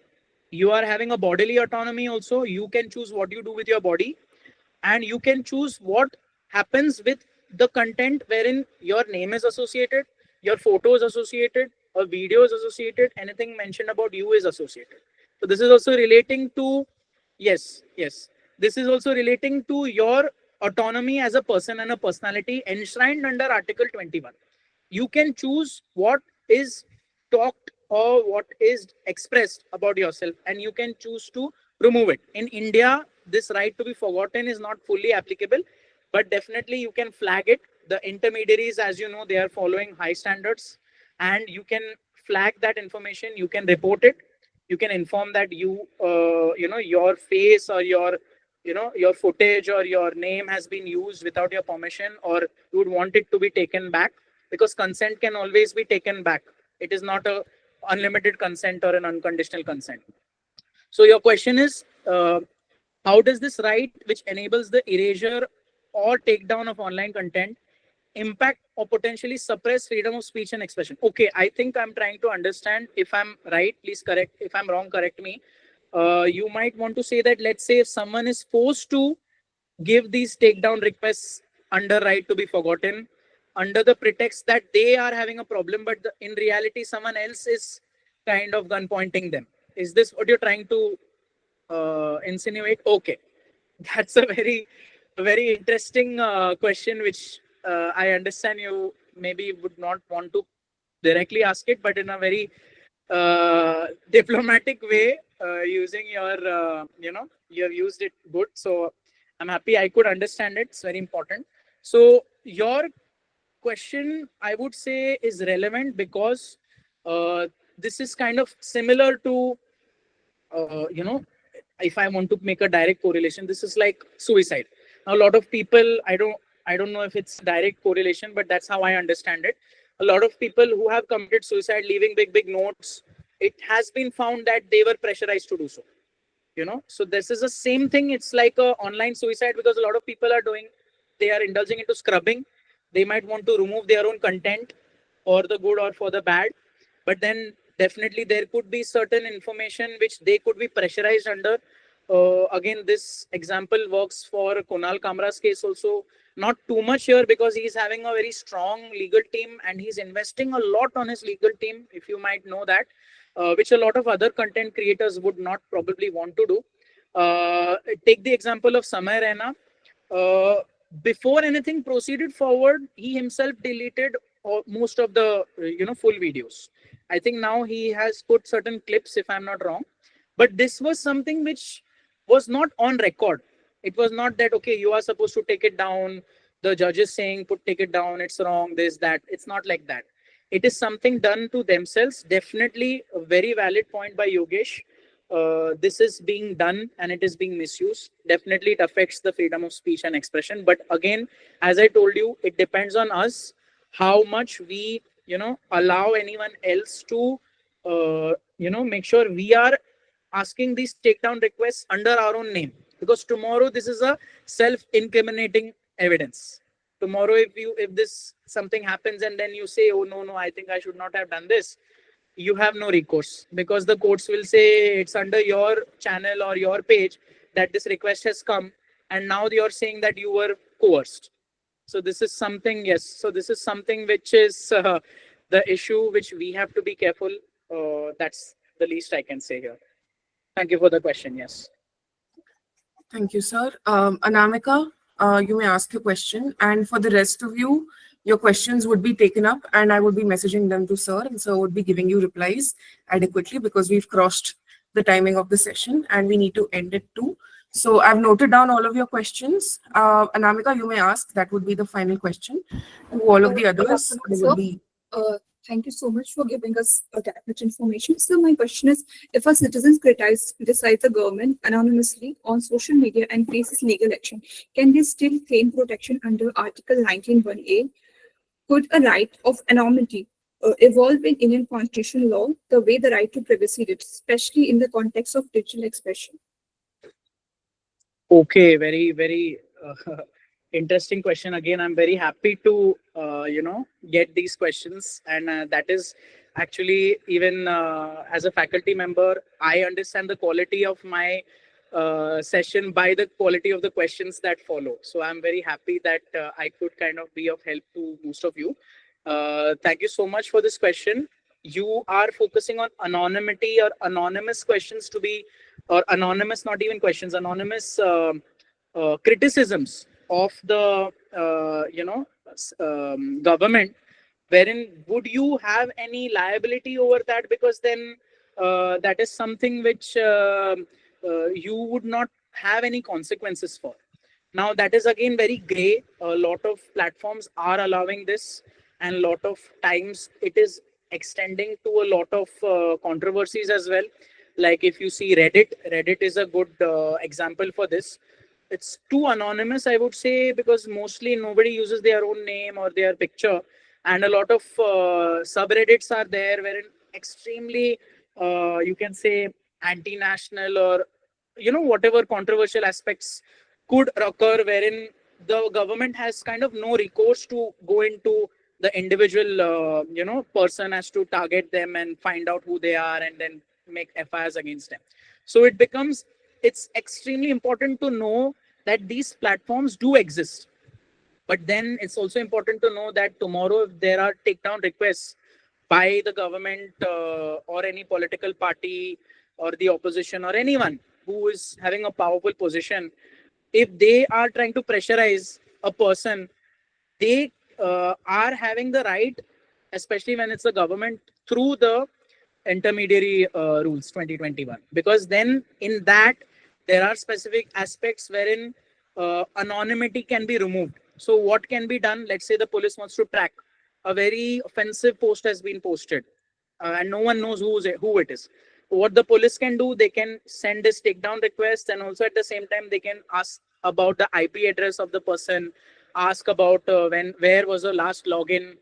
You are having a bodily autonomy also. You can choose what you do with your body, and you can choose what happens with the content wherein your name is associated, your photo is associated, a video is associated, anything mentioned about you is associated. So this is also relating to, yes, this is also relating to your autonomy as a person and a personality enshrined under Article 21. You can choose what is talked or what is expressed about yourself, and you can choose to remove it. In India, this right to be forgotten is not fully applicable, but definitely you can flag it. The intermediaries, as you know, they are following high standards, and you can flag that information. You can report it. You can inform that your face or your footage or your name has been used without your permission, or you would want it to be taken back, because consent can always be taken back. It is not a unlimited consent or an unconditional consent. So your question is, how does this right, which enables the erasure or takedown of online content, impact or potentially suppress freedom of speech and expression? Okay, I think I'm trying to understand. If I'm right, please correct. If I'm wrong, correct me. You might want to say that, let's say if someone is forced to give these takedown requests under right to be forgotten, under the pretext that they are having a problem, but in reality, someone else is kind of gun pointing them. Is this what you're trying to insinuate? Okay, that's a very interesting question, which I understand you maybe would not want to directly ask it, but in a very diplomatic way, using your, you have used it good. So I'm happy I could understand it. It's very important. So your question, I would say, is relevant because this is kind of similar to, if I want to make a direct correlation, this is like suicide. Now, a lot of people, I don't know if it's direct correlation, but that's how I understand it. A lot of people who have committed suicide, leaving big notes, it has been found that they were pressurized to do so. So this is the same thing. It's like a online suicide, because a lot of people are doing, they are indulging into scrubbing. They might want to remove their own content, for the good or for the bad, but then definitely there could be certain information which they could be pressurized under. Again, this example works for Kunal Kamra's case also. Not too much here, because he's having a very strong legal team and he's investing a lot on his legal team, if you might know that, which a lot of other content creators would not probably want to do. Take the example of Samay Raina. Uh, Before anything proceeded forward, he himself deleted most of the full videos. I think now he has put certain clips, if I'm not wrong. But this was something which was not on record. It was not that, okay, you are supposed to take it down. The judge is saying, take it down. It's wrong. This, that. It's not like that. It is something done to themselves. Definitely a very valid point by Yogesh. This is being done and it is being misused. Definitely, it affects the freedom of speech and expression. But again, as I told you, it depends on us how much we, allow anyone else to, make sure we are asking these takedown requests under our own name. Because tomorrow, this is a self-incriminating evidence. Tomorrow, if this something happens and then you say, oh no, I think I should not have done this, you have no recourse, because the courts will say it's under your channel or your page that this request has come, and now you're saying that you were coerced. So this is something, yes. So this is something which is the issue which we have to be careful. That's the least I can say here. Thank you for the question. Yes. Thank you, sir. Anamika, you may ask your question. And for the rest of you, your questions would be taken up and I would be messaging them to sir, and sir would be giving you replies adequately, because we've crossed the timing of the session and we need to end it too. So I've noted down all of your questions. Anamika, you may ask. That would be the final question. To all of the others, there would be Thank you so much for giving us that much information. So my question is, if a citizen decides the government anonymously on social media and faces legal action, can they still claim protection under Article 19(1)(a)? Could a right of anonymity evolve in Indian constitutional law the way the right to privacy did, especially in the context of digital expression? Okay, very, very interesting question. Again, I'm very happy to, get these questions. And that is actually, even as a faculty member, I understand the quality of my session by the quality of the questions that follow. So I'm very happy that I could kind of be of help to most of you. Thank you so much for this question. You are focusing on anonymity or anonymous questions to be, or anonymous, not even questions, anonymous criticisms of the government, wherein would you have any liability over that, because then that is something which you would not have any consequences for. Now that is again very gray. A lot of platforms are allowing this, and a lot of times it is extending to a lot of controversies as well. Like if you see Reddit is a good example for this. It's too anonymous, I would say, because mostly nobody uses their own name or their picture, and a lot of subreddits are there wherein extremely you can say anti-national, or whatever controversial aspects could occur, wherein the government has kind of no recourse to go into the individual person, as to target them and find out who they are and then make FIRs against them. So it's extremely important to know that these platforms do exist. But then it's also important to know that tomorrow, if there are takedown requests by the government or any political party or the opposition or anyone who is having a powerful position, if they are trying to pressurize a person, they are having the right, especially when it's the government, through the intermediary rules 2021, because then in that there are specific aspects wherein anonymity can be removed. So what can be done? Let's say the police wants to track a very offensive post has been posted, and no one knows who it is. What the police can do, they can send this takedown request, and also at the same time they can ask about the IP address of the person, ask about where was the last login.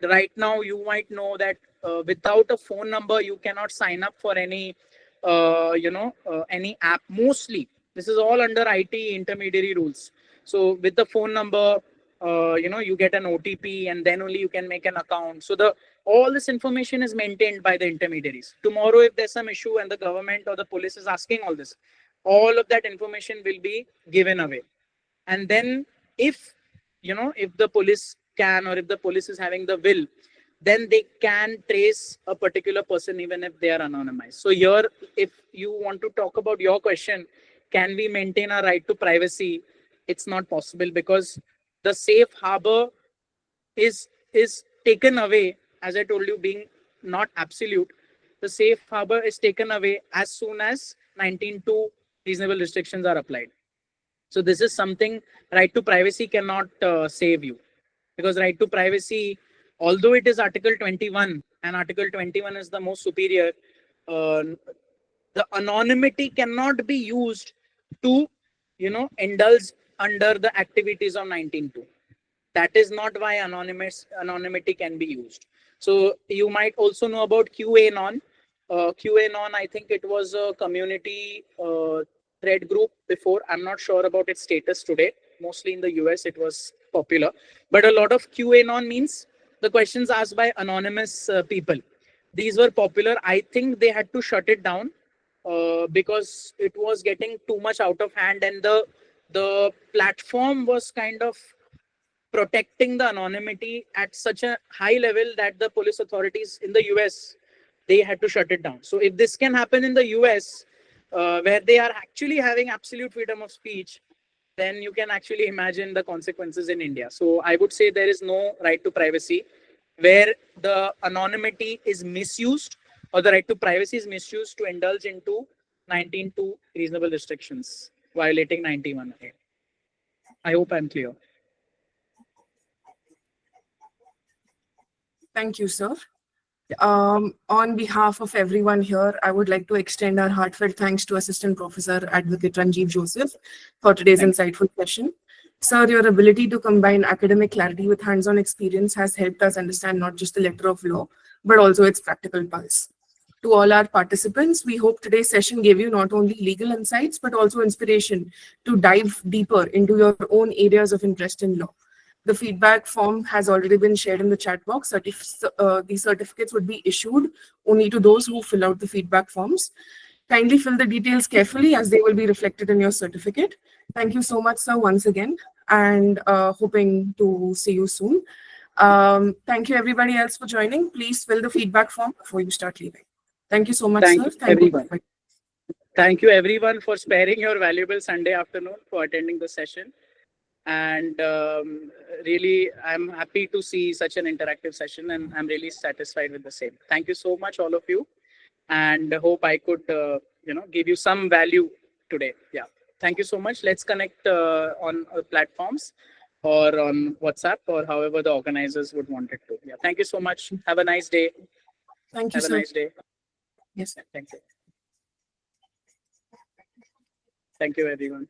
Right now you might know that without a phone number you cannot sign up for any app. Mostly this is all under IT intermediary rules. So with the phone number, you get an OTP, and then only you can make an account. So the all this information is maintained by the intermediaries. Tomorrow if there's some issue and the government or the police is asking all this, all of that information will be given away. And then if the police can, or if the police is having the will, then they can trace a particular person even if they are anonymized. So here, if you want to talk about your question, can we maintain our right to privacy? It's not possible, because the safe harbor is taken away, as I told you, being not absolute. The safe harbor is taken away as soon as 19(2) reasonable restrictions are applied. So this is something right to privacy cannot save you, because right to privacy, although it is Article 21, and Article 21 is the most superior, uh, the anonymity cannot be used to indulge under the activities of 19(2). That is not why anonymity can be used. So you might also know about QAnon. QAnon, I think it was a community thread group before. I'm not sure about its status today. Mostly in the US it was popular, but a lot of QAnon means the questions asked by anonymous people. These were popular. I think they had to shut it down because it was getting too much out of hand, and the platform was kind of protecting the anonymity at such a high level that the police authorities in the US, they had to shut it down. So if this can happen in the US, where they are actually having absolute freedom of speech, then you can actually imagine the consequences in India. So I would say there is no right to privacy where the anonymity is misused, or the right to privacy is misused to indulge into 19(2) reasonable restrictions, violating 91A. I hope I'm clear. Thank you, sir. On behalf of everyone here, I would like to extend our heartfelt thanks to Assistant Professor Advocate Ranjeev Joseph for today's Thank insightful session. Sir, your ability to combine academic clarity with hands-on experience has helped us understand not just the letter of law, but also its practical pulse. To all our participants, we hope today's session gave you not only legal insights, but also inspiration to dive deeper into your own areas of interest in law. The feedback form has already been shared in the chat box. These certificates would be issued only to those who fill out the feedback forms. Kindly fill the details carefully as they will be reflected in your certificate. Thank you so much, sir, once again, and hoping to see you soon. Thank you, everybody else, for joining. Please fill the feedback form before you start leaving. Thank you so much, Thank sir. you, Thank you. everyone. Thank you, everyone, for sparing your valuable Sunday afternoon for attending the session. And really, I'm happy to see such an interactive session, and I'm really satisfied with the same. Thank you so much, all of you, and I hope I could, give you some value today. Yeah, thank you so much. Let's connect on platforms or on WhatsApp or however the organizers would want it to. Yeah, thank you so much. Have a nice day. Thank you, Have a sir. nice day. Yes. Thank you. Thank you, everyone.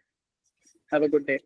Have a good day.